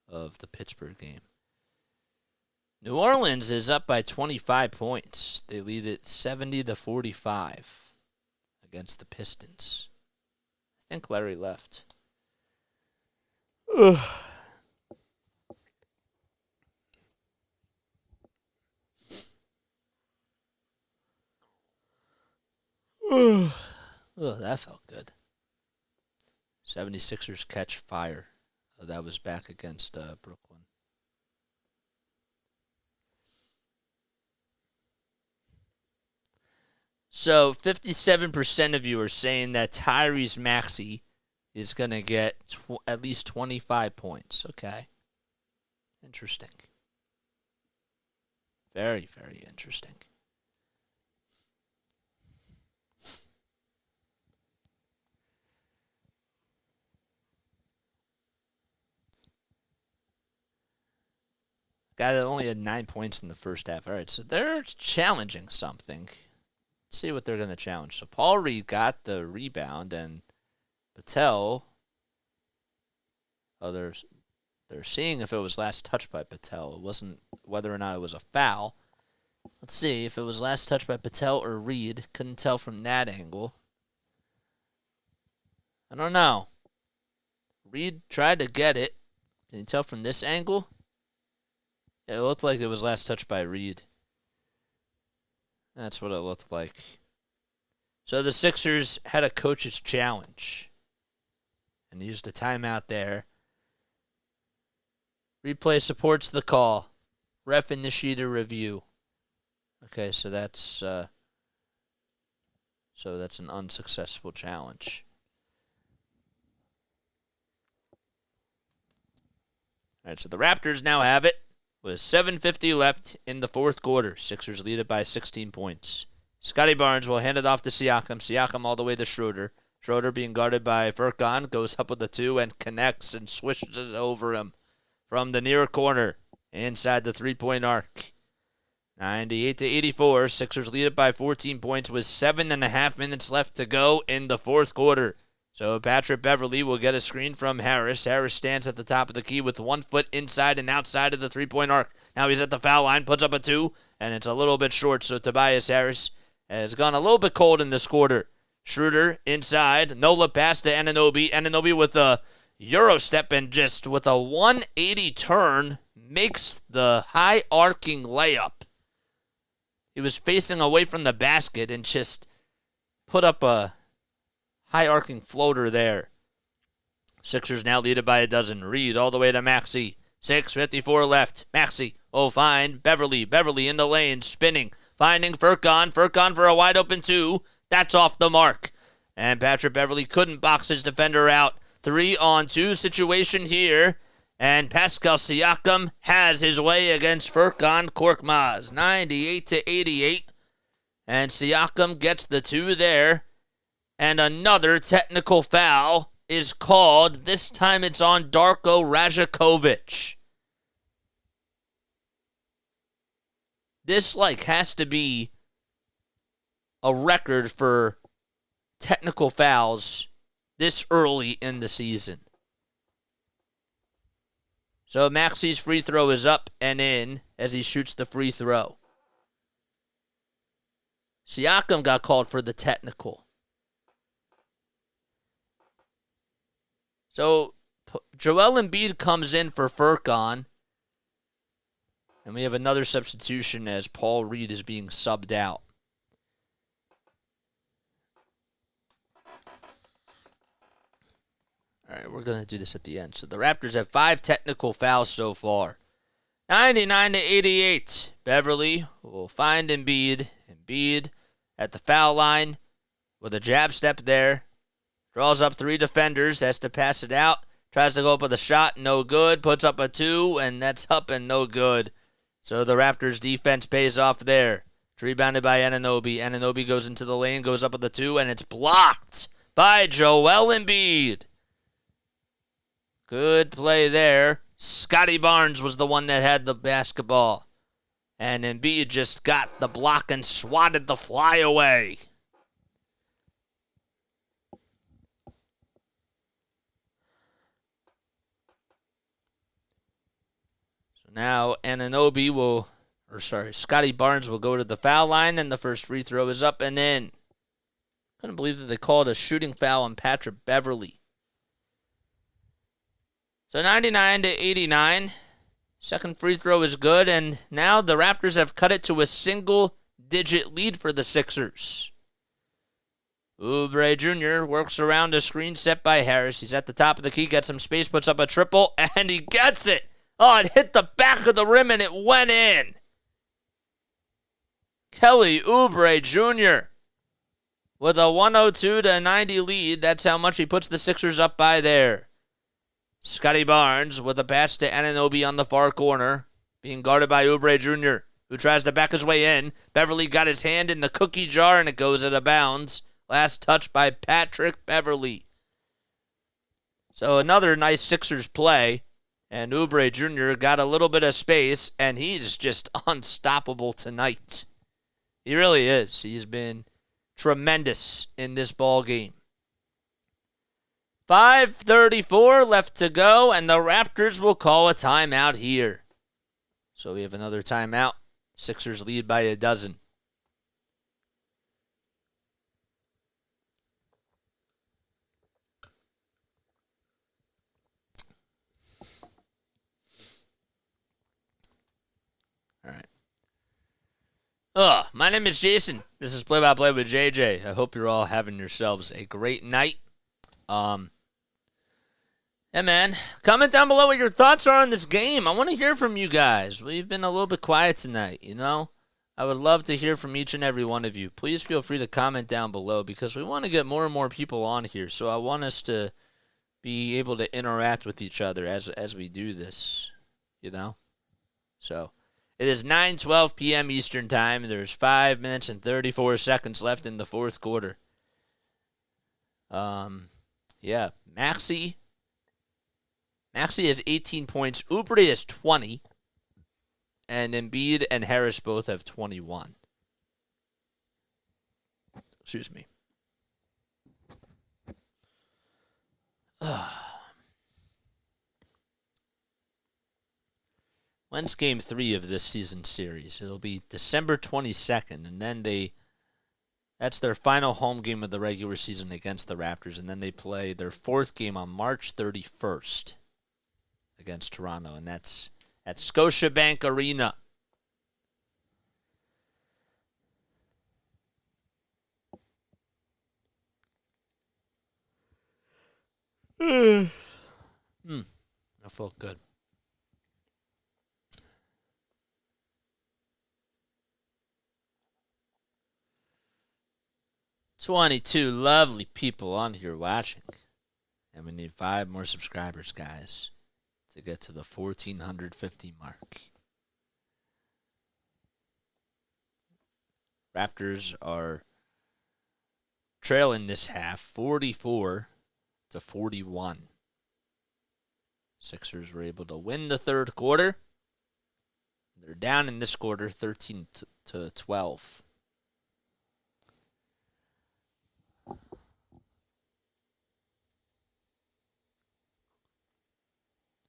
of the Pittsburgh game. New Orleans is up by 25 points. They lead it 70-45 against the Pistons. I think Larry left. Ugh. Oh, that felt good. 76ers catch fire. That was back against Brooklyn. So 57% of you are saying that Tyrese Maxey is going to get at least 25 points. Okay. Interesting. Very, very interesting. Guy that only had 9 points in the first half. All right, so they're challenging something. Let's see what they're going to challenge. So Paul Reed got the rebound, and Patel. Oh, they're seeing if it was last touched by Patel. It wasn't whether or not it was a foul. Let's see if it was last touched by Patel or Reed. Couldn't tell from that angle. I don't know. Reed tried to get it. Can you tell from this angle? Yeah, it looked like it was last touched by Reed. That's what it looked like. So the Sixers had a coach's challenge and used a timeout there. Replay supports the call. Ref initiated review. Okay, so that's an unsuccessful challenge. All right, so the Raptors now have it with 7:50 left in the fourth quarter. Sixers lead it by 16 points. Scotty Barnes will hand it off to Siakam. Siakam all the way to Schroeder. Schroeder being guarded by Furkan goes up with the 2 and connects and swishes it over him from the near corner inside the three-point arc. 98-84. Sixers lead it by 14 points with 7.5 minutes left to go in the fourth quarter. So Patrick Beverley will get a screen from Harris. Harris stands at the top of the key with 1 foot inside and outside of the three-point arc. Now he's at the foul line, puts up a 2, and it's a little bit short. So Tobias Harris has gone a little bit cold in this quarter. Schroeder inside. Nola pass to Anunoby. Anunoby with a Euro step and just with a 180 turn makes the high arcing layup. He was facing away from the basket and just put up a high arcing floater there. Sixers now lead it by a dozen. Reed all the way to Maxey. 6:54 left. Maxey will find Beverley. Beverley in the lane, spinning, finding Furkan. Furkan for a wide open 2. That's off the mark. And Patrick Beverley couldn't box his defender out. 3-on-2 situation here. And Pascal Siakam has his way against Furkan Korkmaz. 98-88. And Siakam gets the 2 there. And another technical foul is called. This time it's on Darko Rajakovic. This has to be a record for technical fouls this early in the season. So Maxey's free throw is up and in as he shoots the free throw. Siakam got called for the technical. So Joel Embiid comes in for Furkan. And we have another substitution as Paul Reed is being subbed out. All right, we're going to do this at the end. So the Raptors have 5 technical fouls so far. 99-88. Beverley will find Embiid. Embiid at the foul line with a jab step there. Draws up 3 defenders, has to pass it out. Tries to go up with a shot, no good. Puts up a 2, and that's up and no good. So the Raptors defense pays off there. Rebounded by Anunoby. Anunoby goes into the lane, goes up with a 2, and it's blocked by Joel Embiid. Good play there. Scotty Barnes was the one that had the basketball. And Embiid just got the block and swatted the fly away. So now Scotty Barnes will go to the foul line, and the first free throw is up and in. Couldn't believe that they called a shooting foul on Patrick Beverley. So 99-89. Second free throw is good, and now the Raptors have cut it to a single-digit lead for the Sixers. Oubre Jr. works around a screen set by Harris. He's at the top of the key, gets some space, puts up a triple, and he gets it. Oh, it hit the back of the rim, and it went in. Kelly Oubre Jr. with a 102-90 lead. That's how much he puts the Sixers up by there. Scotty Barnes with a pass to Anunoby on the far corner, being guarded by Oubre Jr., who tries to back his way in. Beverly got his hand in the cookie jar, and it goes out of bounds. Last touch by Patrick Beverly. So another nice Sixers play, and Oubre Jr. got a little bit of space, and he's just unstoppable tonight. He really is. He's been tremendous in this ball game. 5:34 left to go, and the Raptors will call a timeout here. So we have another timeout. Sixers lead by a dozen. All right. My name is Jason. This is Play by Play with JJ. I hope you're all having yourselves a great night. Hey, man, comment down below what your thoughts are on this game. I want to hear from you guys. We've been a little bit quiet tonight, you know? I would love to hear from each and every one of you. Please feel free to comment down below because we want to get more and more people on here. So I want us to be able to interact with each other as we do this, you know? So it is 9:12 p.m. Eastern Time. There's 5 minutes and 34 seconds left in the fourth quarter. Yeah, Maxey has 18 points. Oubre has 20. And Embiid and Harris both have 21. Excuse me. When's Game 3 of this season series? It'll be December 22nd, and then that's their final home game of the regular season against the Raptors, and then they play their fourth game on March 31st against Toronto, and that's at Scotiabank Arena. I felt good. $22 lovely people on here watching. And we need 5 more subscribers, guys, to get to the 1,450 mark. Raptors are trailing this half 44-41. Sixers were able to win the third quarter. They're down in this quarter 13-12.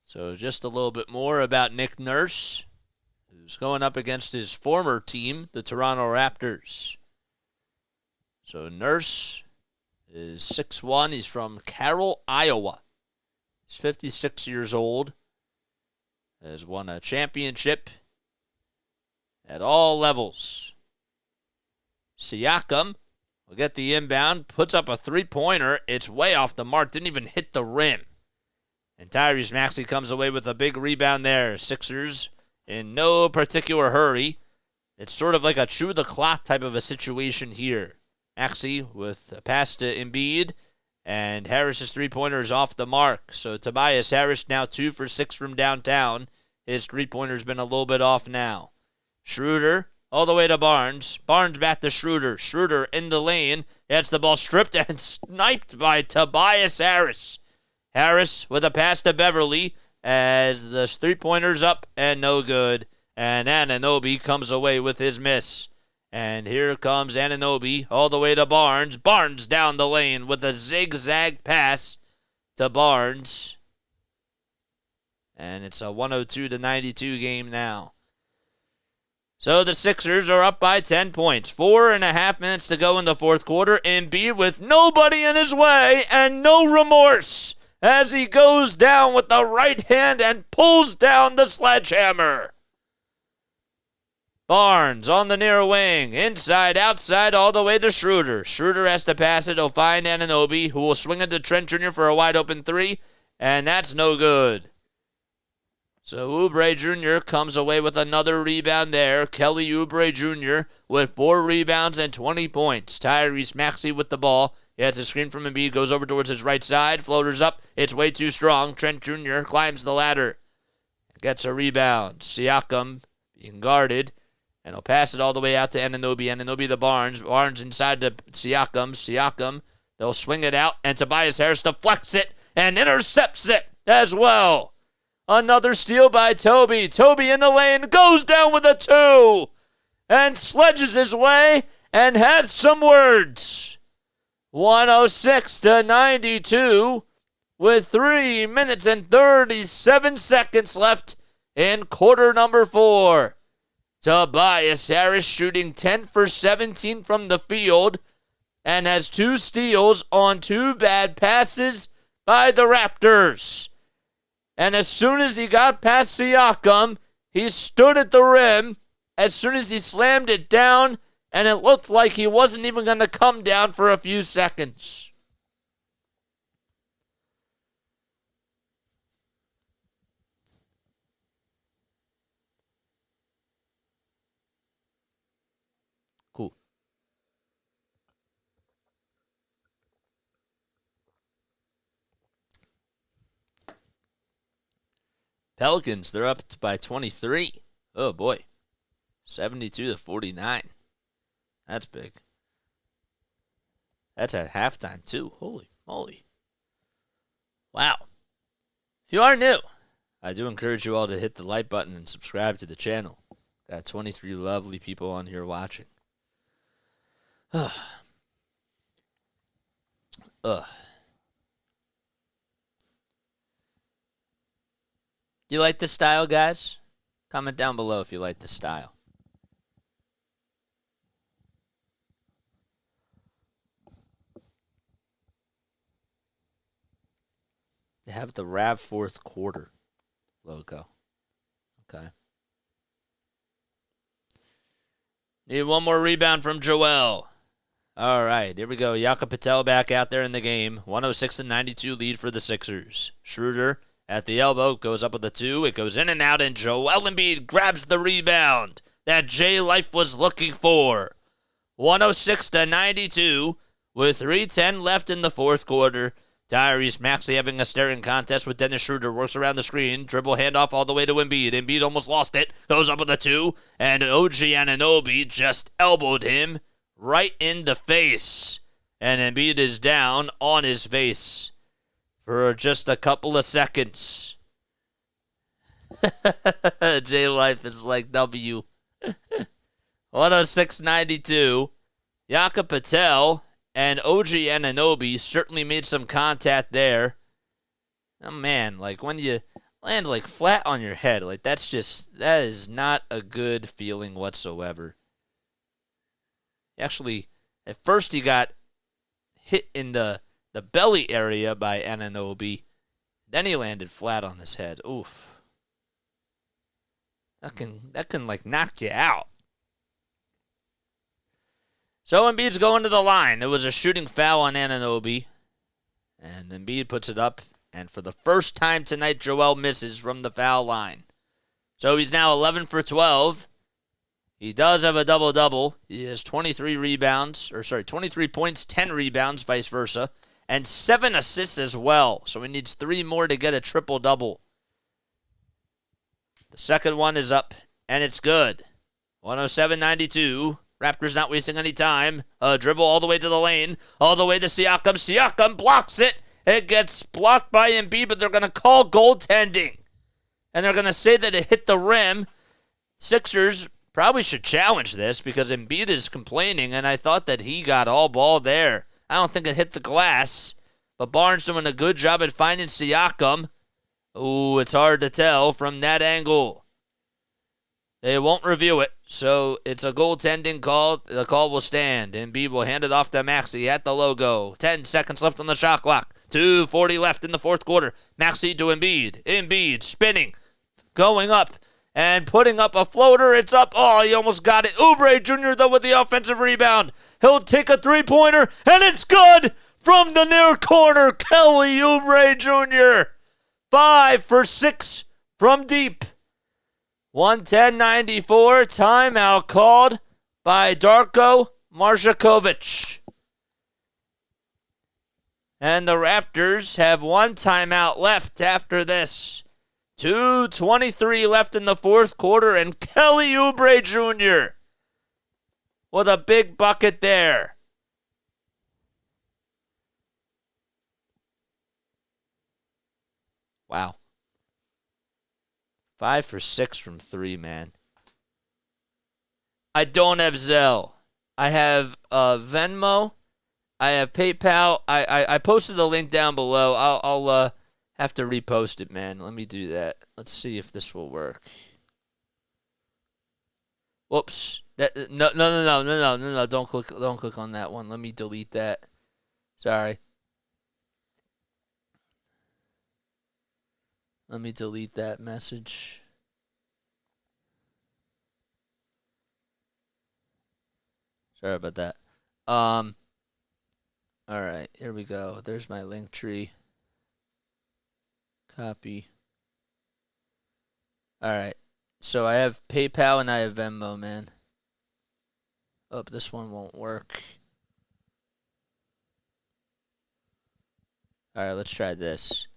So just a little bit more about Nick Nurse, who's going up against his former team, the Toronto Raptors. So Nurse is 6'1". He's from Carroll, Iowa. He's 56 years old. Has won a championship at all levels. Siakam will get the inbound, puts up a three-pointer. It's way off the mark, didn't even hit the rim. And Tyrese Maxey comes away with a big rebound there. Sixers in no particular hurry. It's sort of like a chew the clock type of a situation here. Maxey with a pass to Embiid, and Harris's three-pointer is off the mark. So Tobias Harris now 2 for 6 from downtown. His three-pointer's been a little bit off now. Schroeder all the way to Barnes. Barnes back to Schroeder. Schroeder in the lane. Gets the ball stripped and sniped by Tobias Harris. Harris with a pass to Beverly as the three-pointer's up and no good. And Anunoby comes away with his miss. And here comes Anunoby all the way to Barnes. Barnes down the lane with a zigzag pass to Barnes. And it's a 102-92 game now. So the Sixers are up by 10 points. 4.5 minutes to go in the fourth quarter. Embiid with nobody in his way and no remorse as he goes down with the right hand and pulls down the sledgehammer. Barnes on the near wing, inside, outside, all the way to Schroeder. Schroeder has to pass it. He'll find Anunoby, who will swing it to Trent Jr. for a wide open three, and that's no good. So Oubre Jr. comes away with another rebound there. Kelly Oubre Jr. with 4 rebounds and 20 points. Tyrese Maxey with the ball. He has a screen from Embiid, goes over towards his right side. Floaters up. It's way too strong. Trent Jr. climbs the ladder. Gets a rebound. Siakam being guarded. And he'll pass it all the way out to Anunoby. Anunoby to Barnes. Barnes inside to Siakam. Siakam, they'll swing it out. And Tobias Harris deflects it and intercepts it as well. Another steal by Toby. Toby in the lane, goes down with a 2 and sledges his way and has some words. 106-92 with 3 minutes and 37 seconds left in quarter number 4. Tobias Harris shooting 10 for 17 from the field and has 2 steals on 2 bad passes by the Raptors. And as soon as he got past Siakam, he stood at the rim. As soon as he slammed it down, and it looked like he wasn't even going to come down for a few seconds. Cool. Pelicans, they're up by 23. Oh, boy. 72-49. That's big. That's at halftime, too. Holy moly. Wow. If you are new, I do encourage you all to hit the like button and subscribe to the channel. Got 23 lovely people on here watching. Ugh. Do you like this style, guys? Comment down below if you like this style. They have the Rav fourth quarter logo. Okay. Need one more rebound from Joel. All right, here we go. Jakob Patel back out there in the game. 106-92 lead for the Sixers. Schroeder at the elbow, goes up with a 2. It goes in and out, and Joel Embiid grabs the rebound that J Life was looking for. 106-92 with 3:10 left in the fourth quarter. Tyrese Maxey having a staring contest with Dennis Schroeder. Works around the screen. Dribble handoff all the way to Embiid. Embiid almost lost it. Goes up with a 2. And OG Anunoby just elbowed him right in the face. And Embiid is down on his face for just a couple of seconds. J Life is like W. 106-92. Jakob Patel and OG Anunoby certainly made some contact there. Oh, man, like when you land like flat on your head, like that is not a good feeling whatsoever. Actually, at first he got hit in the belly area by Anunoby. Then he landed flat on his head. Oof. That can like knock you out. So Embiid's going to the line. It was a shooting foul on Anunoby. And Embiid puts it up. And for the first time tonight, Joel misses from the foul line. So he's now 11 for 12. He does have a double-double. He has 23 points, 10 rebounds, vice versa. And 7 assists as well. So he needs 3 more to get a triple-double. The second one is up, and it's good. 107-92. Raptors not wasting any time. Dribble all the way to the lane. All the way to Siakam. Siakam blocks it. It gets blocked by Embiid, but they're going to call goaltending. And they're going to say that it hit the rim. Sixers probably should challenge this because Embiid is complaining, and I thought that he got all ball there. I don't think it hit the glass. But Barnes doing a good job at finding Siakam. Ooh, it's hard to tell from that angle. They won't review it, so it's a goaltending call. The call will stand. Embiid will hand it off to Maxey at the logo. 10 seconds left on the shot clock. 2:40 left in the fourth quarter. Maxey to Embiid. Embiid spinning, going up, and putting up a floater. It's up. Oh, he almost got it. Oubre Jr., though, with the offensive rebound. He'll take a three-pointer, and it's good from the near corner. Kelly Oubre Jr. 5 for 6 from deep. 110-94, timeout called by Darko Marjakovic. And the Raptors have one timeout left after this. 2:23 left in the fourth quarter, and Kelly Oubre Jr. with a big bucket there. Wow. 5 for 6 from 3, man. I don't have Zelle. I have Venmo. I have PayPal. I posted the link down below. I'll have to repost it, man. Let me do that. Let's see if this will work. Whoops. No. Don't click on that one. Let me delete that. Sorry. Let me delete that message. Sorry about that. All right, here we go. There's my LINKTREE. Copy. All right. So I have PayPal and I have Venmo, man. Oh, this one won't work. All right, let's try this.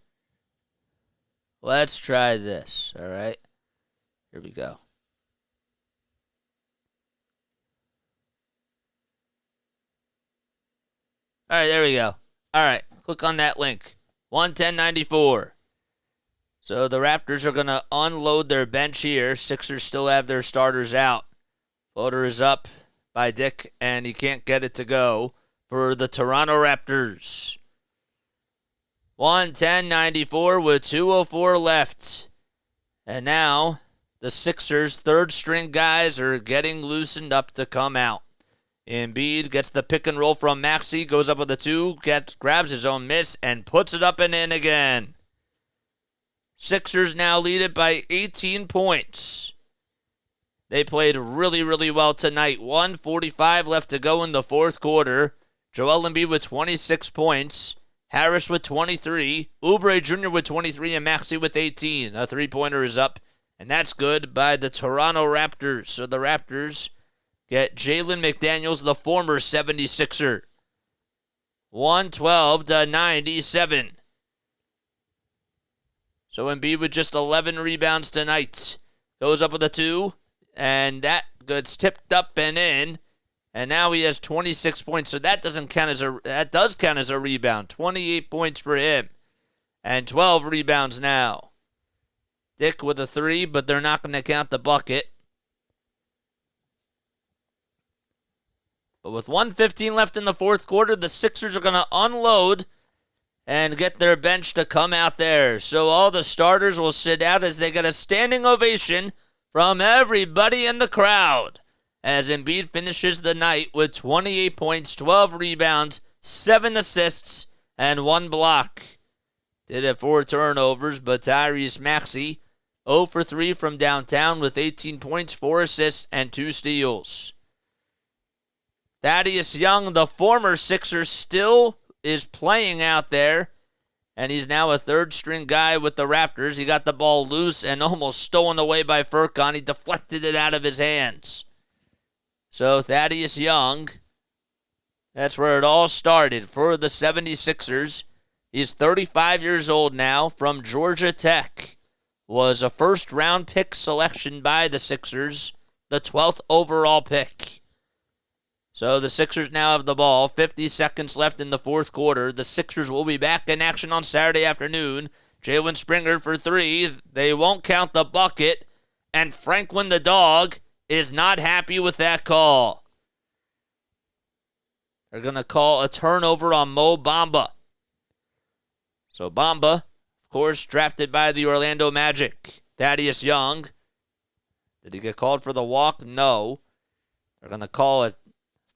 Let's try this, all right? Here we go. All right, there we go. All right, click on that link. 110.94. So the Raptors are going to unload their bench here. Sixers still have their starters out. Floater is up by Dick, and he can't get it to go for the Toronto Raptors. 110.94 with 2:04 left. And now the Sixers' third-string guys are getting loosened up to come out. Embiid gets the pick and roll from Maxey, goes up with a 2, grabs his own miss, and puts it up and in again. Sixers now lead it by 18 points. They played really, really well tonight. 1:45 left to go in the fourth quarter. Joel Embiid with 26 points. Harris with 23. Oubre Jr. with 23 and Maxey with 18. A three-pointer is up, and that's good by the Toronto Raptors. So the Raptors get Jalen McDaniels, the former 76er. 112-97. So Embiid with just 11 rebounds tonight. Goes up with a 2, and that gets tipped up and in. And now he has 26 points, so that does count as a rebound. 28 points for him, and 12 rebounds now. Dick with a 3, but they're not going to count the bucket. But with 1:15 left in the fourth quarter, the Sixers are going to unload and get their bench to come out there. So all the starters will sit out as they get a standing ovation from everybody in the crowd, as Embiid finishes the night with 28 points, 12 rebounds, 7 assists, and 1 block. Did have 4 turnovers, but Tyrese Maxey 0 for 3 from downtown with 18 points, 4 assists, and 2 steals. Thaddeus Young, the former Sixer, still is playing out there, and he's now a third-string guy with the Raptors. He got the ball loose and almost stolen away by Furkan. He deflected it out of his hands. So Thaddeus Young, that's where it all started for the 76ers. He's 35 years old now, from Georgia Tech. Was a first-round pick selection by the Sixers, the 12th overall pick. So the Sixers now have the ball. 50 seconds left in the fourth quarter. The Sixers will be back in action on Saturday afternoon. Jalen Springer for 3. They won't count the bucket. And Franklin the dog is not happy with that call. They're going to call a turnover on Mo Bamba. So Bamba, of course, drafted by the Orlando Magic. Thaddeus Young. Did he get called for the walk? No. They're going to call it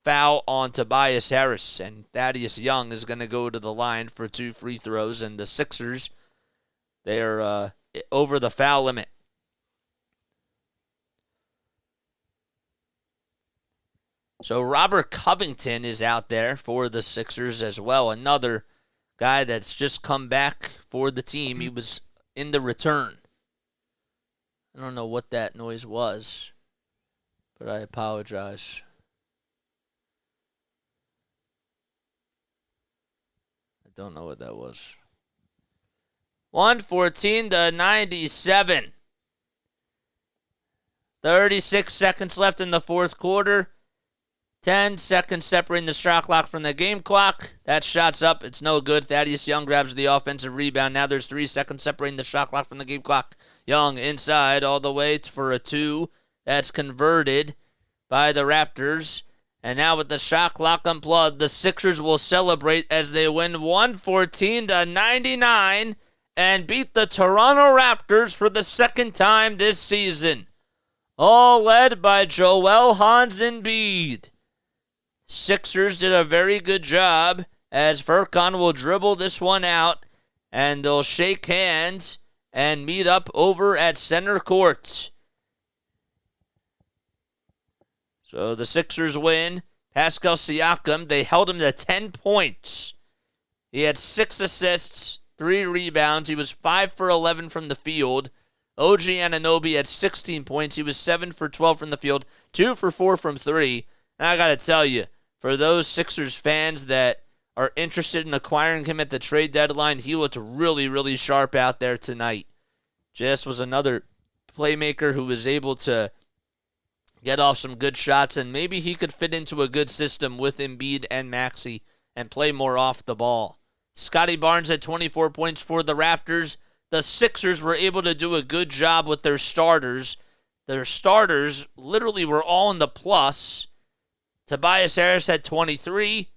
foul on Tobias Harris, and Thaddeus Young is going to go to the line for 2 free throws, and the Sixers, they're over the foul limit. So Robert Covington is out there for the Sixers as well, another guy that's just come back for the team. He was in the return. I don't know what that noise was, but I apologize. I don't know what that was. 114-97. 36 seconds left in the fourth quarter. 10 seconds separating the shot clock from the game clock. That shot's up. It's no good. Thaddeus Young grabs the offensive rebound. Now there's 3 seconds separating the shot clock from the game clock. Young inside all the way for a 2. That's converted by the Raptors. And now with the shot clock unplugged, the Sixers will celebrate as they win 114-99 and beat the Toronto Raptors for the second time this season. All led by Joel Embiid. Sixers did a very good job as Furkan will dribble this one out and they'll shake hands and meet up over at center court. So the Sixers win. Pascal Siakam, they held him to 10 points. He had 6 assists, 3 rebounds. He was 5 for 11 from the field. OG Anunoby had 16 points. He was 7 for 12 from the field, 2 for 4 from 3. And I got to tell you, for those Sixers fans that are interested in acquiring him at the trade deadline, he looked really, really sharp out there tonight. Just was another playmaker who was able to get off some good shots, and maybe he could fit into a good system with Embiid and Maxey and play more off the ball. Scotty Barnes had 24 points for the Raptors. The Sixers were able to do a good job with their starters. Their starters literally were all in the plus. Tobias Harris had 23.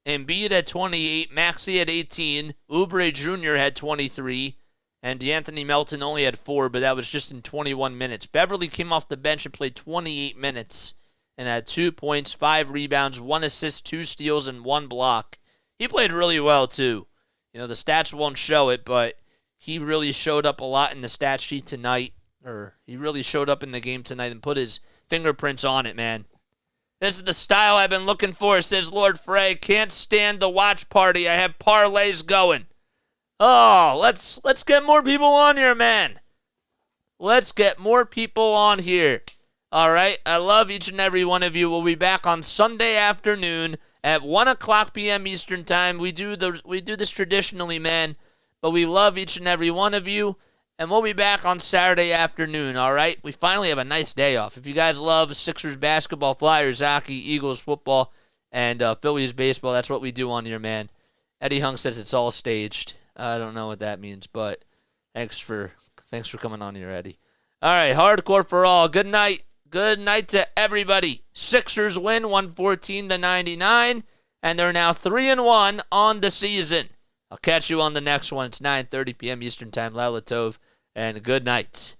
Embiid had 28. Maxey had 18. Oubre Jr. had 23. And DeAnthony Melton only had 4, but that was just in 21 minutes. Beverly came off the bench and played 28 minutes and had 2 points, 5 rebounds, 1 assist, 2 steals, and 1 block. He played really well, too. You know, the stats won't show it, but he really showed up a lot in the stat sheet tonight. Or he really showed up in the game tonight and put his fingerprints on it, man. This is the style I've been looking for, says Lord Frey. Can't stand the watch party. I have parlays going. Oh, let's get more people on here, man. Let's get more people on here. All right, I love each and every one of you. We'll be back on Sunday afternoon at 1 o'clock p.m. Eastern Time. We do this traditionally, man, but we love each and every one of you, and we'll be back on Saturday afternoon, all right? We finally have a nice day off. If you guys love Sixers basketball, Flyers hockey, Eagles football, and Phillies baseball, that's what we do on here, man. Eddie Hung says it's all staged. I don't know what that means, but thanks for coming on here, Eddie. All right, hardcore for all. Good night. Good night to everybody. Sixers win 114-99, and they're now 3-1 on the season. I'll catch you on the next one. It's 9:30 p.m. Eastern Time. Laila Tov, and good night.